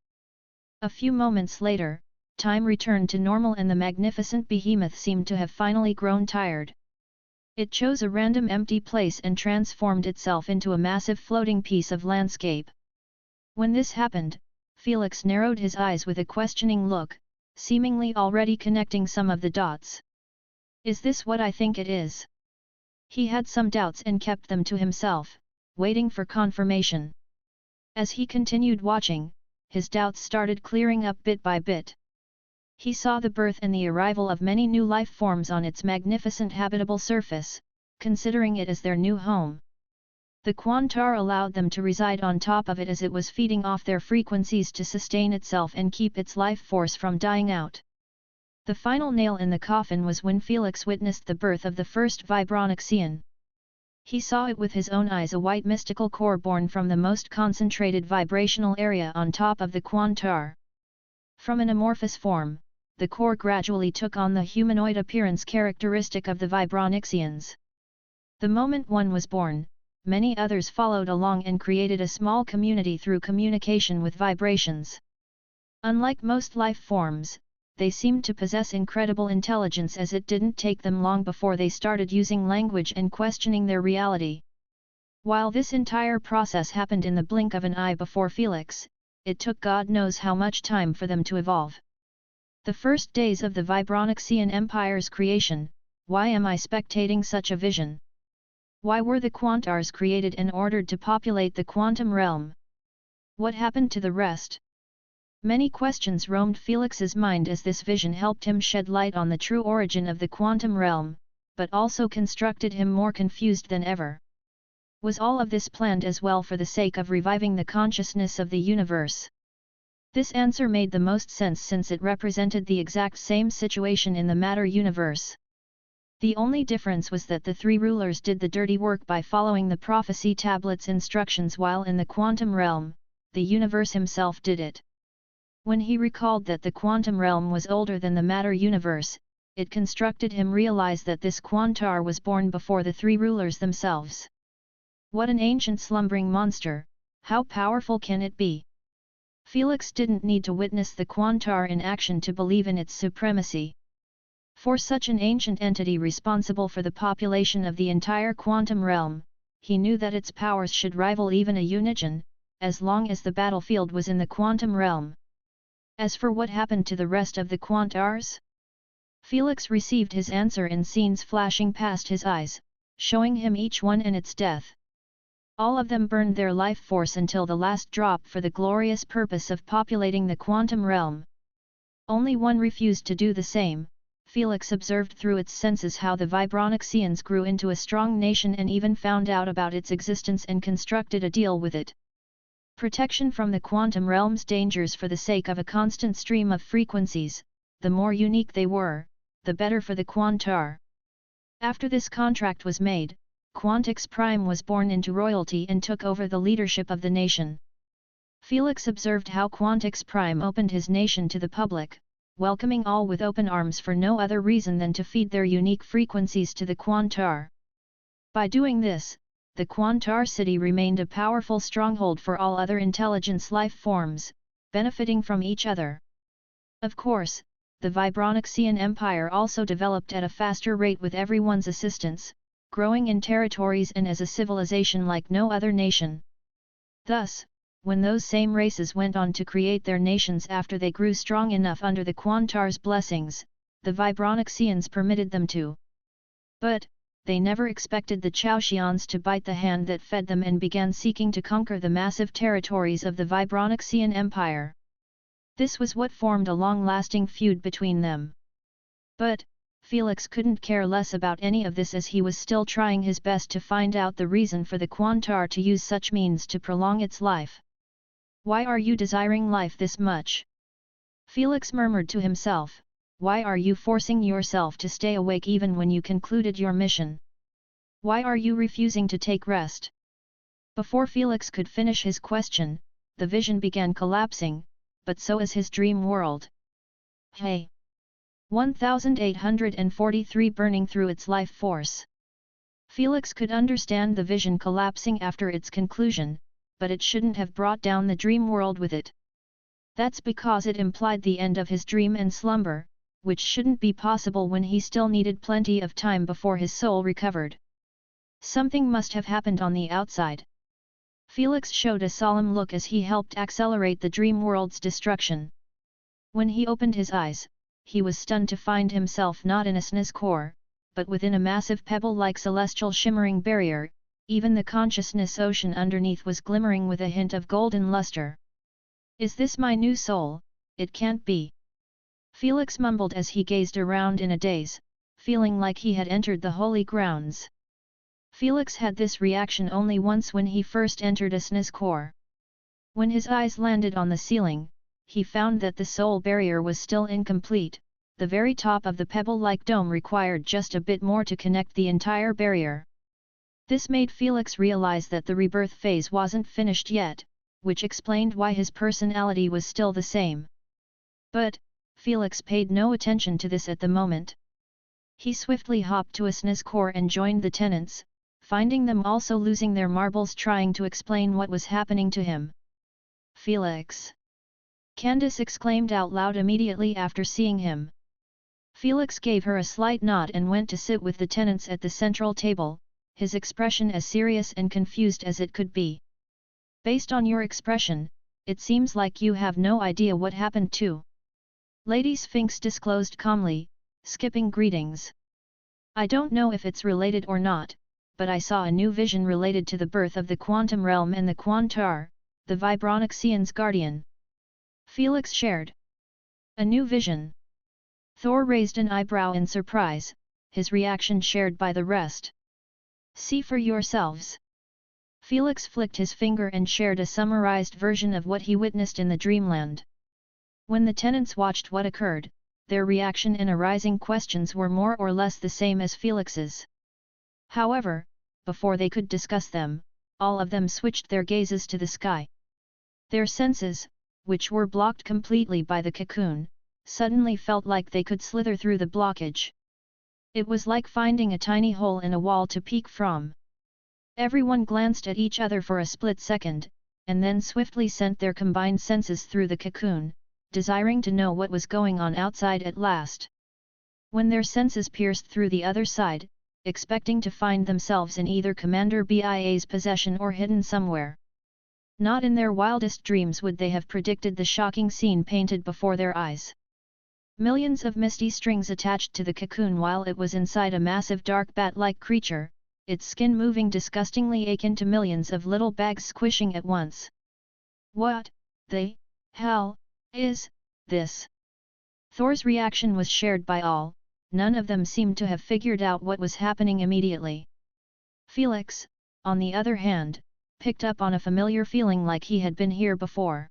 A few moments later, time returned to normal and the magnificent behemoth seemed to have finally grown tired. It chose a random empty place and transformed itself into a massive floating piece of landscape. When this happened, Felix narrowed his eyes with a questioning look, seemingly already connecting some of the dots. Is this what I think it is? He had some doubts and kept them to himself, waiting for confirmation. As he continued watching, his doubts started clearing up bit by bit. He saw the birth and the arrival of many new life forms on its magnificent habitable surface, considering it as their new home. The Quantar allowed them to reside on top of it as it was feeding off their frequencies to sustain itself and keep its life force from dying out. The final nail in the coffin was when Felix witnessed the birth of the first Vibronixian. He saw it with his own eyes, a white mystical core born from the most concentrated vibrational area on top of the Quantar. From an amorphous form, the core gradually took on the humanoid appearance characteristic of the Vibronixians. The moment one was born, many others followed along and created a small community through communication with vibrations. Unlike most life forms, they seemed to possess incredible intelligence as it didn't take them long before they started using language and questioning their reality. While this entire process happened in the blink of an eye before Felix, it took God knows how much time for them to evolve. The first days of the Vibronixian Empire's creation, why am I spectating such a vision? Why were the Quantars created and ordered to populate the quantum realm? What happened to the rest? Many questions roamed Felix's mind as this vision helped him shed light on the true origin of the quantum realm, but also constructed him more confused than ever. Was all of this planned as well for the sake of reviving the consciousness of the universe? This answer made the most sense since it represented the exact same situation in the matter universe. The only difference was that the three rulers did the dirty work by following the prophecy tablet's instructions, while in the quantum realm, the universe himself did it. When he recalled that the quantum realm was older than the matter universe, it constructed him realize that this Quantar was born before the three rulers themselves. What an ancient slumbering monster, how powerful can it be? Felix didn't need to witness the Quantar in action to believe in its supremacy. For such an ancient entity responsible for the population of the entire quantum realm, he knew that its powers should rival even a Unigen, as long as the battlefield was in the quantum realm. As for what happened to the rest of the Quantars? Felix received his answer in scenes flashing past his eyes, showing him each one and its death. All of them burned their life force until the last drop for the glorious purpose of populating the quantum realm. Only one refused to do the same. Felix observed through its senses how the Vibronixians grew into a strong nation and even found out about its existence and constructed a deal with it. Protection from the quantum realm's dangers for the sake of a constant stream of frequencies. The more unique they were, the better for the Quantar. After this contract was made, Quantix Prime was born into royalty and took over the leadership of the nation. Felix observed how Quantix Prime opened his nation to the public, welcoming all with open arms for no other reason than to feed their unique frequencies to the Quantar. By doing this, the Quantar city remained a powerful stronghold for all other intelligence life forms, benefiting from each other. Of course, the Vibronixian Empire also developed at a faster rate with everyone's assistance, growing in territories and as a civilization like no other nation. Thus, when those same races went on to create their nations after they grew strong enough under the Quantar's blessings, the Vibronixians permitted them to. But, they never expected the Chaoxians to bite the hand that fed them and began seeking to conquer the massive territories of the Vibronixian Empire. This was what formed a long-lasting feud between them. But, Felix couldn't care less about any of this as he was still trying his best to find out the reason for the Quantar to use such means to prolong its life. "Why are you desiring life this much?" Felix murmured to himself. "Why are you forcing yourself to stay awake even when you concluded your mission? Why are you refusing to take rest?" Before Felix could finish his question, the vision began collapsing, but so is his dream world. Hey! 1843 burning through its life force. Felix could understand the vision collapsing after its conclusion, but it shouldn't have brought down the dream world with it. That's because it implied the end of his dream and slumber, which shouldn't be possible when he still needed plenty of time before his soul recovered. Something must have happened on the outside. Felix showed a solemn look as he helped accelerate the dream world's destruction. When he opened his eyes, he was stunned to find himself not in a SNES core, but within a massive pebble-like celestial shimmering barrier. Even the consciousness ocean underneath was glimmering with a hint of golden luster. "Is this my new soul? It can't be," Felix mumbled as he gazed around in a daze, feeling like he had entered the holy grounds. Felix had this reaction only once when he first entered a SNES core. When his eyes landed on the ceiling, he found that the soul barrier was still incomplete. The very top of the pebble-like dome required just a bit more to connect the entire barrier. This made Felix realize that the rebirth phase wasn't finished yet, which explained why his personality was still the same. But, Felix paid no attention to this at the moment. He swiftly hopped to a SNES core and joined the tenants, finding them also losing their marbles trying to explain what was happening to him. "Felix!" Candace exclaimed out loud immediately after seeing him. Felix gave her a slight nod and went to sit with the tenants at the central table, his expression as serious and confused as it could be. "Based on your expression, it seems like you have no idea what happened too," Lady Sphinx disclosed calmly, skipping greetings. "I don't know if it's related or not, but I saw a new vision related to the birth of the quantum realm and the Quantar, the Vibronixian's guardian," Felix shared. "A new vision?" Thor raised an eyebrow in surprise, his reaction shared by the rest. "See for yourselves." Felix flicked his finger and shared a summarized version of what he witnessed in the dreamland. When the tenants watched what occurred, their reaction and arising questions were more or less the same as Felix's. However, before they could discuss them, all of them switched their gazes to the sky. Their senses, which were blocked completely by the cocoon, suddenly felt like they could slither through the blockage. It was like finding a tiny hole in a wall to peek from. Everyone glanced at each other for a split second, and then swiftly sent their combined senses through the cocoon, desiring to know what was going on outside at last. When their senses pierced through the other side, expecting to find themselves in either Commander BIA's possession or hidden somewhere. Not in their wildest dreams would they have predicted the shocking scene painted before their eyes. Millions of misty strings attached to the cocoon while it was inside a massive dark bat-like creature, its skin moving disgustingly akin to millions of little bags squishing at once. "What the hell is this?" Thor's reaction was shared by all. None of them seemed to have figured out what was happening immediately. Felix, on the other hand, picked up on a familiar feeling like he had been here before.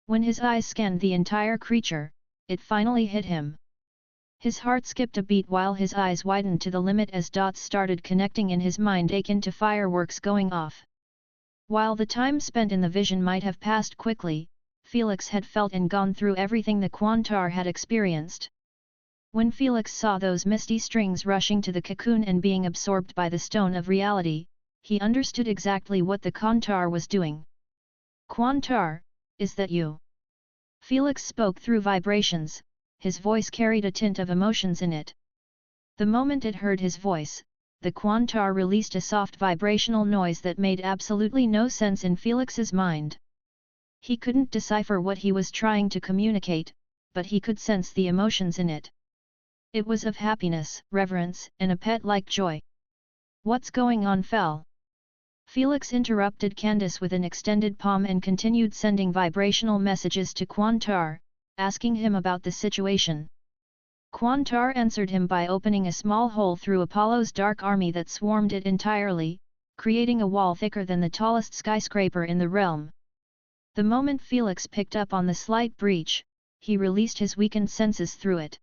When his eyes scanned the entire creature, it finally hit him. His heart skipped a beat while his eyes widened to the limit as dots started connecting in his mind akin to fireworks going off. While the time spent in the vision might have passed quickly, Felix had felt and gone through everything the Quantar had experienced. When Felix saw those misty strings rushing to the cocoon and being absorbed by the stone of reality, he understood exactly what the Quantar was doing. "Quantar, is that you?" Felix spoke through vibrations. His voice carried a tint of emotions in it. The moment it heard his voice, the Quantar released a soft vibrational noise that made absolutely no sense in Felix's mind. He couldn't decipher what he was trying to communicate, but he could sense the emotions in it. It was of happiness, reverence, and a pet-like joy. "What's going on, Fel?" Felix interrupted Candace with an extended palm and continued sending vibrational messages to Quantar, asking him about the situation. Quantar answered him by opening a small hole through Apollo's dark army that swarmed it entirely, creating a wall thicker than the tallest skyscraper in the realm. The moment Felix picked up on the slight breach, he released his weakened senses through it.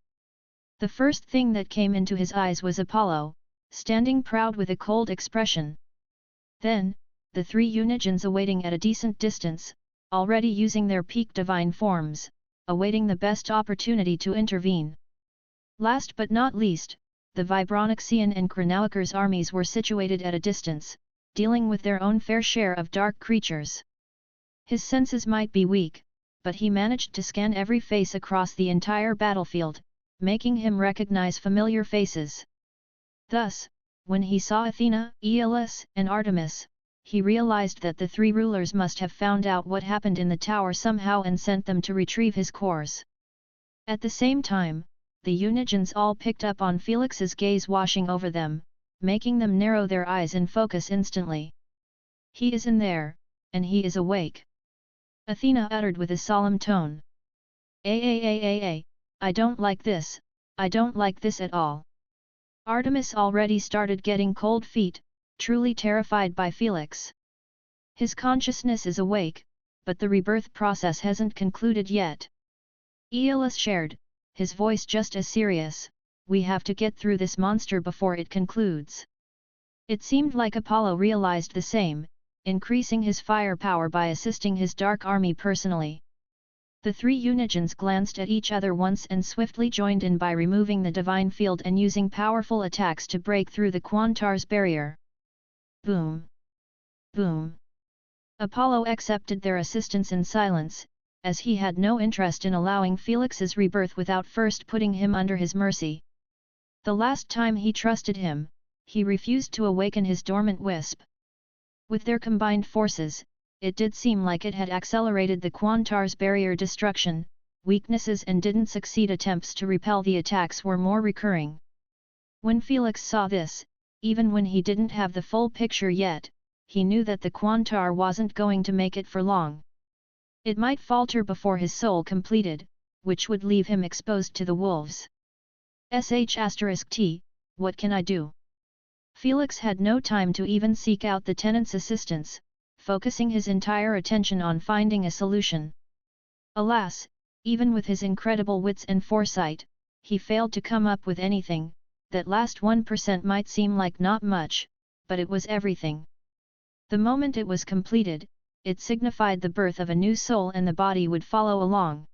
The first thing that came into his eyes was Apollo, standing proud with a cold expression. Then, the three Unigens awaiting at a decent distance, already using their peak divine forms, awaiting the best opportunity to intervene. Last but not least, the Vibronixian and Chronauker's armies were situated at a distance, dealing with their own fair share of dark creatures. His senses might be weak, but he managed to scan every face across the entire battlefield, making him recognize familiar faces. Thus, when he saw Athena, Aeolus, and Artemis, he realized that the three rulers must have found out what happened in the tower somehow and sent them to retrieve his cores. At the same time, the Unigens all picked up on Felix's gaze washing over them, making them narrow their eyes and focus instantly. "He is in there, and he is awake," Athena uttered with a solemn tone. I don't like this, I don't like this at all." Artemis already started getting cold feet, truly terrified by Felix. "His consciousness is awake, but the rebirth process hasn't concluded yet." Aeolus shared, his voice just as serious, "We have to get through this monster before it concludes." It seemed like Apollo realized the same, increasing his firepower by assisting his dark army personally. The three Unigens glanced at each other once and swiftly joined in by removing the divine field and using powerful attacks to break through the Quantar's barrier. Boom! Boom! Apollo accepted their assistance in silence, as he had no interest in allowing Felix's rebirth without first putting him under his mercy. The last time he trusted him, he refused to awaken his dormant wisp. With their combined forces, it did seem like it had accelerated the Quantar's barrier destruction. Weaknesses and didn't succeed attempts to repel the attacks were more recurring. When Felix saw this, even when he didn't have the full picture yet, he knew that the Quantar wasn't going to make it for long. It might falter before his soul completed, which would leave him exposed to the wolves. **T, what can I do?" Felix had no time to even seek out the tenant's assistance, focusing his entire attention on finding a solution. Alas, even with his incredible wits and foresight, he failed to come up with anything. That last 1% might seem like not much, but it was everything. The moment it was completed, it signified the birth of a new soul and the body would follow along.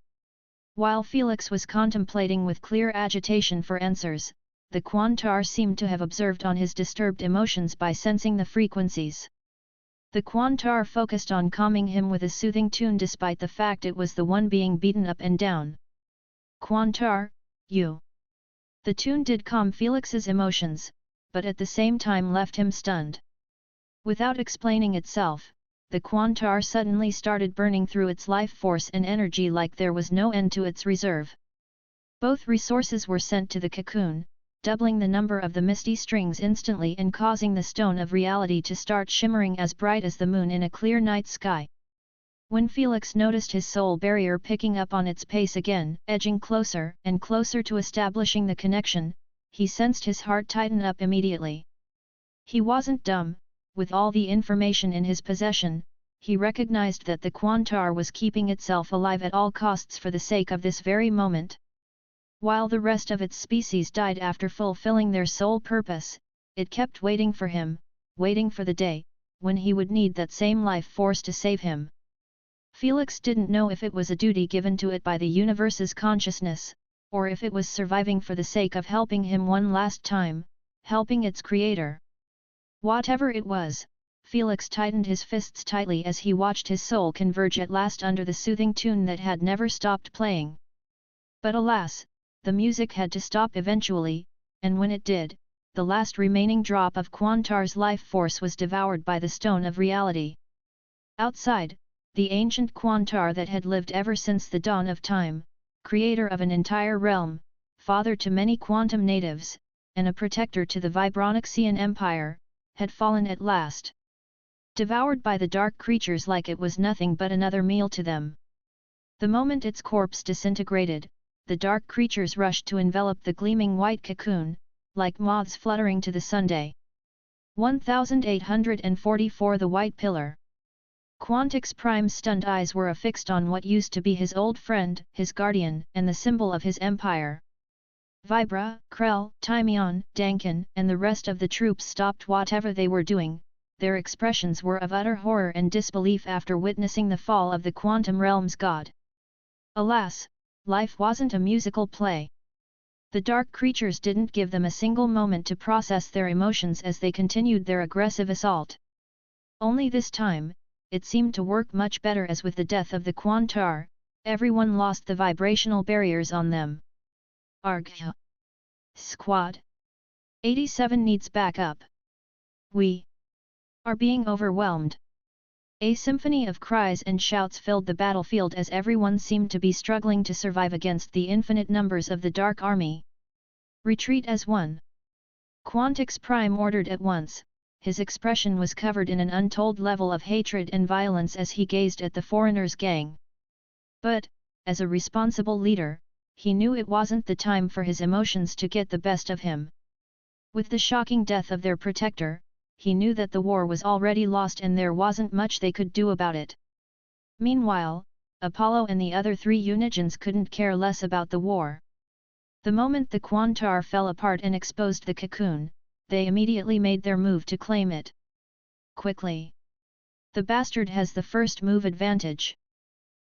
While Felix was contemplating with clear agitation for answers, the Quantar seemed to have observed on his disturbed emotions by sensing the frequencies. The Quantar focused on calming him with a soothing tune despite the fact it was the one being beaten up and down. "Quantar, you." The tune did calm Felix's emotions, but at the same time left him stunned. Without explaining itself, the Quantar suddenly started burning through its life force and energy like there was no end to its reserve. Both resources were sent to the cocoon, doubling the number of the misty strings instantly and causing the stone of reality to start shimmering as bright as the moon in a clear night sky. When Felix noticed his soul barrier picking up on its pace again, edging closer and closer to establishing the connection, he sensed his heart tighten up immediately. He wasn't dumb. With all the information in his possession, he recognized that the Quantar was keeping itself alive at all costs for the sake of this very moment. While the rest of its species died after fulfilling their sole purpose, it kept waiting for him, waiting for the day when he would need that same life force to save him. Felix didn't know if it was a duty given to it by the universe's consciousness, or if it was surviving for the sake of helping him one last time, helping its creator. Whatever it was, Felix tightened his fists tightly as he watched his soul converge at last under the soothing tune that had never stopped playing. But alas, the music had to stop eventually, and when it did, the last remaining drop of Quantar's life force was devoured by the stone of reality. Outside, the ancient Quantar that had lived ever since the dawn of time, creator of an entire realm, father to many quantum natives, and a protector to the Vibronixian Empire, had fallen at last. Devoured by the dark creatures like it was nothing but another meal to them. The moment its corpse disintegrated, the dark creatures rushed to envelop the gleaming white cocoon, like moths fluttering to the sunday. 1844 The White Pillar. Quantix Prime's stunned eyes were affixed on what used to be his old friend, his guardian, and the symbol of his empire. Vibra, Krell, Timion, Dankin, and the rest of the troops stopped whatever they were doing. Their expressions were of utter horror and disbelief after witnessing the fall of the quantum realm's god. Alas, life wasn't a musical play. The dark creatures didn't give them a single moment to process their emotions as they continued their aggressive assault. Only this time, it seemed to work much better, as with the death of the Quantar, everyone lost the vibrational barriers on them. Argh! Squad 87 needs backup. We are being overwhelmed. A symphony of cries and shouts filled the battlefield as everyone seemed to be struggling to survive against the infinite numbers of the Dark Army. Retreat as one. Quantix Prime ordered at once. His expression was covered in an untold level of hatred and violence as he gazed at the foreigners' gang. But, as a responsible leader, he knew it wasn't the time for his emotions to get the best of him. With the shocking death of their protector, he knew that the war was already lost and there wasn't much they could do about it. Meanwhile, Apollo and the other 3 Unigens couldn't care less about the war. The moment the Quantar fell apart and exposed the cocoon, they immediately made their move to claim it. Quickly! The bastard has the first move advantage!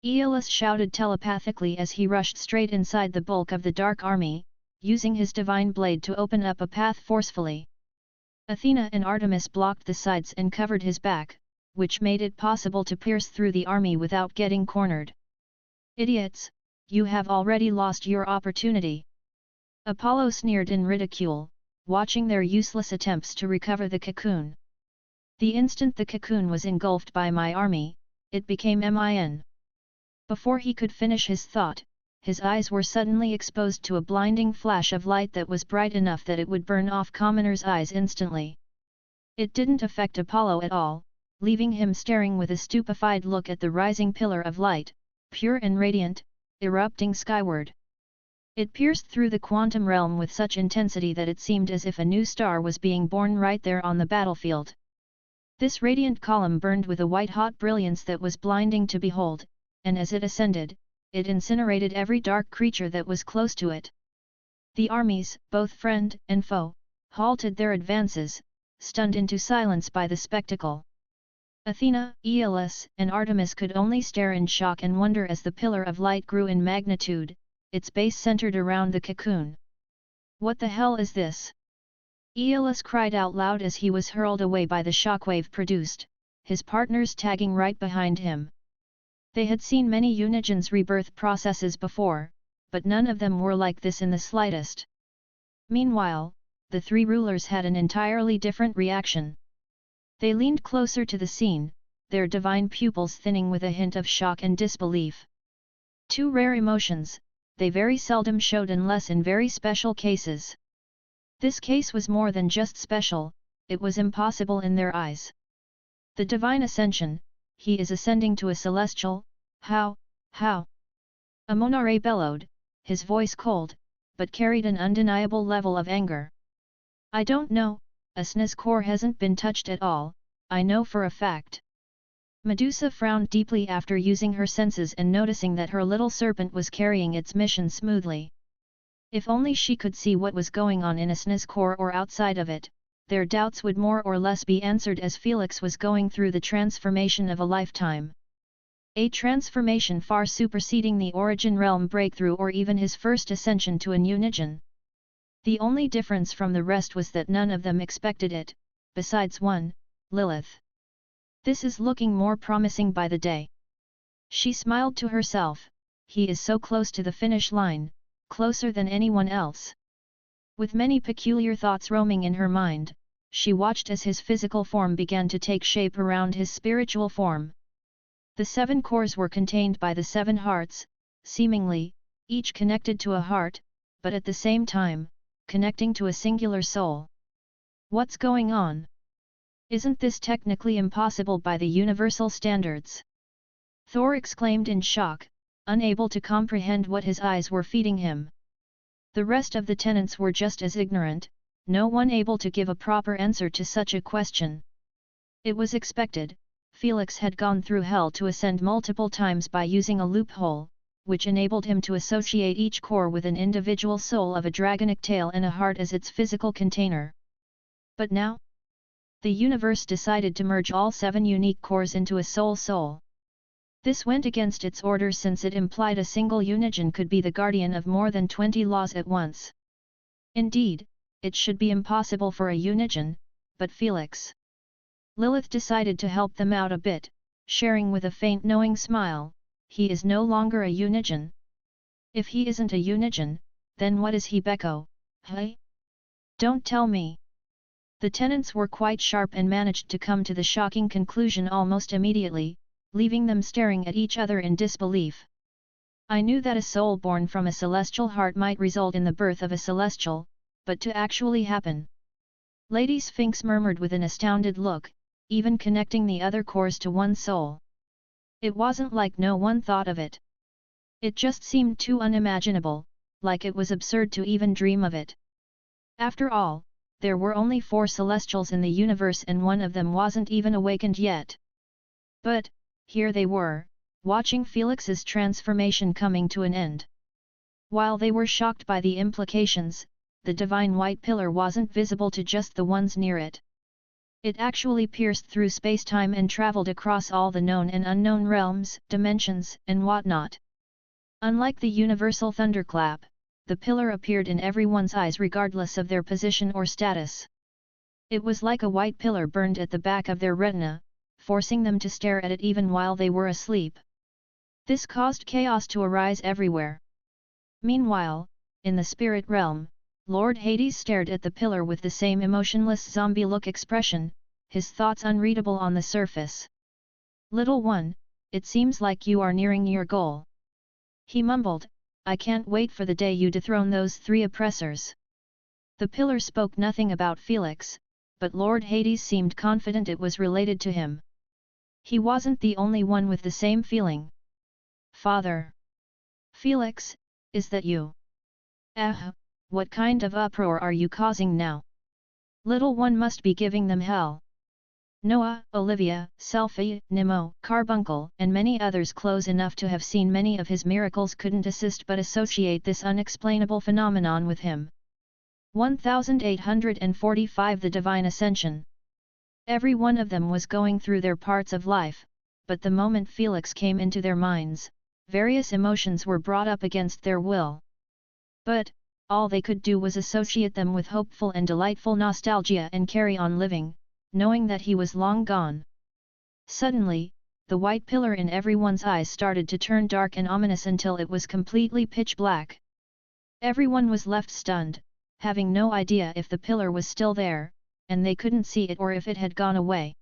Aeolus shouted telepathically as he rushed straight inside the bulk of the Dark Army, using his divine blade to open up a path forcefully. Athena and Artemis blocked the sides and covered his back, which made it possible to pierce through the army without getting cornered. Idiots, you have already lost your opportunity. Apollo sneered in ridicule, watching their useless attempts to recover the cocoon. The instant the cocoon was engulfed by my army, it became mine. Before he could finish his thought, his eyes were suddenly exposed to a blinding flash of light that was bright enough that it would burn off commoners' eyes instantly. It didn't affect Apollo at all, leaving him staring with a stupefied look at the rising pillar of light, pure and radiant, erupting skyward. It pierced through the quantum realm with such intensity that it seemed as if a new star was being born right there on the battlefield. This radiant column burned with a white-hot brilliance that was blinding to behold, and as it ascended, it incinerated every dark creature that was close to it. The armies, both friend and foe, halted their advances, stunned into silence by the spectacle. Athena, Aeolus, and Artemis could only stare in shock and wonder as the pillar of light grew in magnitude, its base centered around the cocoon. What the hell is this? Aeolus cried out loud as he was hurled away by the shockwave produced, his partners tagging right behind him. They had seen many Unigens' rebirth processes before, but none of them were like this in the slightest. Meanwhile, the 3 rulers had an entirely different reaction. They leaned closer to the scene, their divine pupils thinning with a hint of shock and disbelief. 2 rare emotions, they very seldom showed unless in very special cases. This case was more than just special, it was impossible in their eyes. The divine ascension, he is ascending to a celestial, how? Amonare bellowed, his voice cold, but carried an undeniable level of anger. I don't know, Asna's core hasn't been touched at all, I know for a fact. Medusa frowned deeply after using her senses and noticing that her little serpent was carrying its mission smoothly. If only she could see what was going on in Asna's core or outside of it, their doubts would more or less be answered, as Felix was going through the transformation of a lifetime. A transformation far superseding the origin realm breakthrough or even his first ascension to a new Nijin. The only difference from the rest was that none of them expected it, besides one, Lilith. This is looking more promising by the day. She smiled to herself. He is so close to the finish line, closer than anyone else. With many peculiar thoughts roaming in her mind, she watched as his physical form began to take shape around his spiritual form. The 7 cores were contained by the 7 hearts, seemingly, each connected to a heart, but at the same time, connecting to a singular soul. What's going on? Isn't this technically impossible by the universal standards? Thor exclaimed in shock, unable to comprehend what his eyes were feeding him. The rest of the tenants were just as ignorant, no one able to give a proper answer to such a question. It was expected. Felix had gone through hell to ascend multiple times by using a loophole, which enabled him to associate each core with an individual soul of a dragonic tail and a heart as its physical container. But now? The universe decided to merge all 7 unique cores into a soul. This went against its orders, since it implied a single Unigine could be the guardian of more than 20 laws at once. Indeed, it should be impossible for a Unigine, but Felix. Lilith decided to help them out a bit, sharing with a faint knowing smile, he is no longer a Unigine. If he isn't a Unigine, then what is he, Beko? Hey? Don't tell me. The tenants were quite sharp and managed to come to the shocking conclusion almost immediately, leaving them staring at each other in disbelief. I knew that a soul born from a celestial heart might result in the birth of a celestial, but to actually happen. Lady Sphinx murmured with an astounded look, even connecting the other cores to one soul. It wasn't like no one thought of it. It just seemed too unimaginable, like it was absurd to even dream of it. After all, there were only 4 celestials in the universe and one of them wasn't even awakened yet. But, here they were, watching Felix's transformation coming to an end. While they were shocked by the implications, the divine white pillar wasn't visible to just the ones near it. It actually pierced through space-time and traveled across all the known and unknown realms, dimensions, and whatnot. Unlike the universal thunderclap, the pillar appeared in everyone's eyes regardless of their position or status. It was like a white pillar burned at the back of their retina, forcing them to stare at it even while they were asleep. This caused chaos to arise everywhere. Meanwhile, in the spirit realm, Lord Hades stared at the pillar with the same emotionless zombie-look expression, his thoughts unreadable on the surface. "Little one, it seems like you are nearing your goal," he mumbled. "I can't wait for the day you dethrone those 3 oppressors." The pillar spoke nothing about Felix, but Lord Hades seemed confident it was related to him. He wasn't the only one with the same feeling. "Father! Felix, is that you? What kind of uproar are you causing now? Little one must be giving them hell." Noah, Olivia, Selfie, Nemo, Carbuncle, and many others close enough to have seen many of his miracles couldn't assist but associate this unexplainable phenomenon with him. 1845 The Divine Ascension. Every one of them was going through their parts of life, but the moment Felix came into their minds, various emotions were brought up against their will. But, all they could do was associate them with hopeful and delightful nostalgia and carry on living, knowing that he was long gone. Suddenly, the white pillar in everyone's eyes started to turn dark and ominous until it was completely pitch black. Everyone was left stunned, having no idea if the pillar was still there, and they couldn't see it or if it had gone away.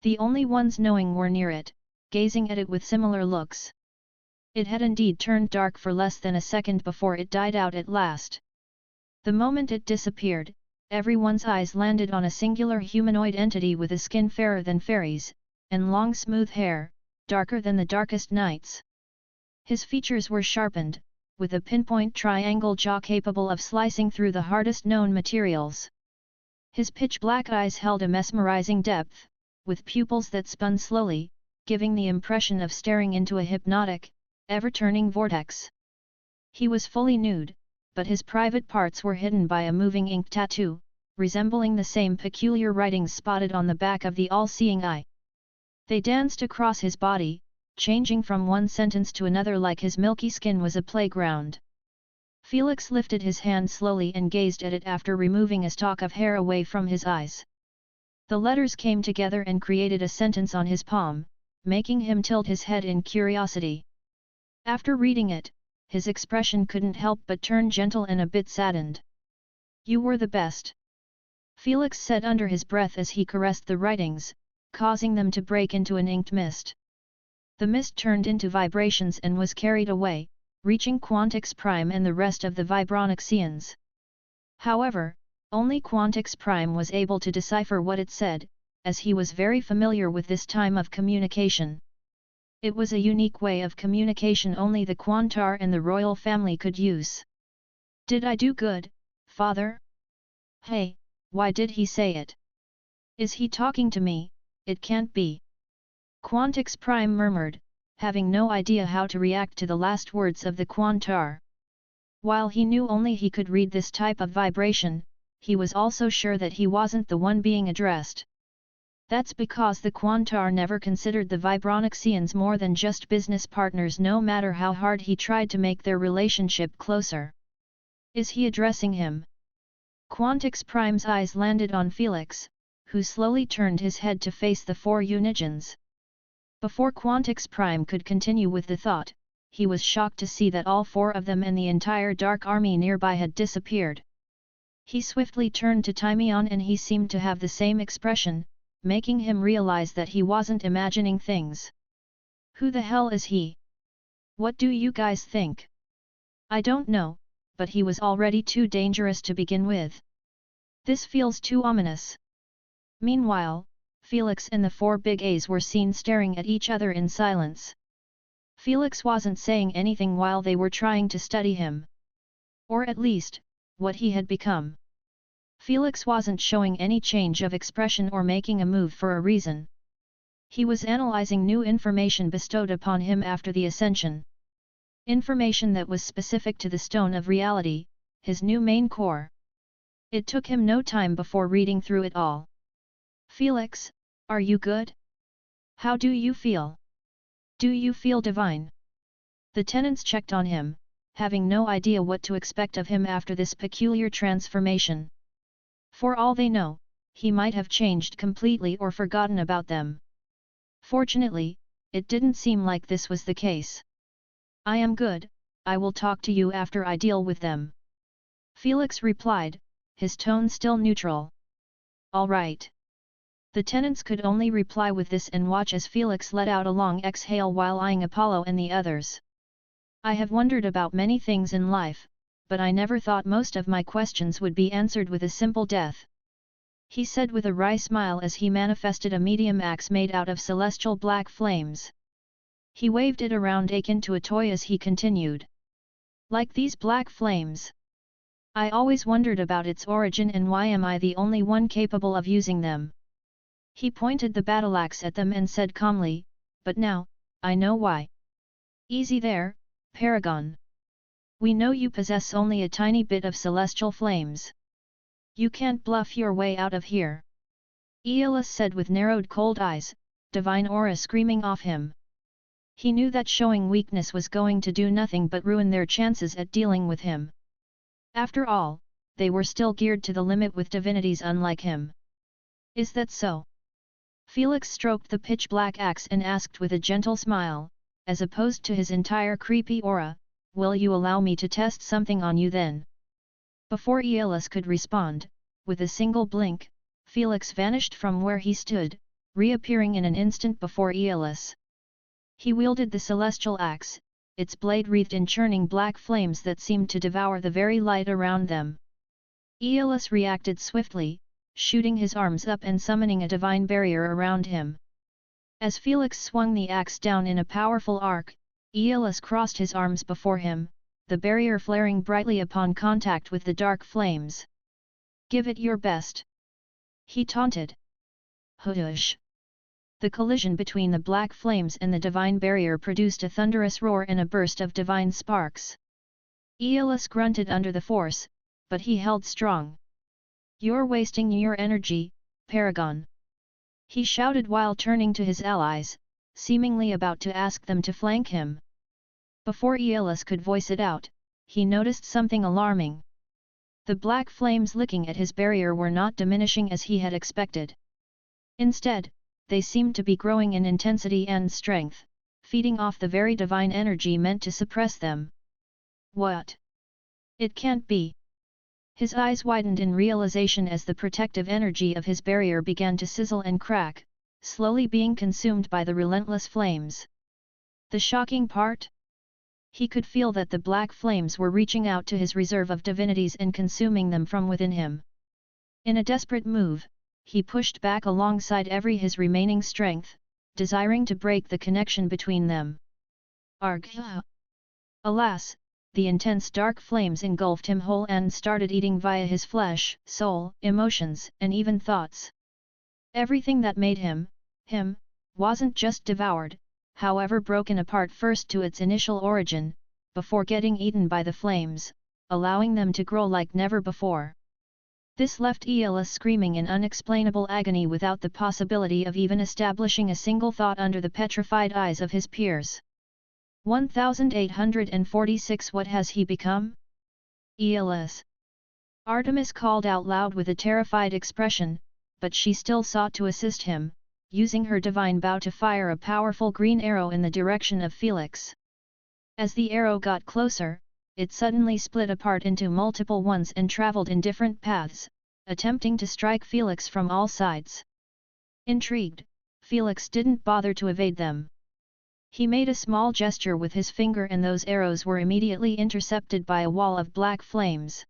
The only ones knowing were near it, gazing at it with similar looks. It had indeed turned dark for less than a second before it died out at last. The moment it disappeared, everyone's eyes landed on a singular humanoid entity with a skin fairer than fairies, and long smooth hair, darker than the darkest nights. His features were sharpened, with a pinpoint triangle jaw capable of slicing through the hardest known materials. His pitch-black eyes held a mesmerizing depth, with pupils that spun slowly, giving the impression of staring into a hypnotic, ever-turning vortex. He was fully nude, but his private parts were hidden by a moving ink tattoo, resembling the same peculiar writings spotted on the back of the all-seeing eye. They danced across his body, changing from one sentence to another like his milky skin was a playground. Felix lifted his hand slowly and gazed at it after removing a stalk of hair away from his eyes. The letters came together and created a sentence on his palm, making him tilt his head in curiosity. After reading it, his expression couldn't help but turn gentle and a bit saddened. "You were the best," Felix said under his breath as he caressed the writings, causing them to break into an inked mist. The mist turned into vibrations and was carried away, reaching Quantix Prime and the rest of the Vibronixians. However, only Quantix Prime was able to decipher what it said, as he was very familiar with this type of communication. It was a unique way of communication only the Quantar and the royal family could use. "Did I do good, father? Hey, why did he say it? Is he talking to me? It can't be." Quantix Prime murmured, having no idea how to react to the last words of the Quantar. While he knew only he could read this type of vibration, he was also sure that he wasn't the one being addressed. That's because the Quantar never considered the Vibronixians more than just business partners no matter how hard he tried to make their relationship closer. Is he addressing him? Quantix Prime's eyes landed on Felix, who slowly turned his head to face the four Unigens. Before Quantix Prime could continue with the thought, he was shocked to see that all four of them and the entire dark army nearby had disappeared. He swiftly turned to Timion and he seemed to have the same expression, making him realize that he wasn't imagining things. "Who the hell is he? What do you guys think?" "I don't know, but he was already too dangerous to begin with. This feels too ominous." Meanwhile, Felix and the four big A's were seen staring at each other in silence. Felix wasn't saying anything while they were trying to study him. Or at least, what he had become. Felix wasn't showing any change of expression or making a move for a reason. He was analyzing new information bestowed upon him after the ascension. Information that was specific to the Stone of Reality, his new main core. It took him no time before reading through it all. "Felix, are you good? How do you feel? Do you feel divine?" The tenants checked on him, having no idea what to expect of him after this peculiar transformation. For all they know, he might have changed completely or forgotten about them. Fortunately, it didn't seem like this was the case. "I am good, I will talk to you after I deal with them," Felix replied, his tone still neutral. "All right." The tenants could only reply with this and watch as Felix let out a long exhale while eyeing Apollo and the others. "I have wondered about many things in life, but I never thought most of my questions would be answered with a simple death," he said with a wry smile as he manifested a medium axe made out of celestial black flames. He waved it around akin to a toy as he continued. "Like these black flames. I always wondered about its origin and why am I the only one capable of using them." He pointed the battle-axe at them and said calmly, "But now, I know why." "Easy there, Paragon. We know you possess only a tiny bit of celestial flames. You can't bluff your way out of here," Aeolus said with narrowed cold eyes, divine aura screaming off him. He knew that showing weakness was going to do nothing but ruin their chances at dealing with him. After all, they were still geared to the limit with divinities unlike him. "Is that so?" Felix stroked the pitch-black axe and asked with a gentle smile, as opposed to his entire creepy aura, "Will you allow me to test something on you then?" Before Aeolus could respond, with a single blink, Felix vanished from where he stood, reappearing in an instant before Aeolus. He wielded the celestial axe, its blade wreathed in churning black flames that seemed to devour the very light around them. Aeolus reacted swiftly, shooting his arms up and summoning a divine barrier around him. As Felix swung the axe down in a powerful arc, Aeolus crossed his arms before him, the barrier flaring brightly upon contact with the dark flames. "Give it your best," he taunted. Hush! The collision between the black flames and the divine barrier produced a thunderous roar and a burst of divine sparks. Aeolus grunted under the force, but he held strong. "You're wasting your energy, Paragon!" he shouted while turning to his allies, seemingly about to ask them to flank him. Before Aeolus could voice it out, he noticed something alarming. The black flames licking at his barrier were not diminishing as he had expected. Instead, they seemed to be growing in intensity and strength, feeding off the very divine energy meant to suppress them. What? It can't be! His eyes widened in realization as the protective energy of his barrier began to sizzle and crack, slowly being consumed by the relentless flames. The shocking part? He could feel that the black flames were reaching out to his reserve of divinities and consuming them from within him. In a desperate move, he pushed back alongside his remaining strength, desiring to break the connection between them. Arg! Alas, the intense dark flames engulfed him whole and started eating via his flesh, soul, emotions, and even thoughts. Everything that made him, wasn't just devoured, however broken apart first to its initial origin, before getting eaten by the flames, allowing them to grow like never before. This left Aeolus screaming in unexplainable agony without the possibility of even establishing a single thought under the petrified eyes of his peers. 1846 What has he become? Aeolus! Artemis called out loud with a terrified expression, but she still sought to assist him, using her divine bow to fire a powerful green arrow in the direction of Felix. As the arrow got closer, it suddenly split apart into multiple ones and traveled in different paths, attempting to strike Felix from all sides. Intrigued, Felix didn't bother to evade them. He made a small gesture with his finger and those arrows were immediately intercepted by a wall of black flames.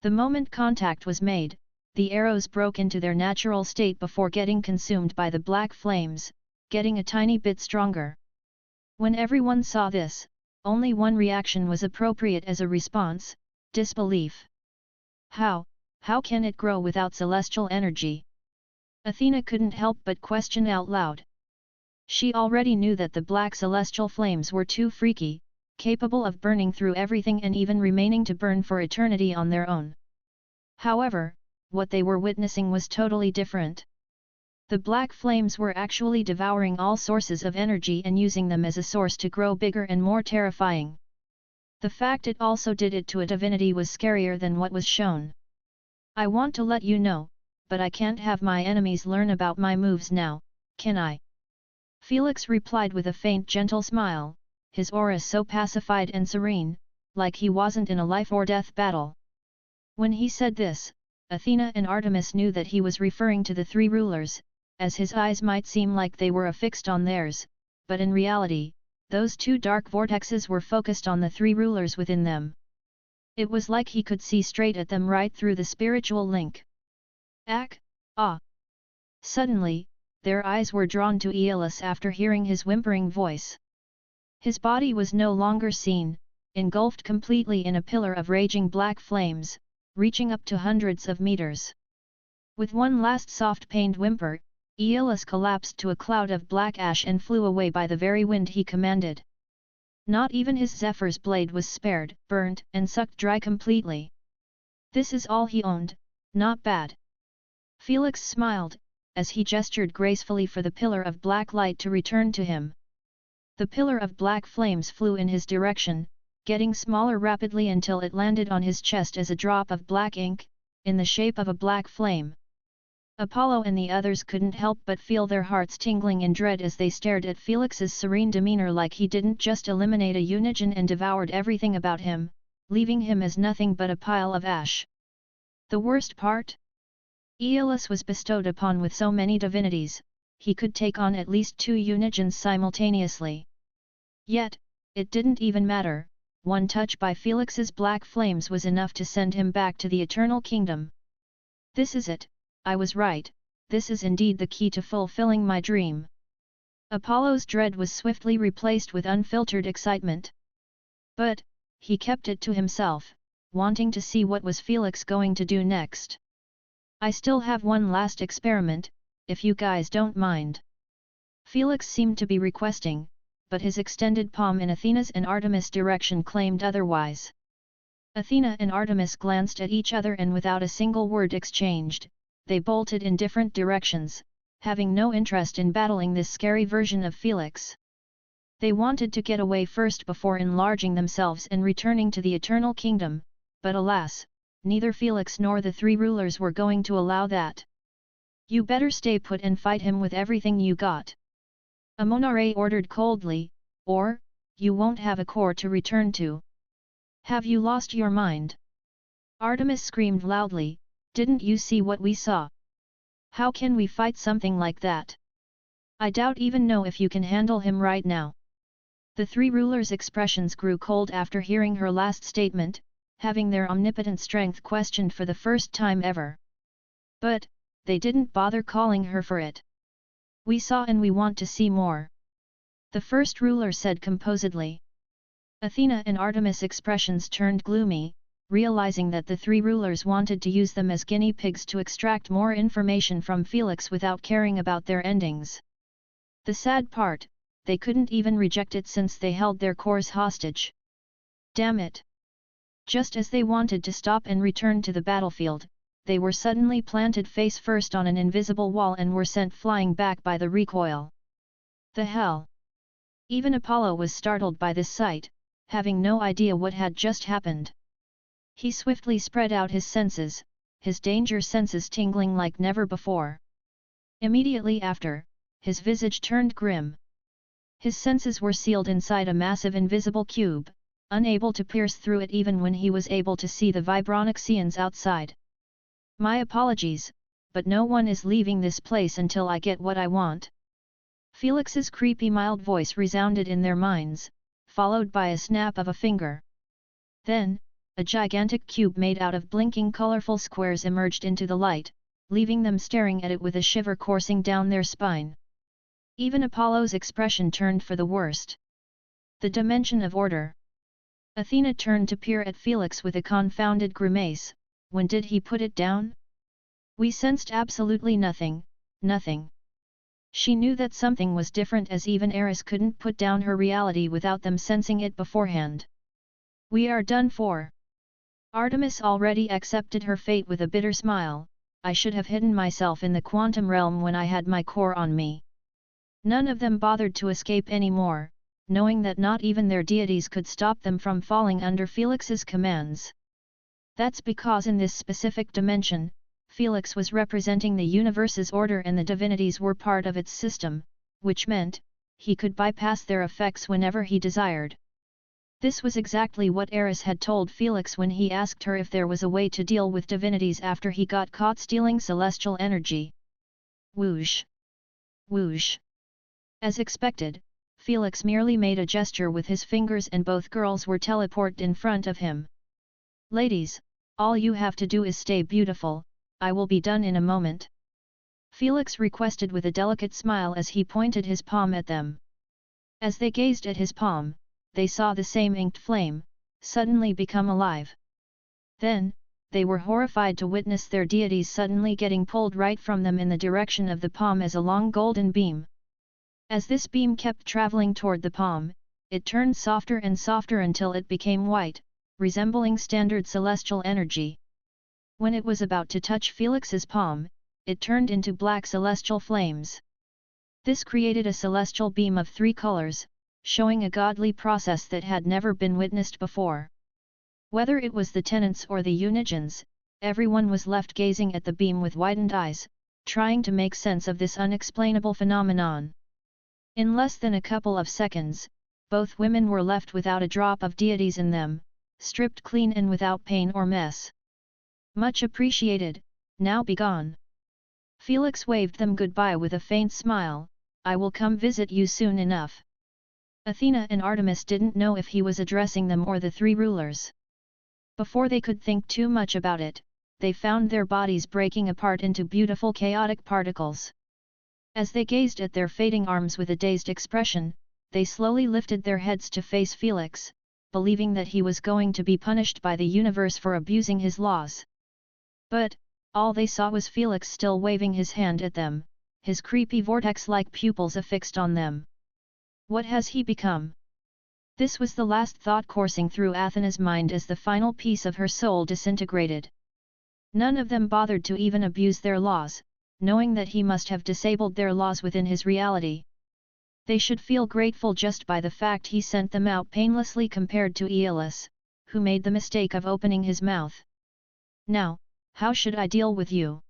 The moment contact was made, the arrows broke into their natural state before getting consumed by the black flames, getting a tiny bit stronger. When everyone saw this, only one reaction was appropriate as a response: disbelief. How can it grow without celestial energy? Athena couldn't help but question out loud. She already knew that the black celestial flames were too freaky, capable of burning through everything and even remaining to burn for eternity on their own. However, what they were witnessing was totally different. The black flames were actually devouring all sources of energy and using them as a source to grow bigger and more terrifying. The fact it also did it to a divinity was scarier than what was shown. "I want to let you know, but I can't have my enemies learn about my moves now, can I?" Felix replied with a faint gentle smile, his aura so pacified and serene, like he wasn't in a life-or-death battle. When he said this, Athena and Artemis knew that he was referring to the three rulers, as his eyes might seem like they were affixed on theirs, but in reality, those two dark vortexes were focused on the three rulers within them. It was like he could see straight at them right through the spiritual link. Suddenly, their eyes were drawn to Aeolus after hearing his whimpering voice. His body was no longer seen, engulfed completely in a pillar of raging black flames, reaching up to hundreds of meters. With one last soft pained whimper, Aeolus collapsed to a cloud of black ash and flew away by the very wind he commanded. Not even his Zephyr's blade was spared, burnt and sucked dry completely. This is all he owned, not bad. Felix smiled, as he gestured gracefully for the pillar of black light to return to him. The pillar of black flames flew in his direction, getting smaller rapidly until it landed on his chest as a drop of black ink, in the shape of a black flame. Apollo and the others couldn't help but feel their hearts tingling in dread as they stared at Felix's serene demeanor like he didn't just eliminate a Unigen and devoured everything about him, leaving him as nothing but a pile of ash. The worst part? Aeolus was bestowed upon with so many divinities, he could take on at least 2 Unigens simultaneously. Yet, it didn't even matter, one touch by Felix's black flames was enough to send him back to the Eternal Kingdom. This is it, I was right, this is indeed the key to fulfilling my dream. Apollo's dread was swiftly replaced with unfiltered excitement. But, he kept it to himself, wanting to see what was Felix going to do next. I still have one last experiment, if you guys don't mind. Felix seemed to be requesting, but his extended palm in Athena's and Artemis' direction claimed otherwise. Athena and Artemis glanced at each other and without a single word exchanged, they bolted in different directions, having no interest in battling this scary version of Felix. They wanted to get away first before enlarging themselves and returning to the Eternal Kingdom, but alas, neither Felix nor the three rulers were going to allow that. You better stay put and fight him with everything you got. Amonare ordered coldly, or, you won't have a core to return to. Have you lost your mind? Artemis screamed loudly, didn't you see what we saw? How can we fight something like that? I doubt even know if you can handle him right now. The three rulers' expressions grew cold after hearing her last statement, having their omnipotent strength questioned for the first time ever. But, they didn't bother calling her for it. We saw and we want to see more. The first ruler said composedly. Athena and Artemis' expressions turned gloomy, realizing that the three rulers wanted to use them as guinea pigs to extract more information from Felix without caring about their endings. The sad part, they couldn't even reject it since they held their cores hostage. Damn it! Just as they wanted to stop and return to the battlefield, they were suddenly planted face first on an invisible wall and were sent flying back by the recoil. The hell! Even Apollo was startled by this sight, having no idea what had just happened. He swiftly spread out his senses, his danger senses tingling like never before. Immediately after, his visage turned grim. His senses were sealed inside a massive invisible cube, unable to pierce through it even when he was able to see the Vibronixians outside. My apologies, but no one is leaving this place until I get what I want. Felix's creepy mild voice resounded in their minds, followed by a snap of a finger. Then, a gigantic cube made out of blinking colorful squares emerged into the light, leaving them staring at it with a shiver coursing down their spine. Even Apollo's expression turned for the worst. The dimension of order. Athena turned to peer at Felix with a confounded grimace. When did he put it down? We sensed absolutely nothing, nothing. She knew that something was different as even Eris couldn't put down her reality without them sensing it beforehand. We are done for. Artemis already accepted her fate with a bitter smile. I should have hidden myself in the quantum realm when I had my core on me. None of them bothered to escape anymore, knowing that not even their deities could stop them from falling under Felix's commands. That's because in this specific dimension, Felix was representing the universe's order and the divinities were part of its system, which meant, he could bypass their effects whenever he desired. This was exactly what Eris had told Felix when he asked her if there was a way to deal with divinities after he got caught stealing celestial energy. Whoosh! Whoosh! As expected, Felix merely made a gesture with his fingers and both girls were teleported in front of him. Ladies, all you have to do is stay beautiful, I will be done in a moment. Felix requested with a delicate smile as he pointed his palm at them. As they gazed at his palm, they saw the same inked flame, suddenly become alive. Then, they were horrified to witness their deities suddenly getting pulled right from them in the direction of the palm as a long golden beam. As this beam kept traveling toward the palm, it turned softer and softer until it became white, resembling standard celestial energy. When it was about to touch Felix's palm, it turned into black celestial flames. This created a celestial beam of 3 colors, showing a godly process that had never been witnessed before. Whether it was the tenants or the Unigens, everyone was left gazing at the beam with widened eyes, trying to make sense of this unexplainable phenomenon. In less than a couple of seconds, both women were left without a drop of deities in them, stripped clean and without pain or mess. Much appreciated, now be gone. Felix waved them goodbye with a faint smile, I will come visit you soon enough. Athena and Artemis didn't know if he was addressing them or the 3 rulers. Before they could think too much about it, they found their bodies breaking apart into beautiful chaotic particles. As they gazed at their fading arms with a dazed expression, they slowly lifted their heads to face Felix, believing that he was going to be punished by the universe for abusing his laws. But, all they saw was Felix still waving his hand at them, his creepy vortex-like pupils affixed on them. What has he become? This was the last thought coursing through Athena's mind as the final piece of her soul disintegrated. None of them bothered to even abuse their laws, knowing that he must have disabled their laws within his reality. They should feel grateful just by the fact he sent them out painlessly compared to Aeolus, who made the mistake of opening his mouth. Now, how should I deal with you?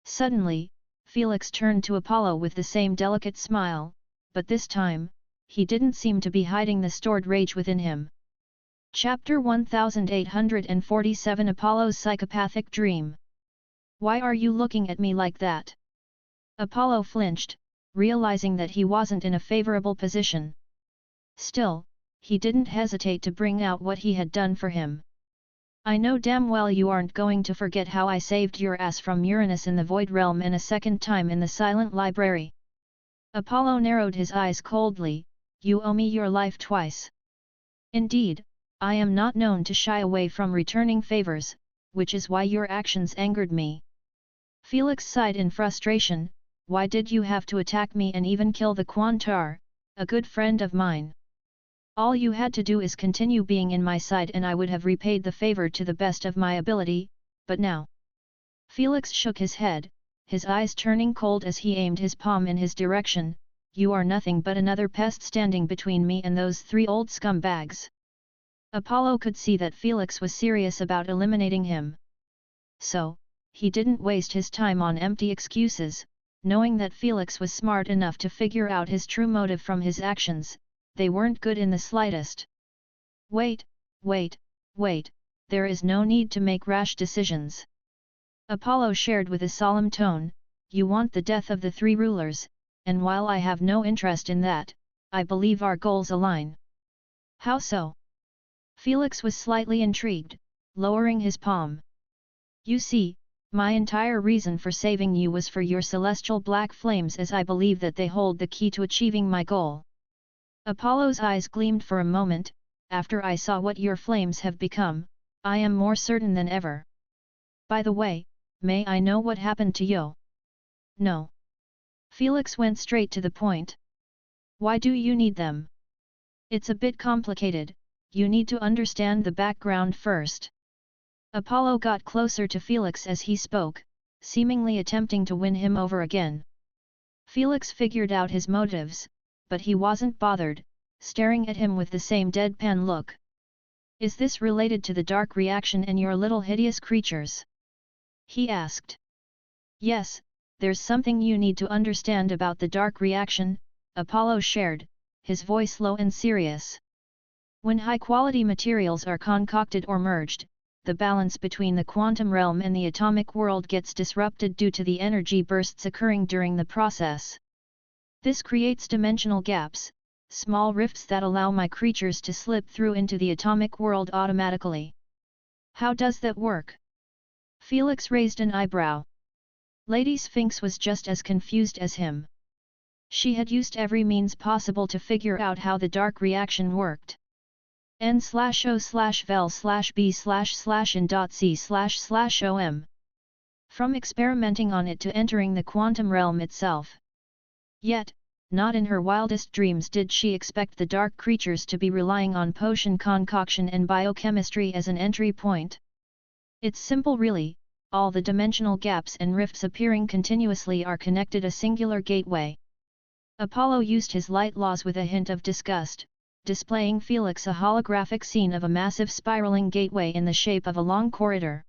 Suddenly, Felix turned to Apollo with the same delicate smile, but this time, he didn't seem to be hiding the stored rage within him. Chapter 1847 Apollo's Psychopathic Dream. Why are you looking at me like that? Apollo flinched, realizing that he wasn't in a favorable position. Still, he didn't hesitate to bring out what he had done for him. I know damn well you aren't going to forget how I saved your ass from Uranus in the Void Realm and a second time in the Silent Library. Apollo narrowed his eyes coldly. You owe me your life twice. Indeed, I am not known to shy away from returning favors, which is why your actions angered me. Felix sighed in frustration. Why did you have to attack me and even kill the Quantar, a good friend of mine? All you had to do is continue being in my side and I would have repaid the favor to the best of my ability, but now. Felix shook his head, his eyes turning cold as he aimed his palm in his direction. You are nothing but another pest standing between me and those three old scumbags. Apollo could see that Felix was serious about eliminating him. So, he didn't waste his time on empty excuses, knowing that Felix was smart enough to figure out his true motive from his actions. They weren't good in the slightest. Wait, there is no need to make rash decisions. Apollo shared with a solemn tone, you want the death of the three rulers, and while I have no interest in that, I believe our goals align. How so? Felix was slightly intrigued, lowering his palm. You see, my entire reason for saving you was for your celestial black flames, as I believe that they hold the key to achieving my goal. Apollo's eyes gleamed for a moment. After I saw what your flames have become, I am more certain than ever. By the way, may I know what happened to you? No. Felix went straight to the point. Why do you need them? It's a bit complicated, you need to understand the background first. Apollo got closer to Felix as he spoke, seemingly attempting to win him over again. Felix figured out his motives, but he wasn't bothered, staring at him with the same deadpan look. Is this related to the dark reaction and your little hideous creatures? He asked. Yes, there's something you need to understand about the dark reaction, Apollo shared, his voice low and serious. When high-quality materials are concocted or merged, the balance between the quantum realm and the atomic world gets disrupted due to the energy bursts occurring during the process. This creates dimensional gaps, small rifts that allow my creatures to slip through into the atomic world automatically. How does that work? Felix raised an eyebrow. Lady Sphinx was just as confused as him. She had used every means possible to figure out how the dark reaction worked. n/o/vel/b/in.c//om. From experimenting on it to entering the quantum realm itself. Yet, not in her wildest dreams did she expect the dark creatures to be relying on potion concoction and biochemistry as an entry point. It's simple really. All the dimensional gaps and rifts appearing continuously are connected a singular gateway. Apollo used his light laws with a hint of disgust, displaying Felix a holographic scene of a massive spiraling gateway in the shape of a long corridor.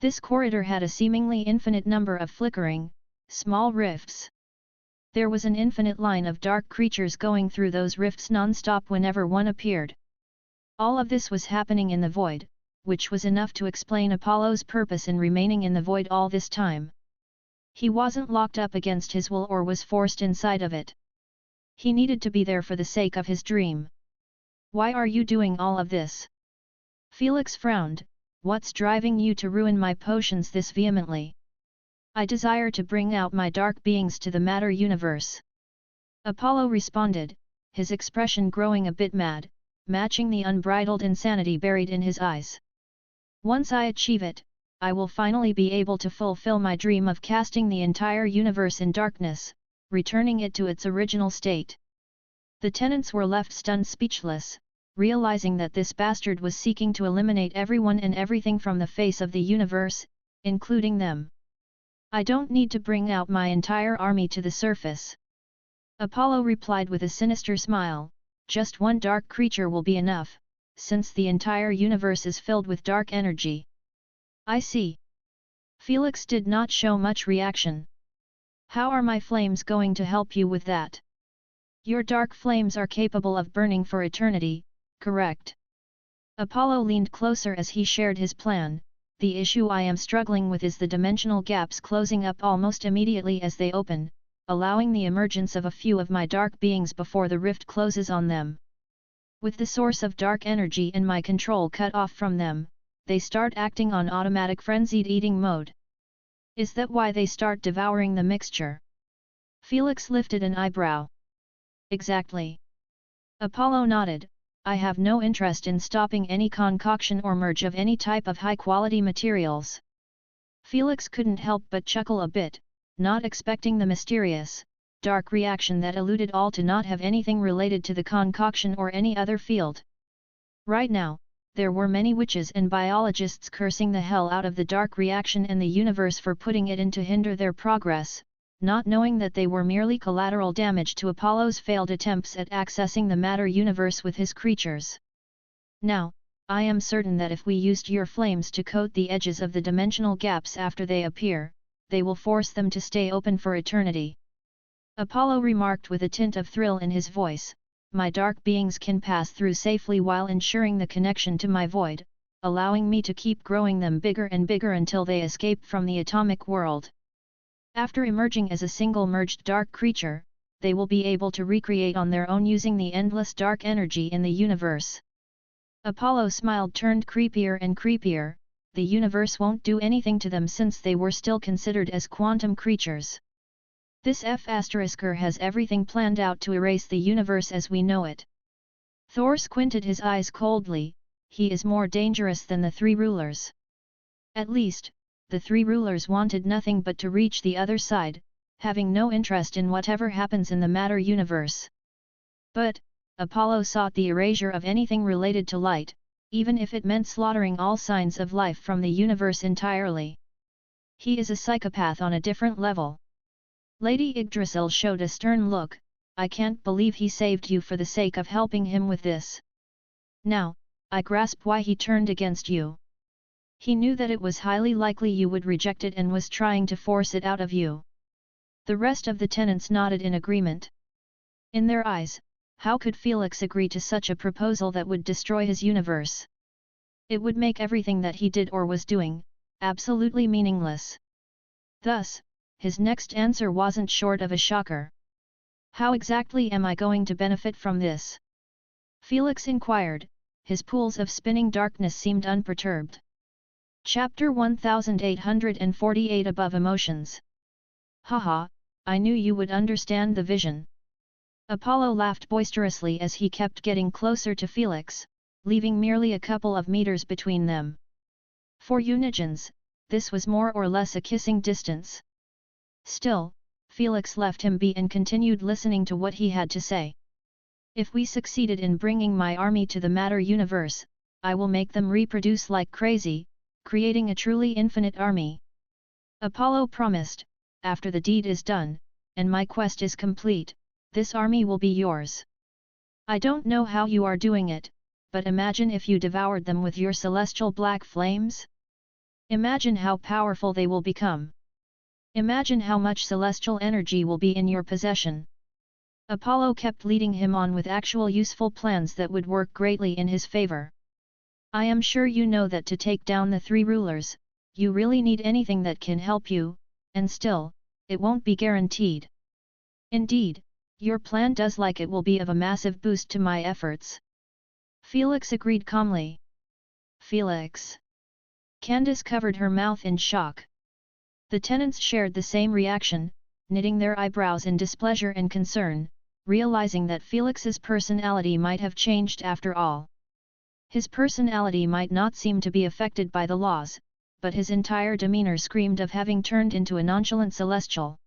This corridor had a seemingly infinite number of flickering, small rifts. There was an infinite line of dark creatures going through those rifts non-stop whenever one appeared. All of this was happening in the void, which was enough to explain Apollo's purpose in remaining in the void all this time. He wasn't locked up against his will or was forced inside of it. He needed to be there for the sake of his dream. Why are you doing all of this? Felix frowned. What's driving you to ruin my potions this vehemently? I desire to bring out my dark beings to the matter universe. Apollo responded, his expression growing a bit mad, matching the unbridled insanity buried in his eyes. Once I achieve it, I will finally be able to fulfill my dream of casting the entire universe in darkness, returning it to its original state. The tenants were left stunned speechless, realizing that this bastard was seeking to eliminate everyone and everything from the face of the universe, including them. I don't need to bring out my entire army to the surface. Apollo replied with a sinister smile, just one dark creature will be enough, since the entire universe is filled with dark energy. I see. Felix did not show much reaction. How are my flames going to help you with that? Your dark flames are capable of burning for eternity, correct? Apollo leaned closer as he shared his plan. The issue I am struggling with is the dimensional gaps closing up almost immediately as they open, allowing the emergence of a few of my dark beings before the rift closes on them. With the source of dark energy in my control cut off from them, they start acting on automatic frenzied eating mode. Is that why they start devouring the mixture? Felix lifted an eyebrow. Exactly. Apollo nodded. I have no interest in stopping any concoction or merge of any type of high-quality materials. Felix couldn't help but chuckle a bit, not expecting the mysterious, dark reaction that alluded all to not have anything related to the concoction or any other field. Right now, there were many witches and biologists cursing the hell out of the dark reaction and the universe for putting it in to hinder their progress, not knowing that they were merely collateral damage to Apollo's failed attempts at accessing the matter universe with his creatures. Now, I am certain that if we used your flames to coat the edges of the dimensional gaps after they appear, they will force them to stay open for eternity. Apollo remarked with a tint of thrill in his voice, my dark beings can pass through safely while ensuring the connection to my void, allowing me to keep growing them bigger and bigger until they escape from the atomic world. After emerging as a single merged dark creature, they will be able to recreate on their own using the endless dark energy in the universe. Apollo smiled, turned creepier and creepier. The universe won't do anything to them since they were still considered as quantum creatures. This F***er has everything planned out to erase the universe as we know it. Thor squinted his eyes coldly. He is more dangerous than the three rulers. At least, the three rulers wanted nothing but to reach the other side, having no interest in whatever happens in the matter universe. But, Apollo sought the erasure of anything related to light, even if it meant slaughtering all signs of life from the universe entirely. He is a psychopath on a different level. Lady Yggdrasil showed a stern look. I can't believe he saved you for the sake of helping him with this. Now, I grasp why he turned against you. He knew that it was highly likely you would reject it and was trying to force it out of you. The rest of the tenants nodded in agreement. In their eyes, how could Felix agree to such a proposal that would destroy his universe? It would make everything that he did or was doing, absolutely meaningless. Thus, his next answer wasn't short of a shocker. How exactly am I going to benefit from this? Felix inquired. His pools of spinning darkness seemed unperturbed. Chapter 1848 Above Emotions. Haha, I knew you would understand the vision. Apollo laughed boisterously as he kept getting closer to Felix, leaving merely a couple of meters between them. For Unigens, this was more or less a kissing distance. Still, Felix left him be and continued listening to what he had to say. If we succeeded in bringing my army to the matter universe, I will make them reproduce like crazy, creating a truly infinite army. Apollo promised, after the deed is done, and my quest is complete, this army will be yours. I don't know how you are doing it, but imagine if you devoured them with your celestial black flames? Imagine how powerful they will become. Imagine how much celestial energy will be in your possession. Apollo kept leading him on with actual useful plans that would work greatly in his favor. I am sure you know that to take down the three rulers, you really need anything that can help you, and still, it won't be guaranteed. Indeed, your plan does like it will be of a massive boost to my efforts. Felix agreed calmly. Felix. Candace covered her mouth in shock. The tenants shared the same reaction, knitting their eyebrows in displeasure and concern, realizing that Felix's personality might have changed after all. His personality might not seem to be affected by the laws, but his entire demeanor screamed of having turned into a nonchalant celestial.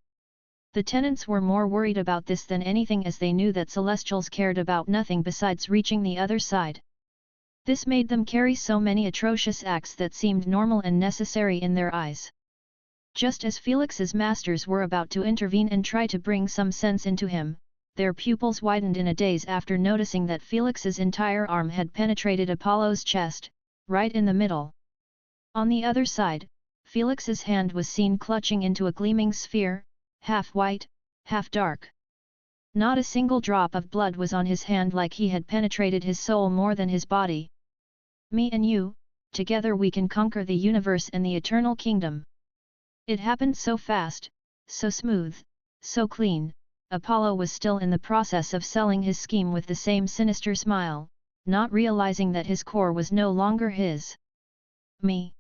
The tenants were more worried about this than anything, as they knew that Celestials cared about nothing besides reaching the other side. This made them carry so many atrocious acts that seemed normal and necessary in their eyes. Just as Felix's masters were about to intervene and try to bring some sense into him, their pupils widened in a daze after noticing that Felix's entire arm had penetrated Apollo's chest, right in the middle. On the other side, Felix's hand was seen clutching into a gleaming sphere, half white, half dark. Not a single drop of blood was on his hand, like he had penetrated his soul more than his body. Me and you, together we can conquer the universe and the eternal kingdom. It happened so fast, so smooth, so clean. Apollo was still in the process of selling his scheme with the same sinister smile, not realizing that his core was no longer his. Me.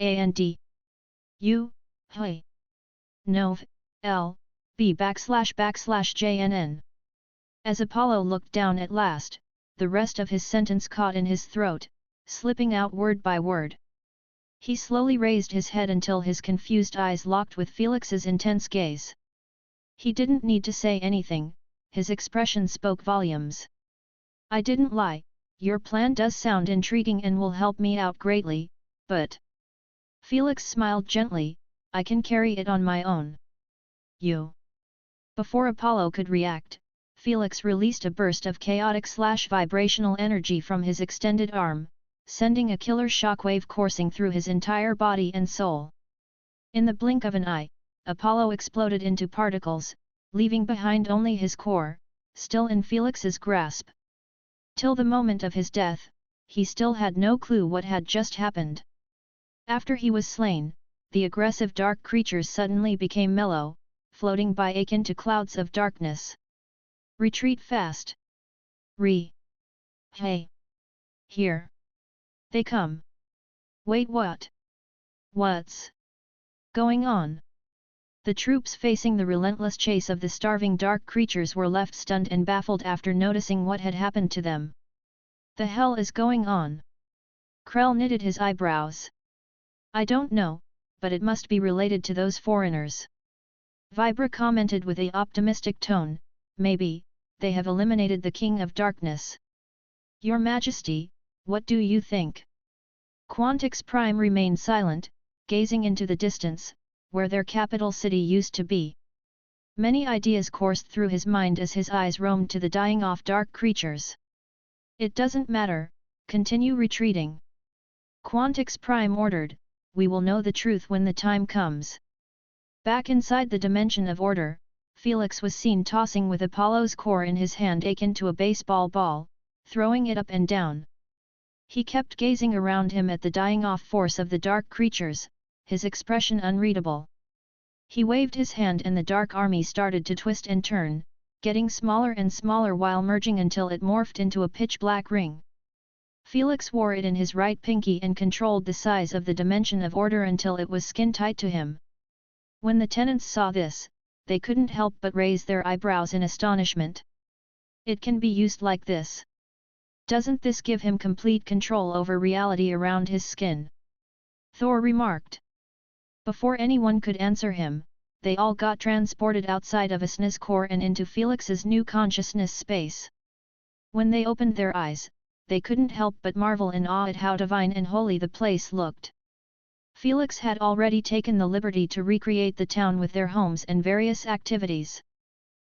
And you, hey. Nov, L, B /JNN. As Apollo looked down at last, the rest of his sentence caught in his throat, slipping out word by word. He slowly raised his head until his confused eyes locked with Felix's intense gaze. He didn't need to say anything, his expression spoke volumes. I didn't lie, your plan does sound intriguing and will help me out greatly, but... Felix smiled gently, I can carry it on my own. You. Before Apollo could react, Felix released a burst of chaotic/vibrational energy from his extended arm, sending a killer shockwave coursing through his entire body and soul. In the blink of an eye, Apollo exploded into particles, leaving behind only his core, still in Felix's grasp. Till the moment of his death, he still had no clue what had just happened. After he was slain, the aggressive dark creatures suddenly became mellow, floating by akin to clouds of darkness. Retreat fast. Hey. Here. They come. Wait, what? What's going on? The troops facing the relentless chase of the starving dark creatures were left stunned and baffled after noticing what had happened to them. The hell is going on? Krell knitted his eyebrows. I don't know, but it must be related to those foreigners. Vibra commented with a optimistic tone, maybe, they have eliminated the King of Darkness. Your Majesty, what do you think? Quantix Prime remained silent, gazing into the distance, where their capital city used to be. Many ideas coursed through his mind as his eyes roamed to the dying-off dark creatures. It doesn't matter, continue retreating. Quantix Prime ordered, we will know the truth when the time comes. Back inside the dimension of order, Felix was seen tossing with Apollo's core in his hand akin to a baseball ball, throwing it up and down. He kept gazing around him at the dying-off force of the dark creatures, his expression unreadable. He waved his hand and the dark army started to twist and turn, getting smaller and smaller while merging until it morphed into a pitch-black ring. Felix wore it in his right pinky and controlled the size of the dimension of order until it was skin-tight to him. When the tenants saw this, they couldn't help but raise their eyebrows in astonishment. It can be used like this. Doesn't this give him complete control over reality around his skin? Thor remarked. Before anyone could answer him, they all got transported outside of Asna's core and into Felix's new consciousness space. When they opened their eyes, they couldn't help but marvel in awe at how divine and holy the place looked. Felix had already taken the liberty to recreate the town with their homes and various activities.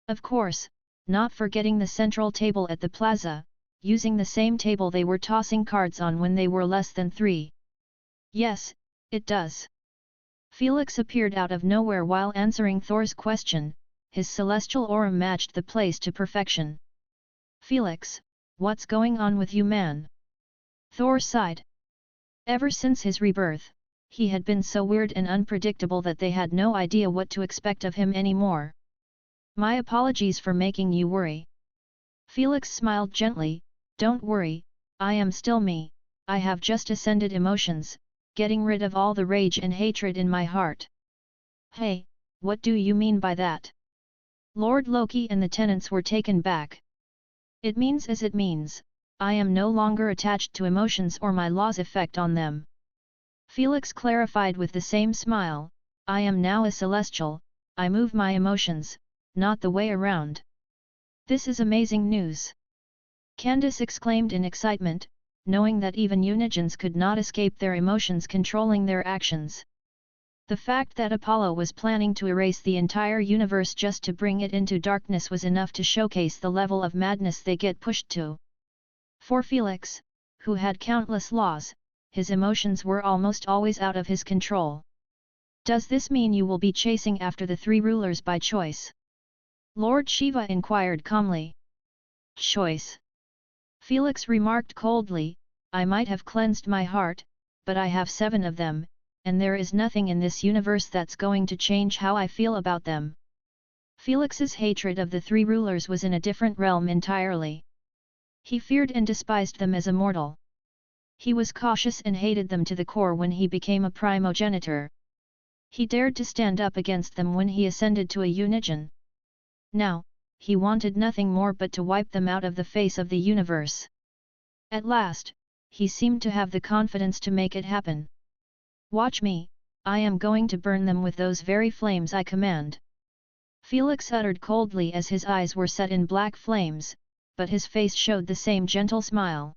Of course, not forgetting the central table at the plaza, using the same table they were tossing cards on when they were less than 3. Yes, it does. Felix appeared out of nowhere while answering Thor's question, his celestial aura matched the place to perfection. Felix, what's going on with you, man? Thor sighed. Ever since his rebirth, he had been so weird and unpredictable that they had no idea what to expect of him anymore. My apologies for making you worry. Felix smiled gently, don't worry, I am still me, I have just ascended emotions, getting rid of all the rage and hatred in my heart. Hey, what do you mean by that? Lord Loki and the tenants were taken back. It means as it means, I am no longer attached to emotions or my law's effect on them. Felix clarified with the same smile, I am now a celestial, I move my emotions, not the way around. This is amazing news! Candace exclaimed in excitement, knowing that even Unigens could not escape their emotions controlling their actions. The fact that Apollo was planning to erase the entire universe just to bring it into darkness was enough to showcase the level of madness they get pushed to. For Felix, who had countless laws, his emotions were almost always out of his control. Does this mean you will be chasing after the three rulers by choice? Lord Shiva inquired calmly. Choice? Felix remarked coldly, I might have cleansed my heart, but I have 7 of them, and there is nothing in this universe that's going to change how I feel about them. Felix's hatred of the three rulers was in a different realm entirely. He feared and despised them as a mortal. He was cautious and hated them to the core when he became a primogenitor. He dared to stand up against them when he ascended to a Unigen. Now, he wanted nothing more but to wipe them out of the face of the universe. At last, he seemed to have the confidence to make it happen. Watch me, I am going to burn them with those very flames I command. Felix uttered coldly as his eyes were set in black flames, but his face showed the same gentle smile.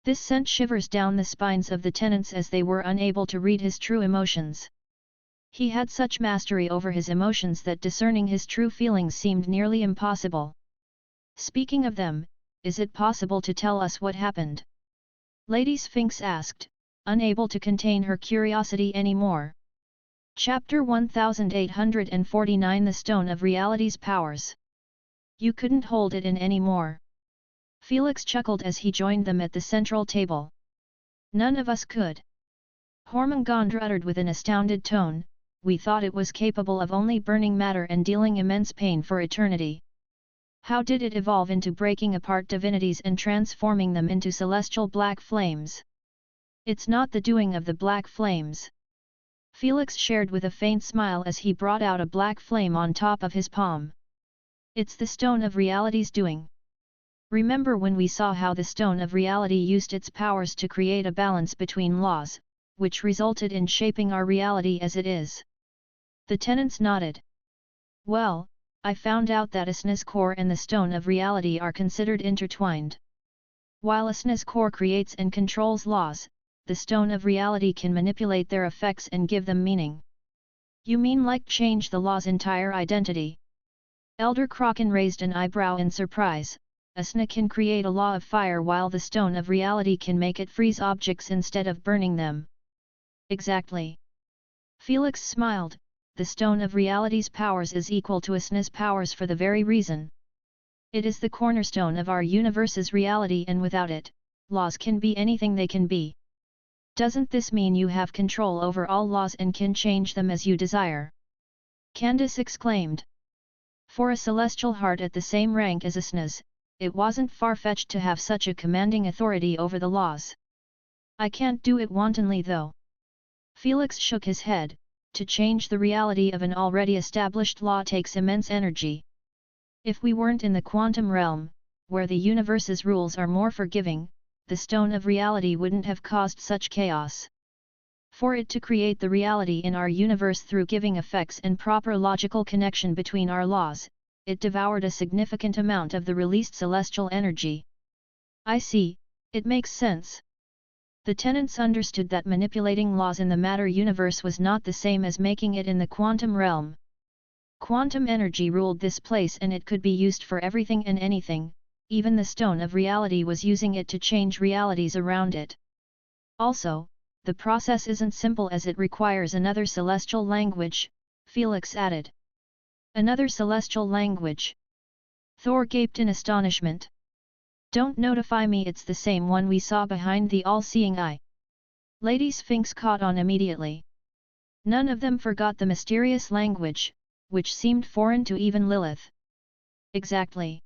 This sent shivers down the spines of the tenants as they were unable to read his true emotions. He had such mastery over his emotions that discerning his true feelings seemed nearly impossible. Speaking of them, is it possible to tell us what happened? Lady Sphinx asked, unable to contain her curiosity anymore. Chapter 1849 The Stone of Reality's Powers. You couldn't hold it in anymore. Felix chuckled as he joined them at the central table. None of us could. Hormungandr uttered with an astounded tone, we thought it was capable of only burning matter and dealing immense pain for eternity. How did it evolve into breaking apart divinities and transforming them into celestial black flames? It's not the doing of the black flames. Felix shared with a faint smile as he brought out a black flame on top of his palm. It's the Stone of Reality's doing. Remember when we saw how the Stone of Reality used its powers to create a balance between laws, which resulted in shaping our reality as it is? The tenants nodded. Well, I found out that Asna's core and the Stone of Reality are considered intertwined. While Asna's core creates and controls laws, the Stone of Reality can manipulate their effects and give them meaning. You mean like change the law's entire identity? Elder Kraken raised an eyebrow in surprise. Asna can create a law of fire while the Stone of Reality can make it freeze objects instead of burning them. Exactly. Felix smiled, the Stone of Reality's powers is equal to Asna's powers for the very reason. It is the cornerstone of our universe's reality and without it, laws can be anything they can be. Doesn't this mean you have control over all laws and can change them as you desire? Candace exclaimed. For a celestial heart at the same rank as Asna's, it wasn't far-fetched to have such a commanding authority over the laws. I can't do it wantonly though. Felix shook his head. To change the reality of an already established law takes immense energy. If we weren't in the quantum realm, where the universe's rules are more forgiving, the Stone of Reality wouldn't have caused such chaos. For it to create the reality in our universe through giving effects and proper logical connection between our laws, it devoured a significant amount of the released celestial energy. I see, it makes sense. The tenants understood that manipulating laws in the matter universe was not the same as making it in the quantum realm. Quantum energy ruled this place and it could be used for everything and anything, even the Stone of Reality was using it to change realities around it. Also, the process isn't simple as it requires another celestial language, Felix added. Another celestial language? Thor gaped in astonishment. Don't notify me it's the same one we saw behind the all-seeing eye. Lady Sphinx caught on immediately. None of them forgot the mysterious language, which seemed foreign to even Lilith. Exactly.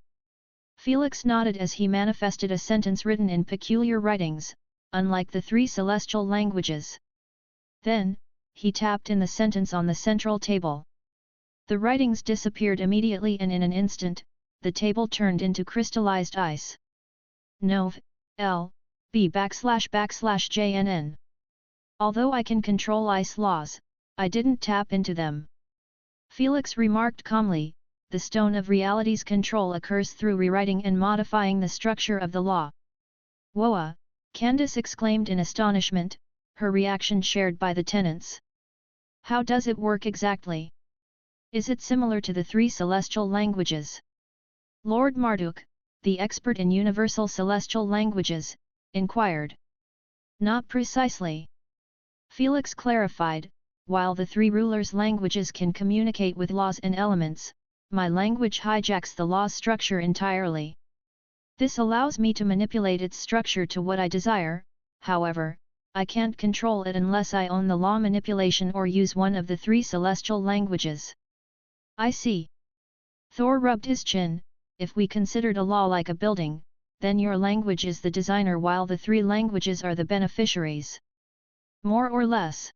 Felix nodded as he manifested a sentence written in peculiar writings, unlike the 3 celestial languages. Then, he tapped in the sentence on the central table. The writings disappeared immediately and in an instant, the table turned into crystallized ice. Nov, L, B /JNN. Although I can control ice laws, I didn't tap into them. Felix remarked calmly, the stone of reality's control occurs through rewriting and modifying the structure of the law. Woa, Candace exclaimed in astonishment, her reaction shared by the tenants. How does it work exactly? Is it similar to the three celestial languages? Lord Marduk, the expert in universal celestial languages, inquired. Not precisely. Felix clarified, while the three rulers' languages can communicate with laws and elements, my language hijacks the law's structure entirely. This allows me to manipulate its structure to what I desire, however, I can't control it unless I own the law manipulation or use one of the three celestial languages. I see. Thor rubbed his chin. If we considered a law like a building, then your language is the designer while the three languages are the beneficiaries. More or less.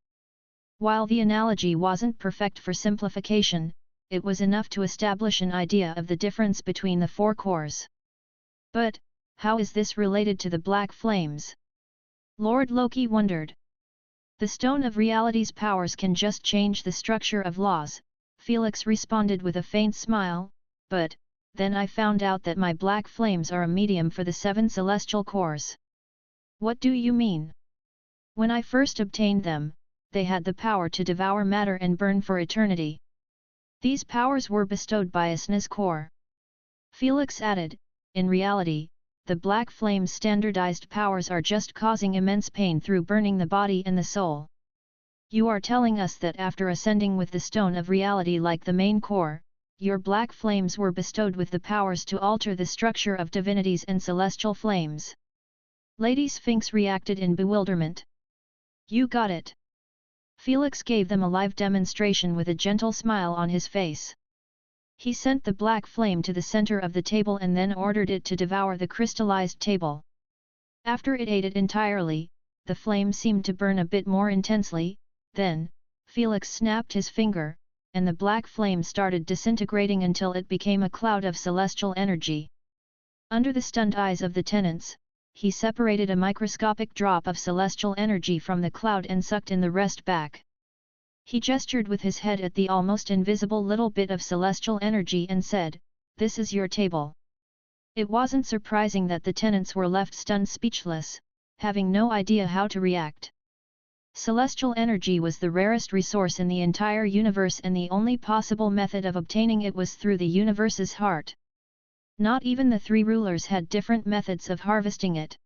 While the analogy wasn't perfect for simplification, it was enough to establish an idea of the difference between the four cores. But, how is this related to the black flames? Lord Loki wondered. The stone of reality's powers can just change the structure of laws, Felix responded with a faint smile, but, then I found out that my black flames are a medium for the 7 celestial cores. What do you mean? When I first obtained them, they had the power to devour matter and burn for eternity. These powers were bestowed by Asna's core. Felix added, in reality, the black flame's standardized powers are just causing immense pain through burning the body and the soul. You are telling us that after ascending with the stone of reality like the main core, your black flames were bestowed with the powers to alter the structure of divinities and celestial flames. Lady Sphinx reacted in bewilderment. You got it. Felix gave them a live demonstration with a gentle smile on his face. He sent the black flame to the center of the table and then ordered it to devour the crystallized table. After it ate it entirely, the flame seemed to burn a bit more intensely, then, Felix snapped his finger, and the black flame started disintegrating until it became a cloud of celestial energy. Under the stunned eyes of the tenants, he separated a microscopic drop of celestial energy from the cloud and sucked in the rest back. He gestured with his head at the almost invisible little bit of celestial energy and said, "This is your table." It wasn't surprising that the tenants were left stunned speechless, having no idea how to react. Celestial energy was the rarest resource in the entire universe and the only possible method of obtaining it was through the universe's heart. Not even the three rulers had different methods of harvesting it.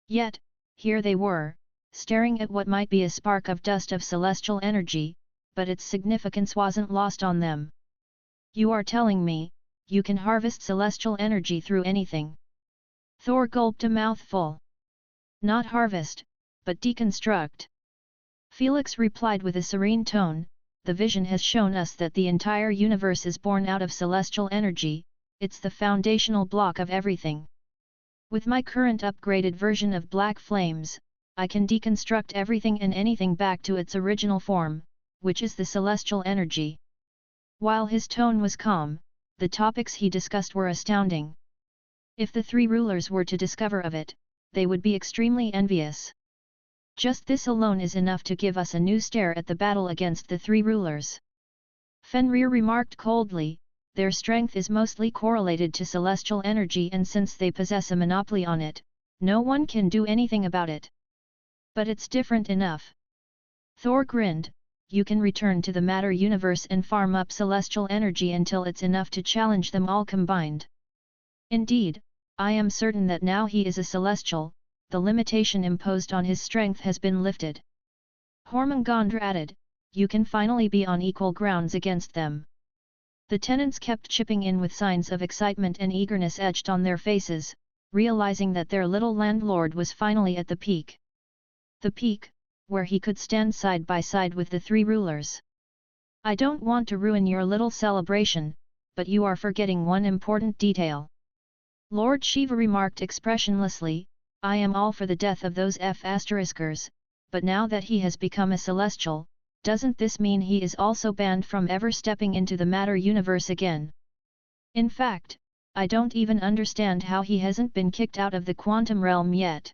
Yet, here they were, staring at what might be a spark of dust of celestial energy, but its significance wasn't lost on them. You are telling me, you can harvest celestial energy through anything? Thor gulped a mouthful. Not harvest, but deconstruct. Felix replied with a serene tone, the vision has shown us that the entire universe is born out of celestial energy, it's the foundational block of everything. With my current upgraded version of Black Flames, I can deconstruct everything and anything back to its original form, which is the celestial energy. While his tone was calm, the topics he discussed were astounding. If the three rulers were to discover of it, they would be extremely envious. Just this alone is enough to give us a new stare at the battle against the three rulers. Fenrir remarked coldly, their strength is mostly correlated to celestial energy and since they possess a monopoly on it, no one can do anything about it. But it's different enough. Thor grinned, you can return to the matter universe and farm up celestial energy until it's enough to challenge them all combined. Indeed, I am certain that now he is a celestial, the limitation imposed on his strength has been lifted. Hormungandr added, you can finally be on equal grounds against them. The tenants kept chipping in with signs of excitement and eagerness etched on their faces, realizing that their little landlord was finally at the peak. The peak, where he could stand side by side with the three rulers. I don't want to ruin your little celebration, but you are forgetting one important detail. Lord Shiva remarked expressionlessly, I am all for the death of those F***ers, but now that he has become a celestial, doesn't this mean he is also banned from ever stepping into the matter universe again? In fact, I don't even understand how he hasn't been kicked out of the quantum realm yet.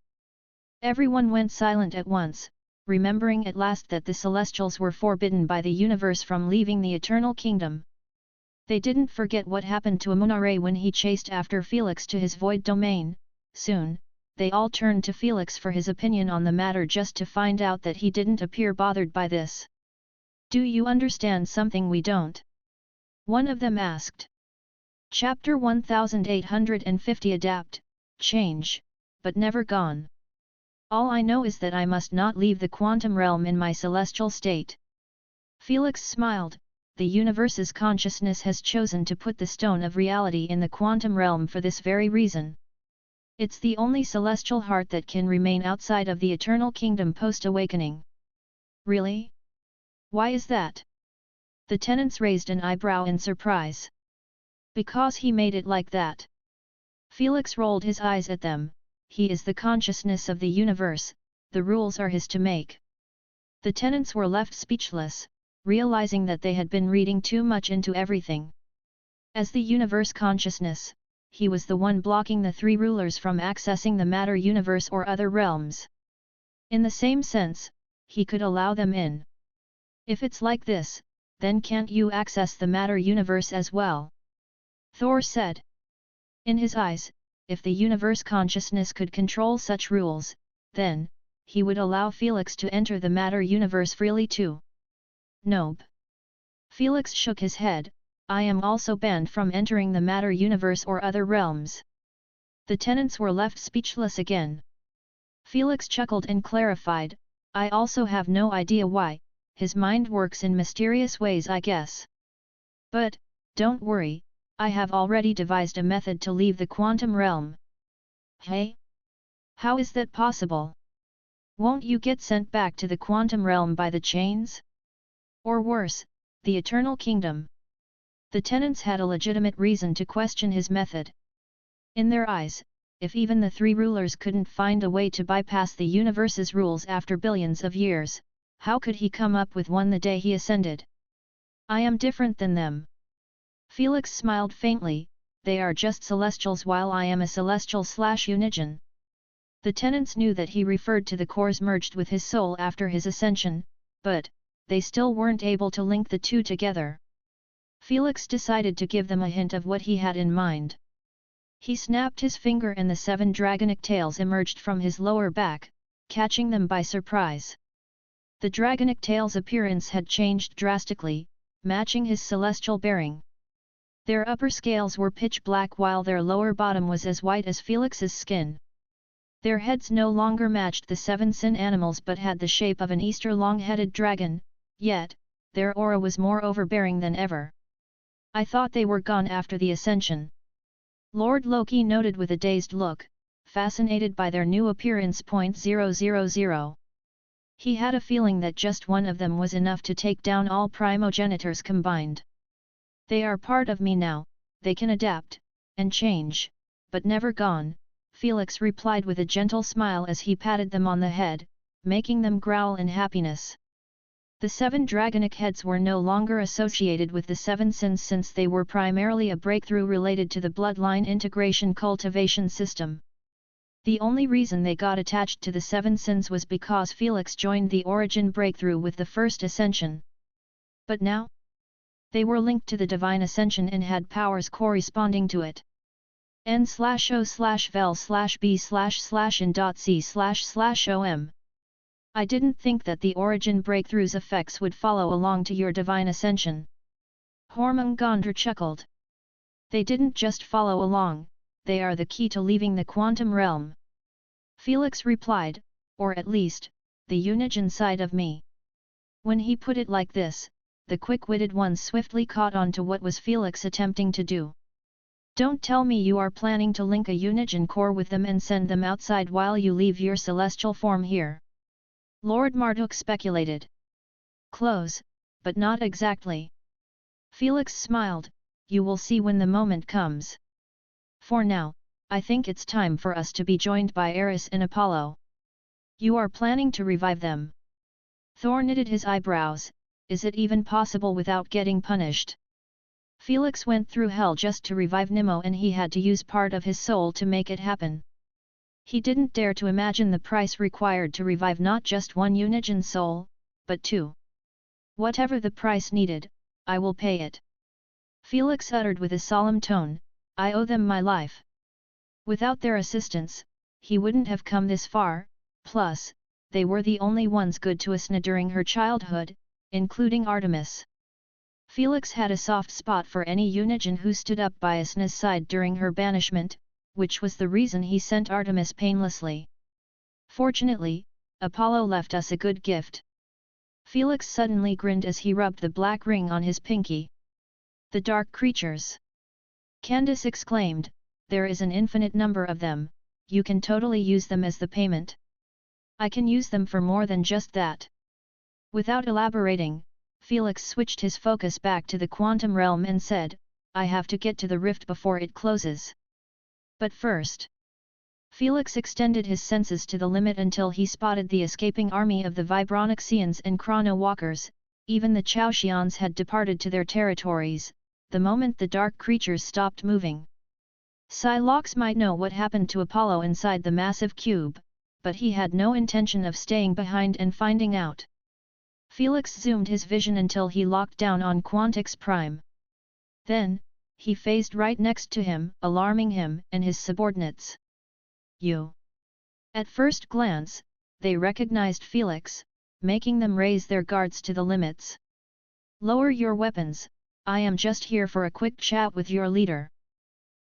Everyone went silent at once, remembering at last that the Celestials were forbidden by the universe from leaving the Eternal Kingdom. They didn't forget what happened to Amunare when he chased after Felix to his void domain. Soon, they all turned to Felix for his opinion on the matter, just to find out that he didn't appear bothered by this. "Do you understand something we don't?" one of them asked. Chapter 1850 Adapt, Change, but Never Gone. "All I know is that I must not leave the quantum realm in my celestial state." Felix smiled. The universe's consciousness has chosen to put the stone of reality in the quantum realm for this very reason. It's the only celestial heart that can remain outside of the Eternal Kingdom post-awakening. Really? Why is that? The tenants raised an eyebrow in surprise. Because he made it like that. Felix rolled his eyes at them. He is the consciousness of the universe, the rules are his to make. The tenants were left speechless, realizing that they had been reading too much into everything. As the universe consciousness, he was the one blocking the three rulers from accessing the matter universe or other realms. In the same sense, he could allow them in. If it's like this, then can't you access the matter universe as well? Thor said. In his eyes, if the universe consciousness could control such rules, then, he would allow Felix to enter the matter universe freely too. Nope. Felix shook his head. I am also banned from entering the matter universe or other realms. The tenants were left speechless again. Felix chuckled and clarified, I also have no idea why, his mind works in mysterious ways I guess. But, don't worry, I have already devised a method to leave the quantum realm. Hey? How is that possible? Won't you get sent back to the quantum realm by the chains? Or worse, the Eternal Kingdom? The tenants had a legitimate reason to question his method. In their eyes, if even the three rulers couldn't find a way to bypass the universe's rules after billions of years, how could he come up with one the day he ascended? I am different than them. Felix smiled faintly, they are just celestials while I am a celestial/Unigen. The tenants knew that he referred to the cores merged with his soul after his ascension, but, they still weren't able to link the two together. Felix decided to give them a hint of what he had in mind. He snapped his finger and the 7 dragonic tails emerged from his lower back, catching them by surprise. The dragonic tails' appearance had changed drastically, matching his celestial bearing. Their upper scales were pitch black while their lower bottom was as white as Felix's skin. Their heads no longer matched the 7 sin animals but had the shape of an Easter long-headed dragon, yet, their aura was more overbearing than ever. I thought they were gone after the ascension. Lord Loki noted with a dazed look, fascinated by their new appearance. 000. He had a feeling that just one of them was enough to take down all primogenitors combined. They are part of me now, they can adapt, and change, but never gone, Felix replied with a gentle smile as he patted them on the head, making them growl in happiness. The 7 dragonic heads were no longer associated with the 7 sins since they were primarily a breakthrough related to the bloodline integration cultivation system. The only reason they got attached to the 7 sins was because Felix joined the origin breakthrough with the first ascension. But now? They were linked to the divine ascension and had powers corresponding to it. N/O/vel/b//in.c//om I didn't think that the origin breakthrough's effects would follow along to your divine ascension. Hormungandr chuckled. They didn't just follow along, they are the key to leaving the quantum realm. Felix replied, or at least, the Unigen side of me. When he put it like this, the quick-witted ones swiftly caught on to what was Felix attempting to do. Don't tell me you are planning to link a Unigen core with them and send them outside while you leave your celestial form here. Lord Marduk speculated. Close, but not exactly. Felix smiled, you will see when the moment comes. For now, I think it's time for us to be joined by Eris and Apollo. You are planning to revive them. Thor knitted his eyebrows, is it even possible without getting punished? Felix went through hell just to revive Nemo and he had to use part of his soul to make it happen. He didn't dare to imagine the price required to revive not just one Unigen soul, but two. Whatever the price needed, I will pay it. Felix uttered with a solemn tone, I owe them my life. Without their assistance, he wouldn't have come this far, plus, they were the only ones good to Asna during her childhood, including Artemis. Felix had a soft spot for any Unigen who stood up by Asna's side during her banishment, which was the reason he sent Artemis painlessly. Fortunately, Apollo left us a good gift. Felix suddenly grinned as he rubbed the black ring on his pinky. The dark creatures! Candace exclaimed, there is an infinite number of them, you can totally use them as the payment. I can use them for more than just that. Without elaborating, Felix switched his focus back to the quantum realm and said, I have to get to the rift before it closes. But first, Felix extended his senses to the limit until he spotted the escaping army of the Vibronixians and Chrono Walkers. Even the Chaoxians had departed to their territories, the moment the dark creatures stopped moving. Psylocke might know what happened to Apollo inside the massive cube, but he had no intention of staying behind and finding out. Felix zoomed his vision until he locked down on Quantix Prime. Then, he phased right next to him, alarming him and his subordinates. You! At first glance, they recognized Felix, making them raise their guards to the limits. Lower your weapons, I am just here for a quick chat with your leader.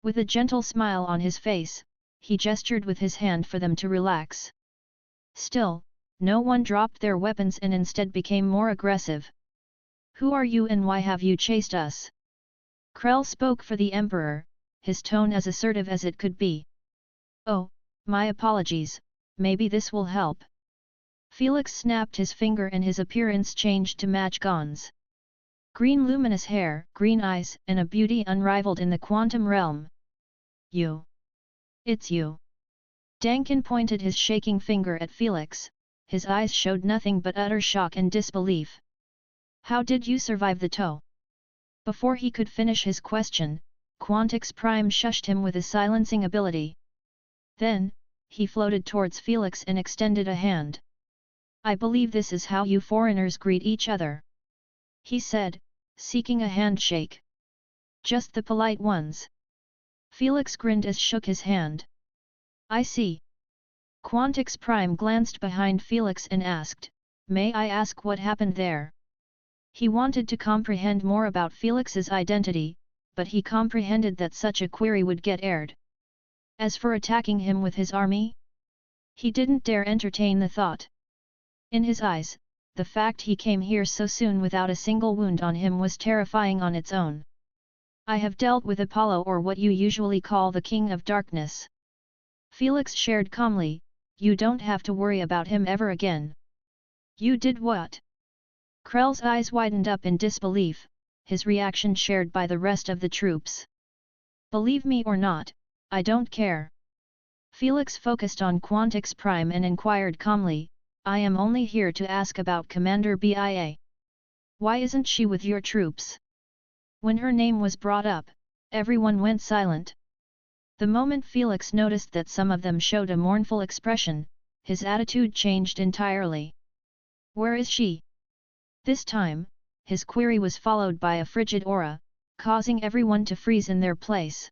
With a gentle smile on his face, he gestured with his hand for them to relax. Still, no one dropped their weapons and instead became more aggressive. Who are you and why have you chased us? Krell spoke for the Emperor, his tone as assertive as it could be. Oh, my apologies, maybe this will help. Felix snapped his finger and his appearance changed to match Gon's. Green luminous hair, green eyes and a beauty unrivaled in the quantum realm. You! It's you! Dankin pointed his shaking finger at Felix, his eyes showed nothing but utter shock and disbelief. How did you survive the tow? Before he could finish his question, Quantix Prime shushed him with a silencing ability. Then, he floated towards Felix and extended a hand. I believe this is how you foreigners greet each other. He said, seeking a handshake. Just the polite ones. Felix grinned as shook his hand. I see. Quantix Prime glanced behind Felix and asked, may I ask what happened there? He wanted to comprehend more about Felix's identity, but he comprehended that such a query would get aired. As for attacking him with his army? He didn't dare entertain the thought. In his eyes, the fact he came here so soon without a single wound on him was terrifying on its own. I have dealt with Apollo, or what you usually call the King of Darkness. Felix shared calmly, you don't have to worry about him ever again. You did what? Krell's eyes widened up in disbelief, his reaction shared by the rest of the troops. Believe me or not, I don't care. Felix focused on Quantix Prime and inquired calmly, I am only here to ask about Commander BIA. Why isn't she with your troops? When her name was brought up, everyone went silent. The moment Felix noticed that some of them showed a mournful expression, his attitude changed entirely. Where is she? This time, his query was followed by a frigid aura, causing everyone to freeze in their place.